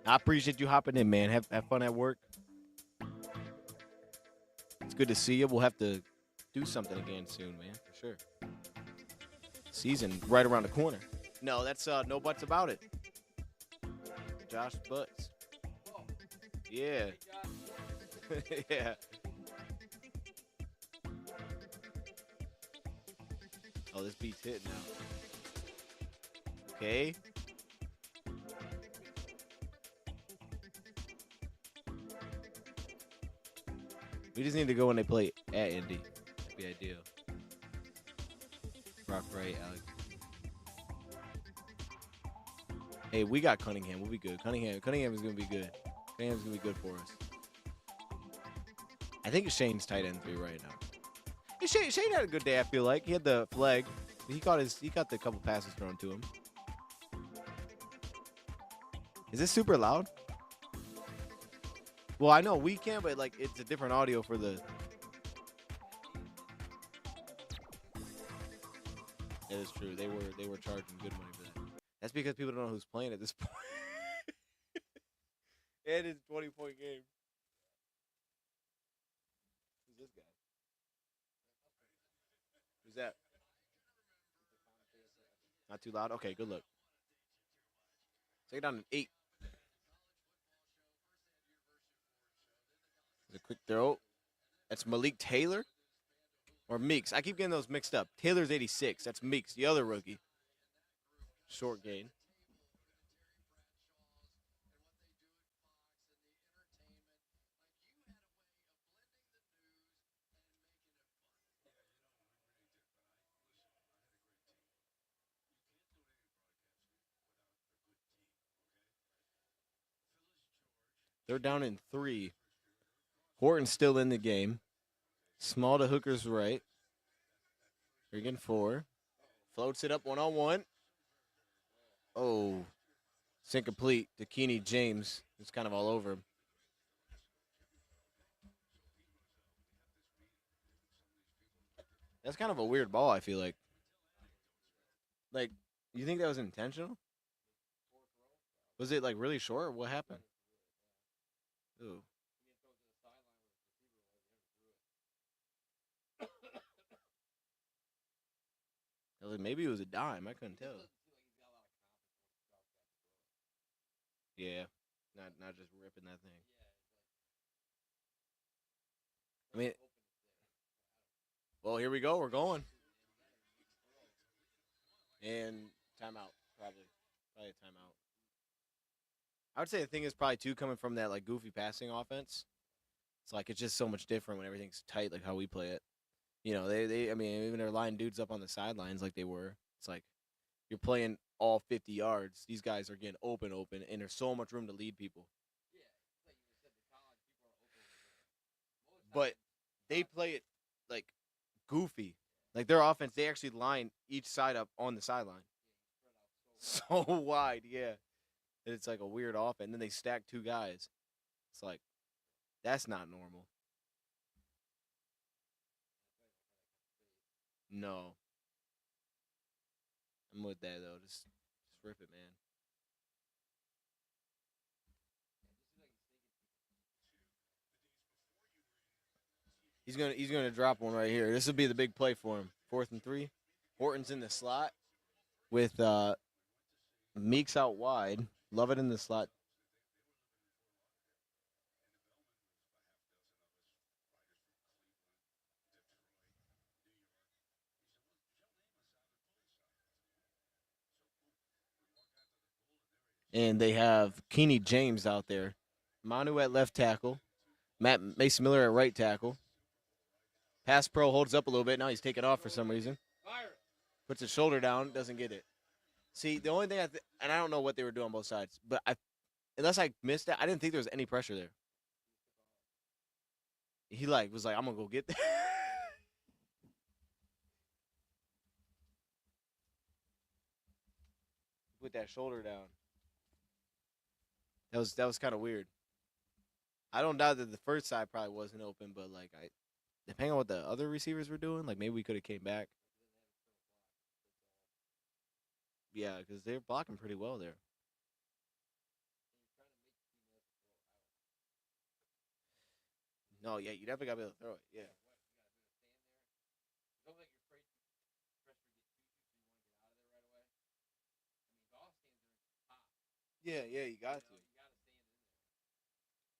I appreciate you hopping in, man. Have fun at work. It's good to see you. We'll have to do something again soon, man, for sure. Season right around the corner. No, that's no buts about it. Josh Butts. Yeah. Yeah. Oh, this beat's hitting now. Okay. We just need to go when they play at Indy. That'd be ideal. Brock Wright, Alex. Hey, we got Cunningham. We'll be good. Cunningham is gonna be good. Cunningham's gonna be good for us. I think Shane's tight end 3 right now. Yeah, Shane had a good day. I feel like he had the flag. He got the couple passes thrown to him. Is this super loud? Well, I know we can, but like it's a different audio for the. That is true. They were charging good money for that. That's because people don't know who's playing at this point. And it's a 20-point game. Who's this guy? Who's that? Not too loud? Okay, good look. Take it down to 8. A quick throw. That's Malik Taylor or Meeks. I keep getting those mixed up. Taylor's 86. That's Meeks, the other rookie. Short gain. They're down in 3. Horton's still in the game. Small to Hooker's right. Regan 4. Floats it up 1-on-1. Oh. It's incomplete to Keeney James. It's kind of all over him. That's kind of a weird ball, I feel like. Like, you think that was intentional? Was it, like, really short? What happened? Ooh. Maybe it was a dime. I couldn't tell. Yeah. Not just ripping that thing. I mean, well, here we go. We're going. And timeout, probably. Probably a timeout. I would say the thing is probably, too, coming from that, like, goofy passing offense. It's like it's just so much different when everything's tight, like how we play it. You know, I mean, even they're lining dudes up on the sidelines like they were. It's like you're playing all 50 yards. These guys are getting open, and there's so much room to lead people. But they play it, like, goofy. Like, their offense, they actually line each side up on the sideline. So wide, yeah. And it's like a weird offense. And then they stack 2 guys. It's like, that's not normal. No. I'm with that, though. Just rip it, man. He's gonna drop one right here. This will be the big play for him. 4th and 3. Horton's in the slot with Meeks out wide. Love it in the slot. And they have Keeney James out there. Manu at left tackle. Mason Miller at right tackle. Pass pro holds up a little bit. Now he's taking off for some reason. Puts his shoulder down. Doesn't get it. See, the only thing and I don't know what they were doing on both sides, but unless I missed that, I didn't think there was any pressure there. He was like, I'm gonna go get that. Put that shoulder down. That was kind of weird. I don't doubt that the first side probably wasn't open, but like depending on what the other receivers were doing, like maybe we could have came back. Yeah, because they're blocking pretty well there. No, yeah, you definitely got to be able to throw it. Yeah. Yeah, you got to.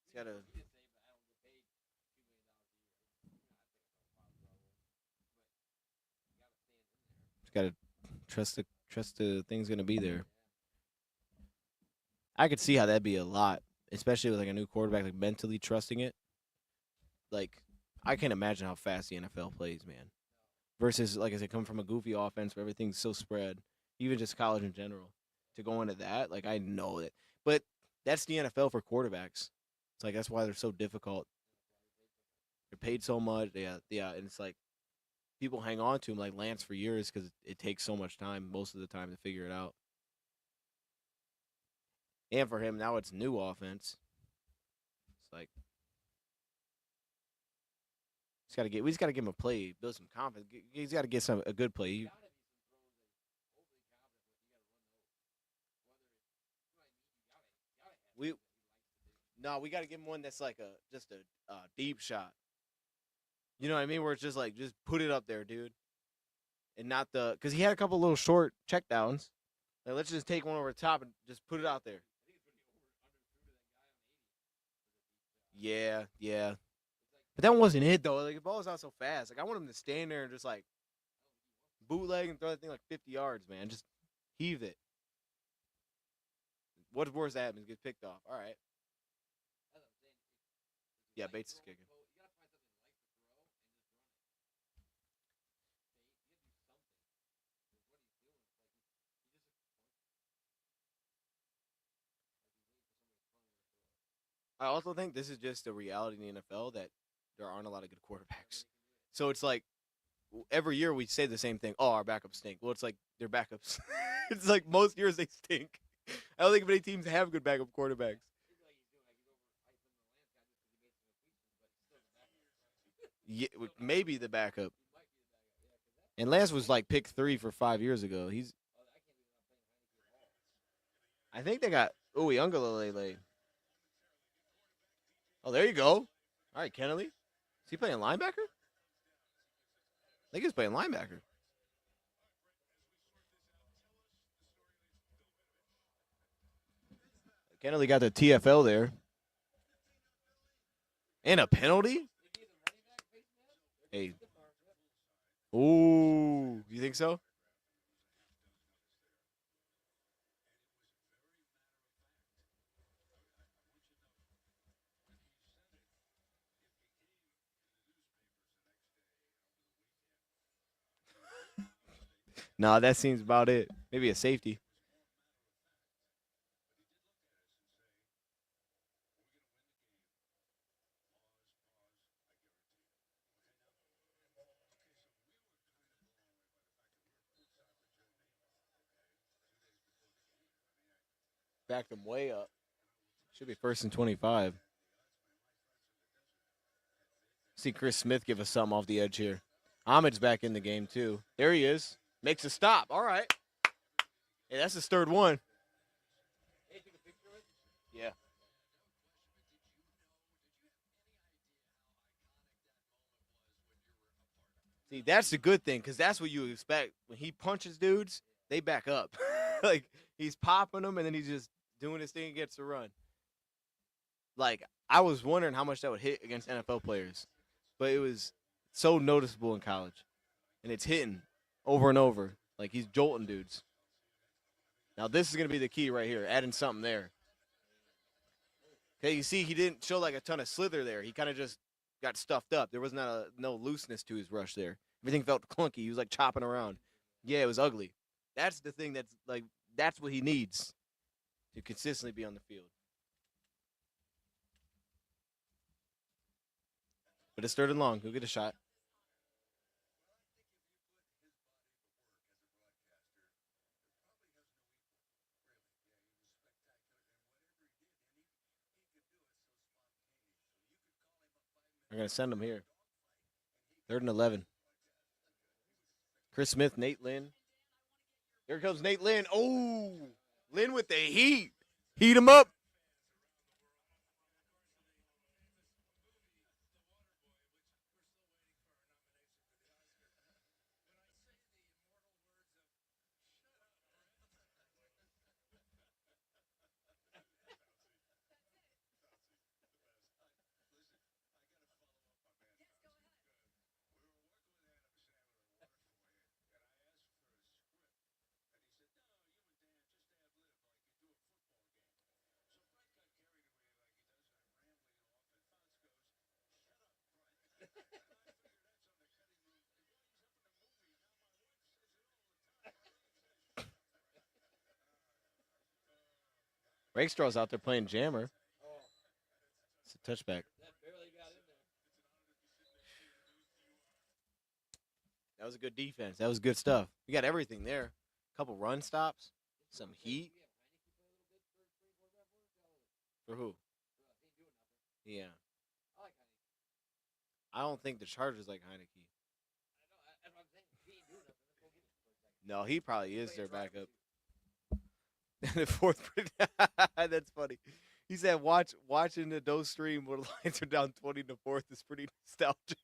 It's got to. It's got to trust the thing's gonna be there. I could see how that'd be a lot, especially with like a new quarterback, like mentally trusting it. Like I can't imagine how fast the NFL plays, man. Versus, like I said, coming from a goofy offense where everything's so spread, even just college in general, to go into that, like I know it. But that's the NFL for quarterbacks. It's like that's why they're so difficult. They're paid so much. Yeah, and it's like people hang on to him like Lance for years because it takes so much time, most of the time, to figure it out. And for him now, it's new offense. It's like we just got to give him a play, build some confidence. He's got to get a good play. We No, we got to give him one that's like just a deep shot. You know what I mean? Where it's just like just put it up there, dude, and not because he had a couple little short check downs. Like, let's just take one over the top and just put it out there. Yeah. But that one wasn't it though. Like the ball was out so fast. Like I want him to stand there and just like bootleg and throw that thing like 50 yards, man. Just heave it. What's worse happens? Gets picked off. All right. Yeah, Bates is kicking. I also think this is just a reality in the NFL that there aren't a lot of good quarterbacks. So it's like every year we say the same thing. Oh, our backups stink. Well, it's like they're backups. It's like most years they stink. I don't think many teams have good backup quarterbacks. Yeah, maybe the backup. And Lance was like pick 3 for 5 years ago. I think they got Uiagalelei. Oh, there you go. All right, Kennedy. Is he playing linebacker? I think he's playing linebacker. Kennedy got the TFL there. And a penalty? Hey. Ooh, you think so? Nah, that seems about it. Maybe a safety. Backed them way up. Should be 1st and 25. See Chris Smith give us something off the edge here. Ahmed's back in the game, too. There he is. Makes a stop. All right. Hey, that's his third one. Yeah. See, that's the good thing because that's what you expect. When he punches dudes, they back up. Like, he's popping them and then he's just doing his thing and gets to run. Like, I was wondering how much that would hit against NFL players, but it was so noticeable in college. And it's hitting over and over. Like, he's jolting dudes. Now, this is going to be the key right here, adding something there. Okay, you see, he didn't show like a ton of slither there. He kind of just got stuffed up. There was no looseness to his rush there. Everything felt clunky. He was like chopping around. Yeah, it was ugly. That's the thing that's what he needs to consistently be on the field. But it's 3rd and long. He'll get a shot. They're gonna send him here. 3rd and 11. Chris Smith, Nate Lynn. Here comes Nate Lynn. Oh, Lynn with the heat. Heat him up. Rakestraw's out there playing jammer. Oh, It's a touchback. that barely got in there. That was a good defense. That was good stuff. We got everything there. A couple run stops, some heat. For who? Yeah. I like Heineke. I don't think the Chargers like Heineke. I know. That's what I'm saying. He ain't doing nothing. Let's go get him for a second. No, he probably is their Playing backup. drive The fourth. That's funny. He said, watching the Dose stream where the Lions are down 20 to fourth is pretty nostalgic.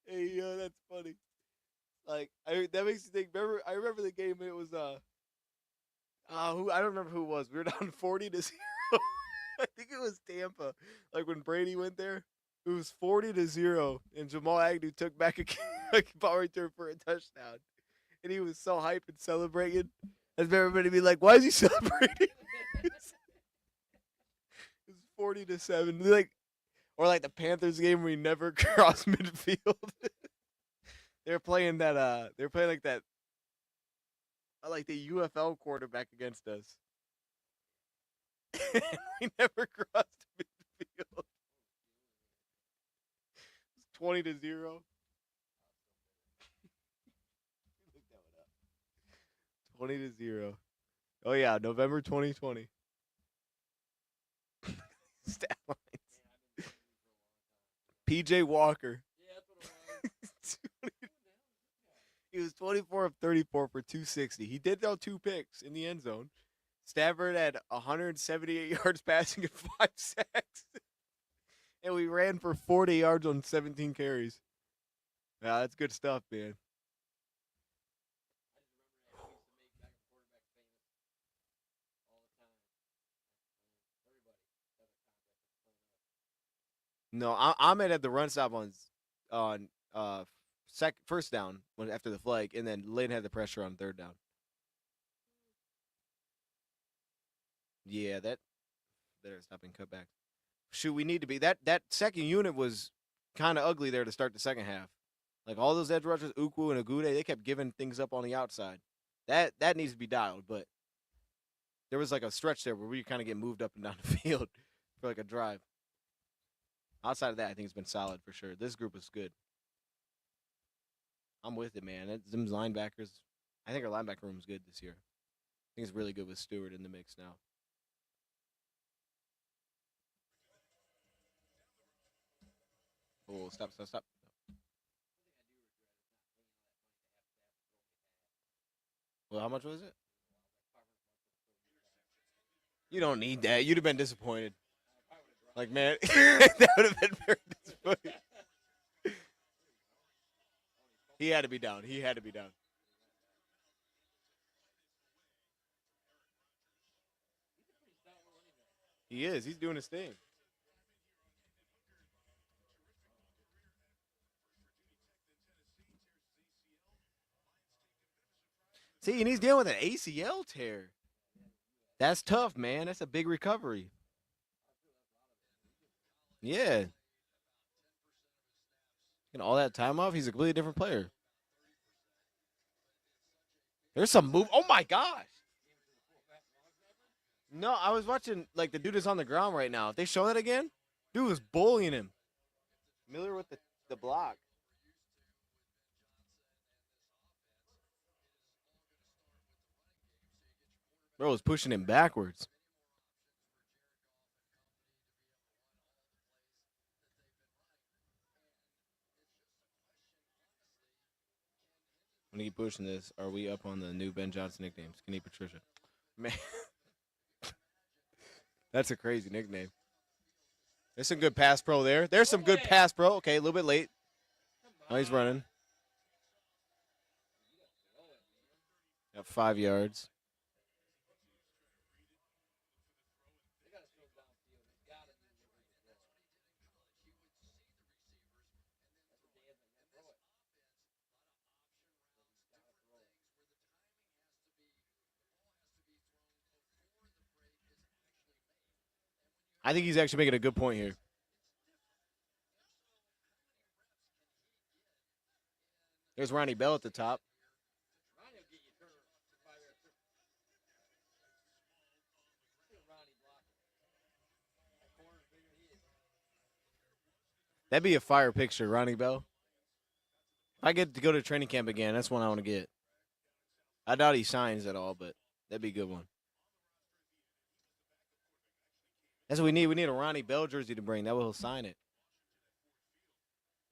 Hey, yo, that's funny. Like, that makes you think. I remember the game. It was who I don't remember who it was. We were down 40 to 0. I think it was Tampa. Like when Brady went there, it was 40 to 0, and Jamal Agnew took back a power return for a touchdown, and he was so hyped and celebrating. As everybody be like, "Why is he celebrating?" It was 40 to 7. Or like the Panthers game where he never crossed midfield. They're playing that. They're playing like that. Like the UFL quarterback against us. We never crossed midfield. It's 20 to 0. Look that one up. 20 to 0. Oh yeah, November 2020. Stat lines. PJ Walker. Yeah, that's what it was. He was 24 of 34 for 260. He did throw 2 picks in the end zone. Stafford had 178 yards passing and 5 sacks. And we ran for 40 yards on 17 carries. Yeah, that's good stuff, man. I just remember that we used to make backup quarterback famous all the time. Everybody has a contract. No, Ahmed had the run stop on first down after the flag, and then Lynn had the pressure on third down. Yeah, that better stopping cutback. Shoot, we need to be that second unit was kind of ugly there to start the second half. Like all those edge rushers, Ukwu and Agude, they kept giving things up on the outside. That needs to be dialed, but there was like a stretch there where we kind of get moved up and down the field for like a drive. Outside of that, I think it's been solid for sure. This group is good. I'm with it, man. Them linebackers, I think our linebacker room is good this year. I think it's really good with Stewart in the mix now. Oh, stop. Well, how much was it? You don't need that. You'd have been disappointed. Like, man, that would have been very disappointing. He had to be down. He is. He's doing his thing. See, and he's dealing with an ACL tear. That's tough, man. That's a big recovery. Yeah. And all that time off, he's a completely different player. There's some move. Oh my gosh. No, I was watching like the dude is on the ground right now. If they show that again, dude was bullying him. Miller with the block. Bro was pushing him backwards. When he pushing this, are we up on the new Ben Johnson nicknames? Skinny Patricia. Man. That's a crazy nickname. There's some good pass pro there. There's some good pass pro. Okay, a little bit late. Oh, he's running. Got 5 yards. I think he's actually making a good point here. There's Ronnie Bell at the top. That'd be a fire picture, Ronnie Bell. If I get to go to training camp again, that's one I want to get. I doubt he signs at all, but that'd be a good one. That's what we need. We need a Ronnie Bell jersey to bring. That way he'll sign it.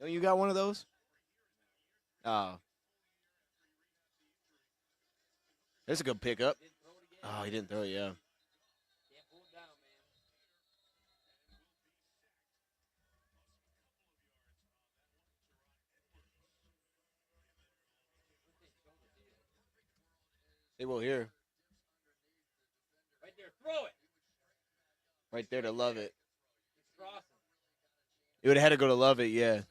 Oh, you got one of those? Oh, there's a good pickup. Didn't throw it again. Oh, he didn't throw it, yeah. Can't pull it down, man. They will here. Right there, throw it. Right there to love it. It's crossing. It would have had to go to love it, yeah.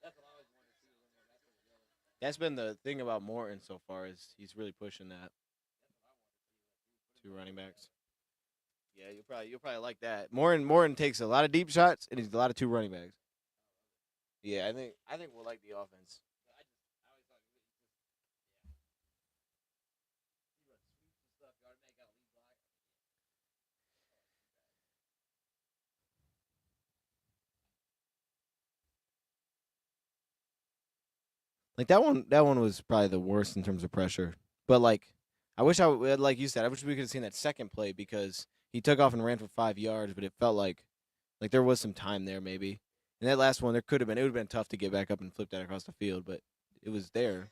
That's what I always wanted to see. When that's what it was. That's been the thing about Morton so far is he's really pushing that. Two running backs. Yeah, you'll probably like that. Morton takes a lot of deep shots and he's a lot of two running backs. Yeah, I think we'll like the offense. I always thought he run sweeps and stuff. You ought to make out lead block. Like that one was probably the worst in terms of pressure. But like I wish like you said, I wish we could have seen that second play because he took off and ran for 5 yards, but it felt like there was some time there maybe. And that last one there could have been it would have been tough to get back up and flip that across the field, but it was there.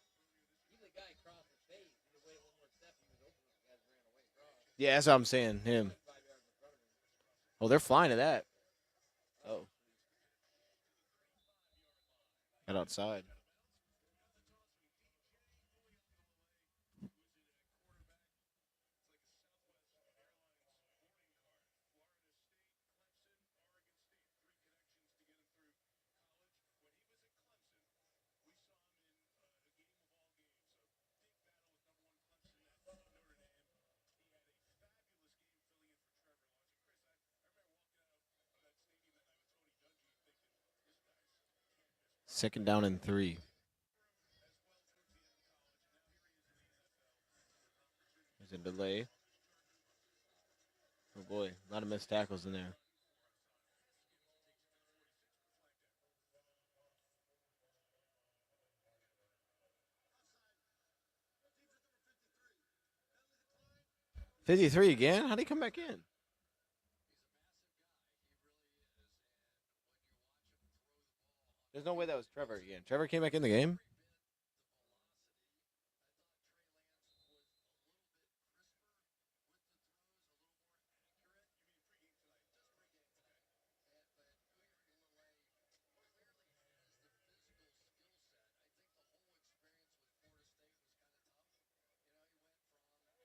Even the guy across the face, he could wait one more step. He was open. The guys ran away across. Yeah, that's what I'm saying. Him. 5 yards in front of him. Oh, they're flying to that. Oh. Got outside. Second down and 3. There's a delay. Oh boy, a lot of missed tackles in there. $53 again? How'd he come back in? There's no way that was Trevor again. Trevor came back in the game?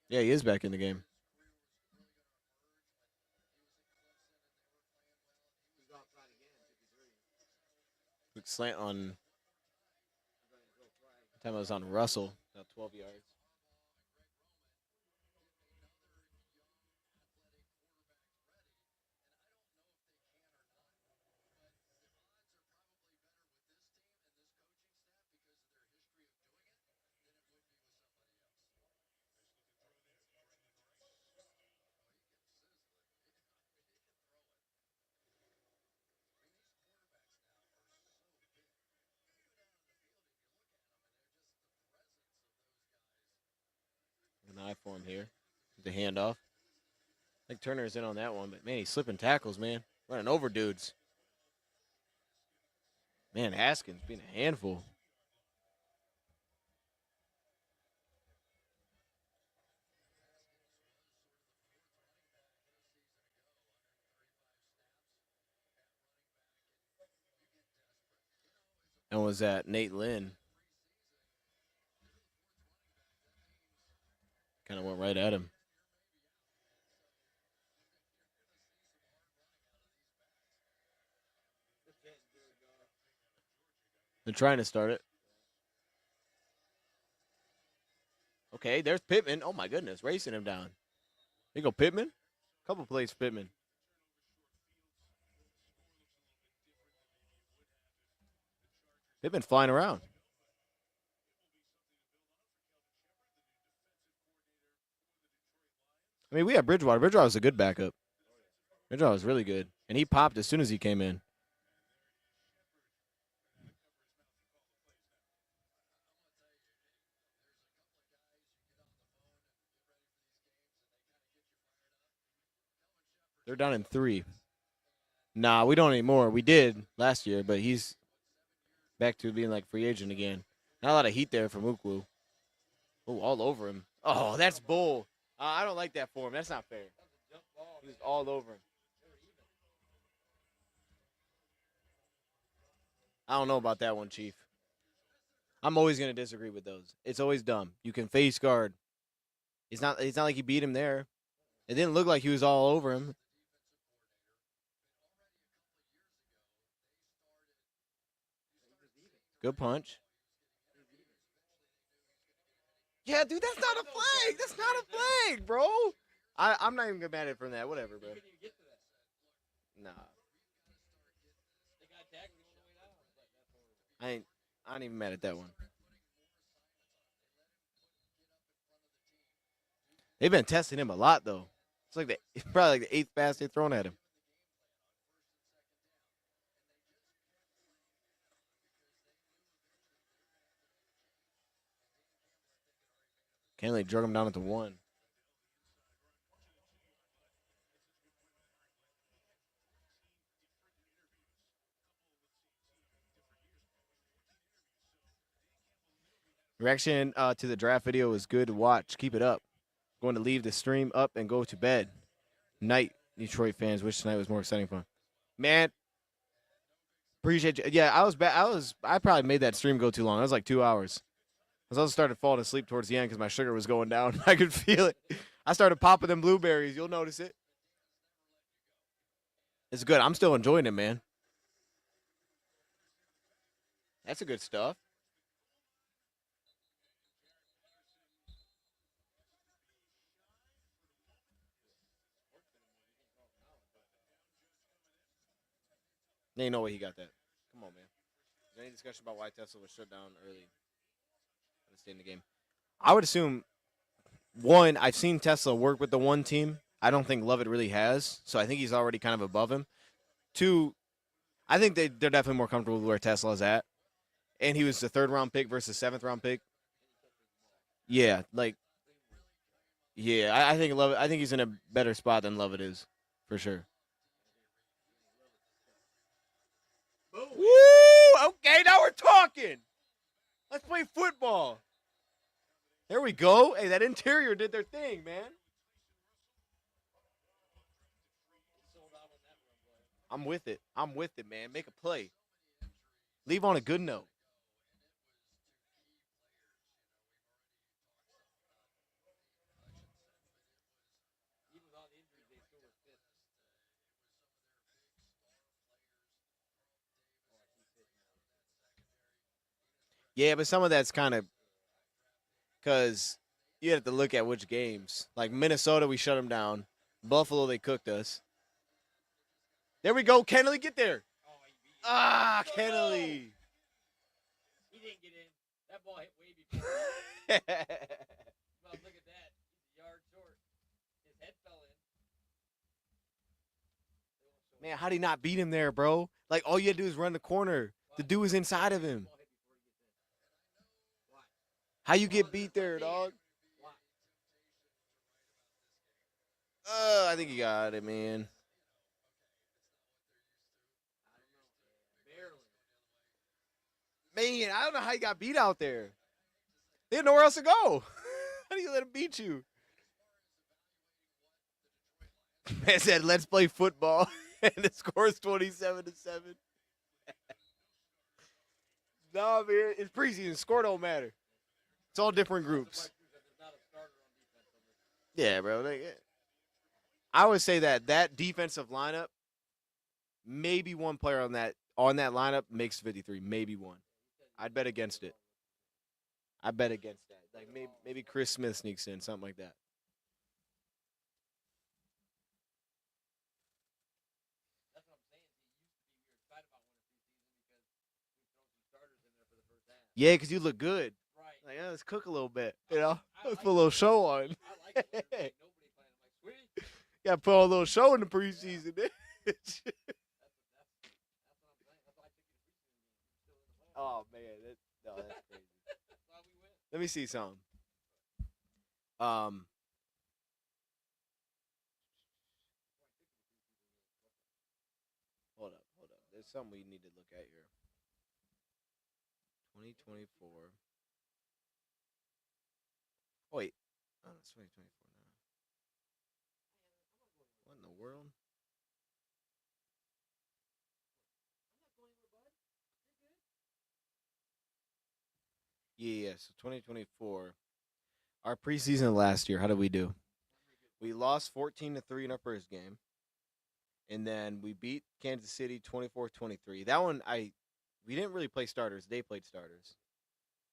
Yeah, he is back in the game. He's offside again. 53. Quick slant on time I was on Russell, about 12 yards. An eye for him here. The handoff. I think Turner's in on that one, but man, he's slipping tackles, man. Running over dudes. Man, Haskins being a handful. And was that Nate Lynn? Kind of went right at him. They're trying to start it. Okay, there's Pittman. Oh my goodness, racing him down. There you go, Pittman. Couple plays, Pittman. Pittman flying around. I mean, we have Bridgewater. Bridgewater was a good backup. Bridgewater was really good, and he popped as soon as he came in. They're down in 3. Nah, we don't anymore. We did last year, but he's back to being like free agent again. Not a lot of heat there for Mukwu. Oh, all over him. Oh, that's bull. I don't like that for him. That's not fair. He's all over him. I don't know about that one, Chief. I'm always gonna disagree with those. It's always dumb. You can face guard. It's not like he beat him there. It didn't look like he was all over him. Good punch. Yeah, dude, that's not a flag. That's not a flag, bro. I'm not even mad at it from that. Whatever, bro. Nah. I ain't even mad at that one. They've been testing him a lot though. It's probably like the 8th pass they've thrown at him. Kenley drug him down at the 1. Reaction to the draft video is good to watch. Keep it up. Going to leave the stream up and go to bed. Night, Detroit fans. Wish tonight was more exciting fun. Man, appreciate you. Yeah, I probably made that stream go too long. It was like 2 hours. I also started falling asleep towards the end because my sugar was going down. I could feel it. I started popping them blueberries. You'll notice it. It's good. I'm still enjoying it, man. That's a good stuff. There ain't no way he got that. Come on, man. Is there any discussion about why Tesla was shut down early? Let's stay in the game. I would assume, one, I've seen Tesla work with the one team. I don't think Lovett really has, so I think he's already kind of above him. 2, I think they're definitely more comfortable with where Tesla's at. And he was the 3rd-round pick versus 7th-round pick. Yeah, I think Lovett. I think he's in a better spot than Lovett is, for sure. Woo! Okay, now we're talking. Let's play football. There we go. Hey, that interior did their thing, man. I'm with it. I'm with it, man. Make a play. Leave on a good note. Yeah, but some of that's kind of because you have to look at which games. Like Minnesota, we shut them down. Buffalo, they cooked us. There we go. Kennelly, get there. Ah, Kennelly. He didn't get in. That ball hit way before. Well, look at that. He's a yard short. His head fell in. Man, how did he not beat him there, bro? Like, all you had to do is run the corner. The dude was inside of him. How you get beat there, dog? I think he got it, man. Man, I don't know how he got beat out there. They had nowhere else to go. How do you let him beat you? Man said, let's play football. And the score is 27-7. No, man, it's preseason. Score don't matter. It's all different groups. Yeah, bro. I would say that defensive lineup, maybe one player on that lineup makes 53. Maybe one. I'd bet against it. I bet against that. Like maybe Chris Smith sneaks in, something like that. Yeah, because you look good. Right. Like, let's cook a little bit. You know, I let's like put a little it. show on. I like it. Ain't nobody playing. I'm like, sweet. Got to put on a little show in the preseason. That's what I'm saying. That's why I took you to preseason games. You're still in the playoffs. Oh man, that's crazy. That's why we win. Let me see something. Hold up. There's something we need to look at here. 2024. Oh, wait. Oh, it's 2024 now. What in the world? Yeah. So 2024. Our preseason last year. How did we do? We lost 14-3 in our first game, and then we beat Kansas City 24-23. That one we didn't really play starters. They played starters,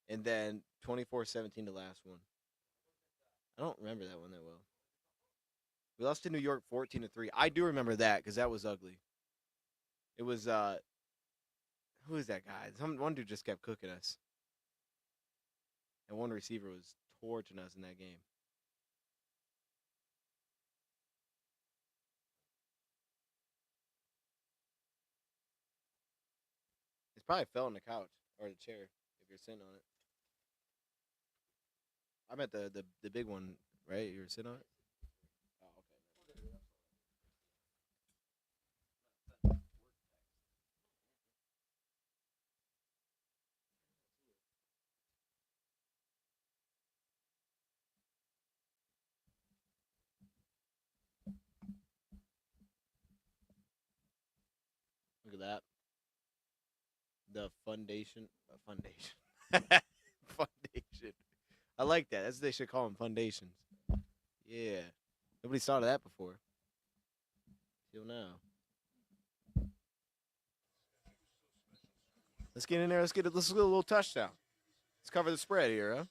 and then 24-17 the last one. I don't remember that one that well. We lost to New York 14-3. I do remember that because that was ugly. It was who is that guy? One dude just kept cooking us, and one receiver was torching us in that game. It's probably fell on the couch or the chair if you're sitting on it. I meant the big one, right? You were sitting on it. Oh, okay. Look at that. The foundation. Foundation. I like that. That's what they should call them, foundations. Yeah. Nobody thought of that before. Till now. Let's get in there. Let's get a little touchdown. Let's cover the spread here, huh?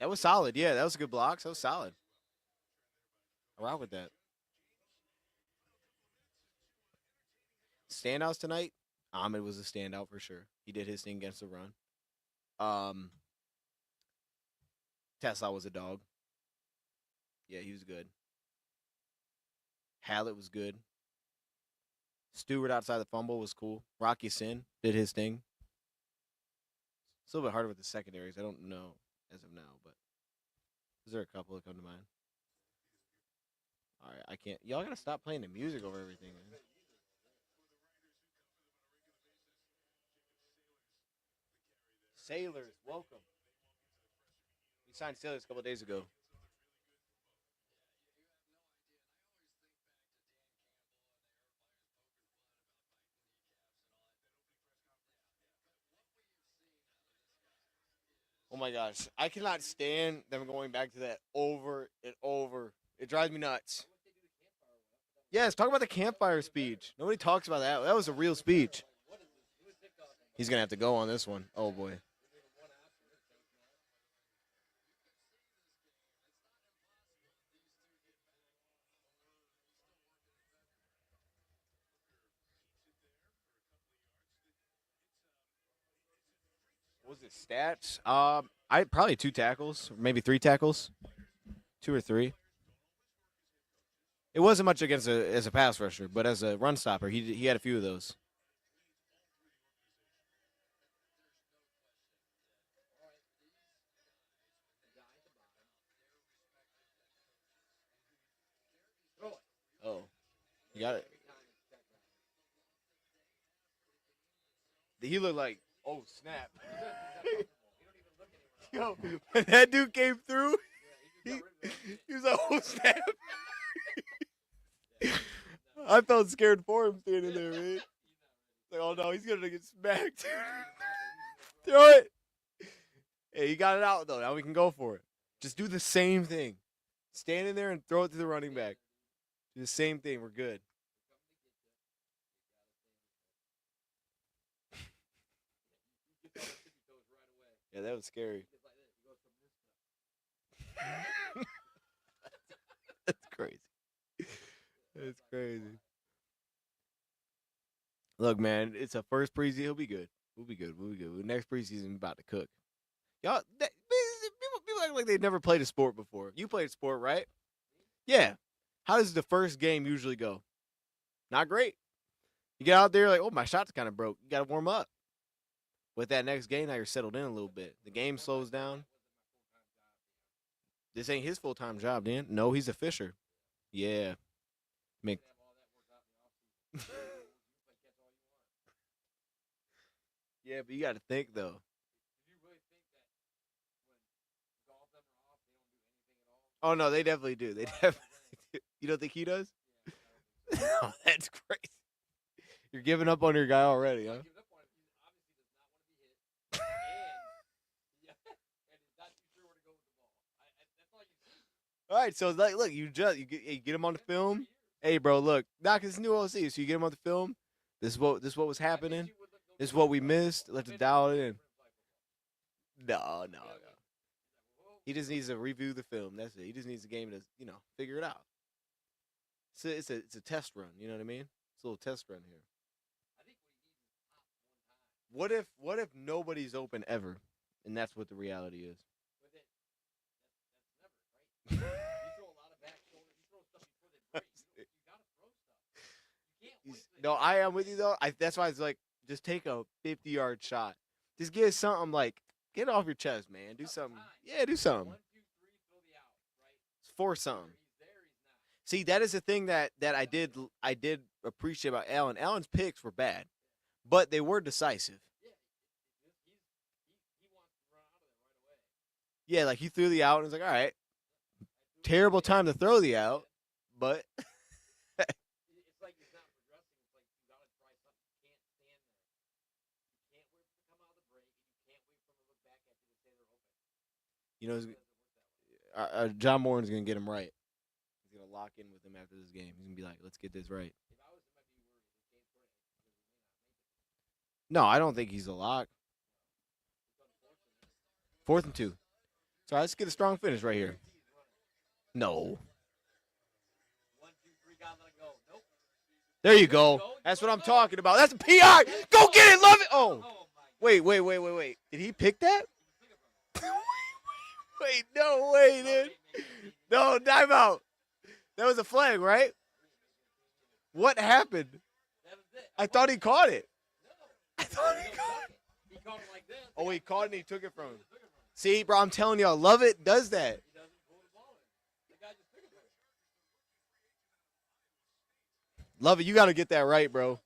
That was solid. Yeah, that was a good block. That was solid. I rock with that. Standouts tonight. Ahmed was a standout for sure. He did his thing against the run. Um, Tesla was a dog. Yeah, he was good. Hallett was good. Stewart outside the fumble was cool. Rocky Sin did his thing. It's a little bit harder with the secondaries. I don't know as of now, but is there a couple that come to mind? All right, I can't. Y'all gotta stop playing the music over everything. Man. Sailors, welcome. We signed Sailors a couple days ago. Oh my gosh, I cannot stand them going back to that over and over. It drives me nuts. Yes, talk about the campfire speech. Nobody talks about that. That was a real speech. He's gonna have to go on this one. Oh boy. What was his stats? I probably 2 tackles, maybe 3 tackles, 2 or 3. It wasn't much against as a pass rusher, but as a run stopper, he had a few of those. Oh, you got it. He looked like, oh snap. Yo, when that dude came through, he, he was like, oh snap. I felt scared for him standing there, man. Like, oh no, he's gonna get smacked. Throw it. Hey, he got it out though. Now we can go for it. Just do the same thing. Stand in there and throw it to the running back. Do the same thing. We're good. Yeah, that was scary. That's crazy. It's crazy. Look, man, it's a first preseason. He'll be good. We'll be good. We'll be good. Next preseason, we about to cook. Y'all, people act like they've never played a sport before. You played a sport, right? Yeah. How does the first game usually go? Not great. You get out there like, oh, my shot's kind of broke. You got to warm up. With that next game, now you're settled in a little bit. The game slows down. This ain't his full-time job, Dan. No, he's a fisher. Yeah. Make. Yeah, but you got to think, though. Oh, no, they definitely do. They definitely do. You don't think he does? Oh, that's crazy. You're giving up on your guy already, huh? All right, so like, look, you get him on the film. Hey, bro, look, knock this new OC. So you get him on the film. This is what was happening. This is what we missed. Let's dial it in. No. He just needs to review the film. That's it. He just needs the game to figure it out. It's a test run. You know what I mean? It's a little test run here. What if nobody's open ever, and that's what the reality is? No, I am with you though. That's why it's like just take a 50-yard shot. Just get something like get it off your chest, man. Do something. Yeah, do something. Force something. See, that is the thing that I did appreciate about Allen. Allen's picks were bad, but they were decisive. Yeah, like he threw the out and was like, all right, terrible time to throw the out, but you know, John Moran's gonna get him right. He's gonna lock in with him after this game. He's gonna be like, let's get this right. No, I don't think he's a lock. 4th and 2. So let's get a strong finish right here. No. There you go. That's what I'm talking about. That's a PR. Go get it. Love it. Oh. Wait. Did he pick that? Wait, no way, dude. No, timeout. That was a flag, right? What happened? I thought he caught it. I thought he caught it. Oh, he caught it and he took it from him. See, bro, I'm telling y'all, Love It does that. Love It, you got to get that right, bro.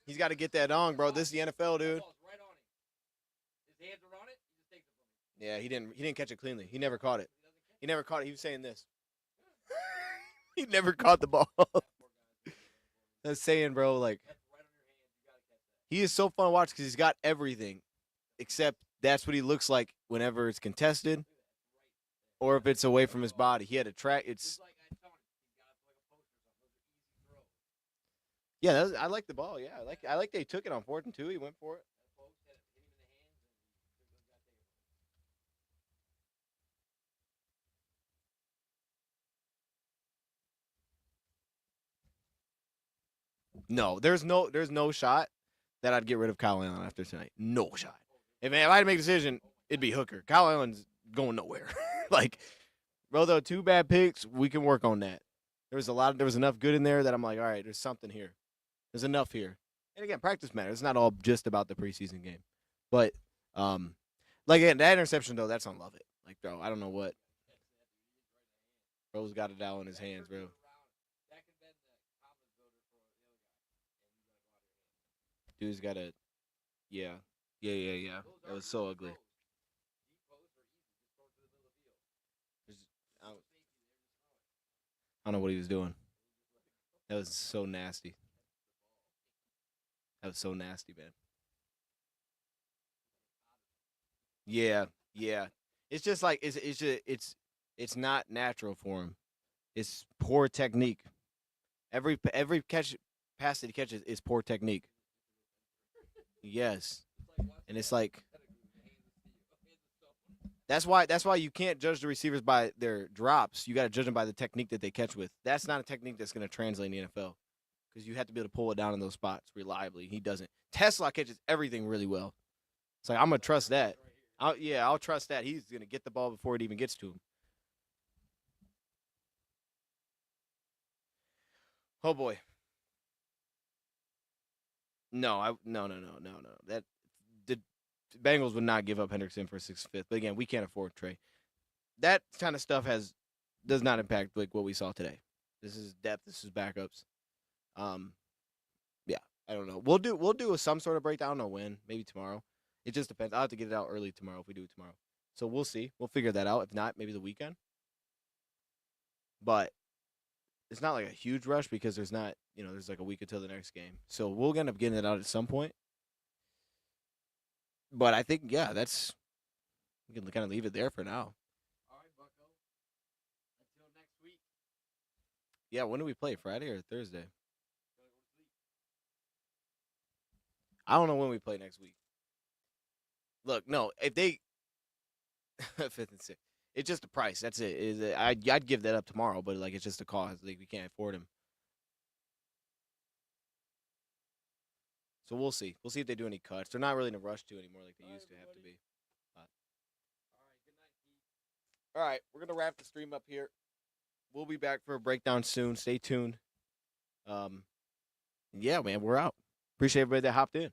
He's got to get that on, bro. This is the NFL, dude. Yeah, he didn't catch it cleanly. He never caught it. He never caught it. He was saying this. He never caught the ball. That's saying, bro, like, he is so fun to watch because he's got everything, except that's what he looks like whenever it's contested or if it's away from his body. He had a track. Yeah, I like the ball. Yeah, I like that he took it on 4th and 2. He went for it. No, there's no shot that I'd get rid of Kyle Allen after tonight. No shot. If I had to make a decision, it'd be Hooker. Kyle Allen's going nowhere. Like, bro, though, 2 bad picks, we can work on that. There was enough good in there that I'm like, all right, there's something here. There's enough here. And again, practice matters. It's not all just about the preseason game. But like that interception though, that's on Love It. Like, bro, I don't know what. Bro's got it out in his hands, bro. Dude's got a yeah. That was so ugly. I don't know what he was doing. That was so nasty. That was so nasty, man. Yeah. It's just like it's not natural for him. It's poor technique. Every catch pass that he catches is poor technique. Yes. And it's like That's why you can't judge the receivers by their drops. You got to judge them by the technique that they catch with. That's not a technique that's going to translate in the NFL because you have to be able to pull it down in those spots reliably. He doesn't. Tesla catches everything really well. It's like I'm gonna trust that. I'll trust that he's gonna get the ball before it even gets to him. Oh boy. No. That the Bengals would not give up Hendrickson for 6th. But again, we can't afford Trey. That kind of stuff does not impact like what we saw today. This is depth. This is backups. Yeah, I don't know. We'll do some sort of breakdown. I don't know when. Maybe tomorrow. It just depends. I'll have to get it out early tomorrow if we do it tomorrow. So we'll see. We'll figure that out. If not, maybe the weekend. But it's not like a huge rush because there's not, there's like a week until the next game. So we'll end up getting it out at some point. But I think, yeah, we can kind of leave it there for now. All right, Bucko. Until next week. Yeah, when do we play? Friday or Thursday? I don't know when we play next week. Look, no, if they 5th and 6th, it's just the price. That's it. I'd give that up tomorrow, but like it's just a cost. Like we can't afford him. So we'll see. We'll see if they do any cuts. They're not really in a rush to anymore like they used to have to be. All right, good night, Pete. All right, we're gonna wrap the stream up here. We'll be back for a breakdown soon. Stay tuned. Yeah, man, we're out. Appreciate everybody that hopped in.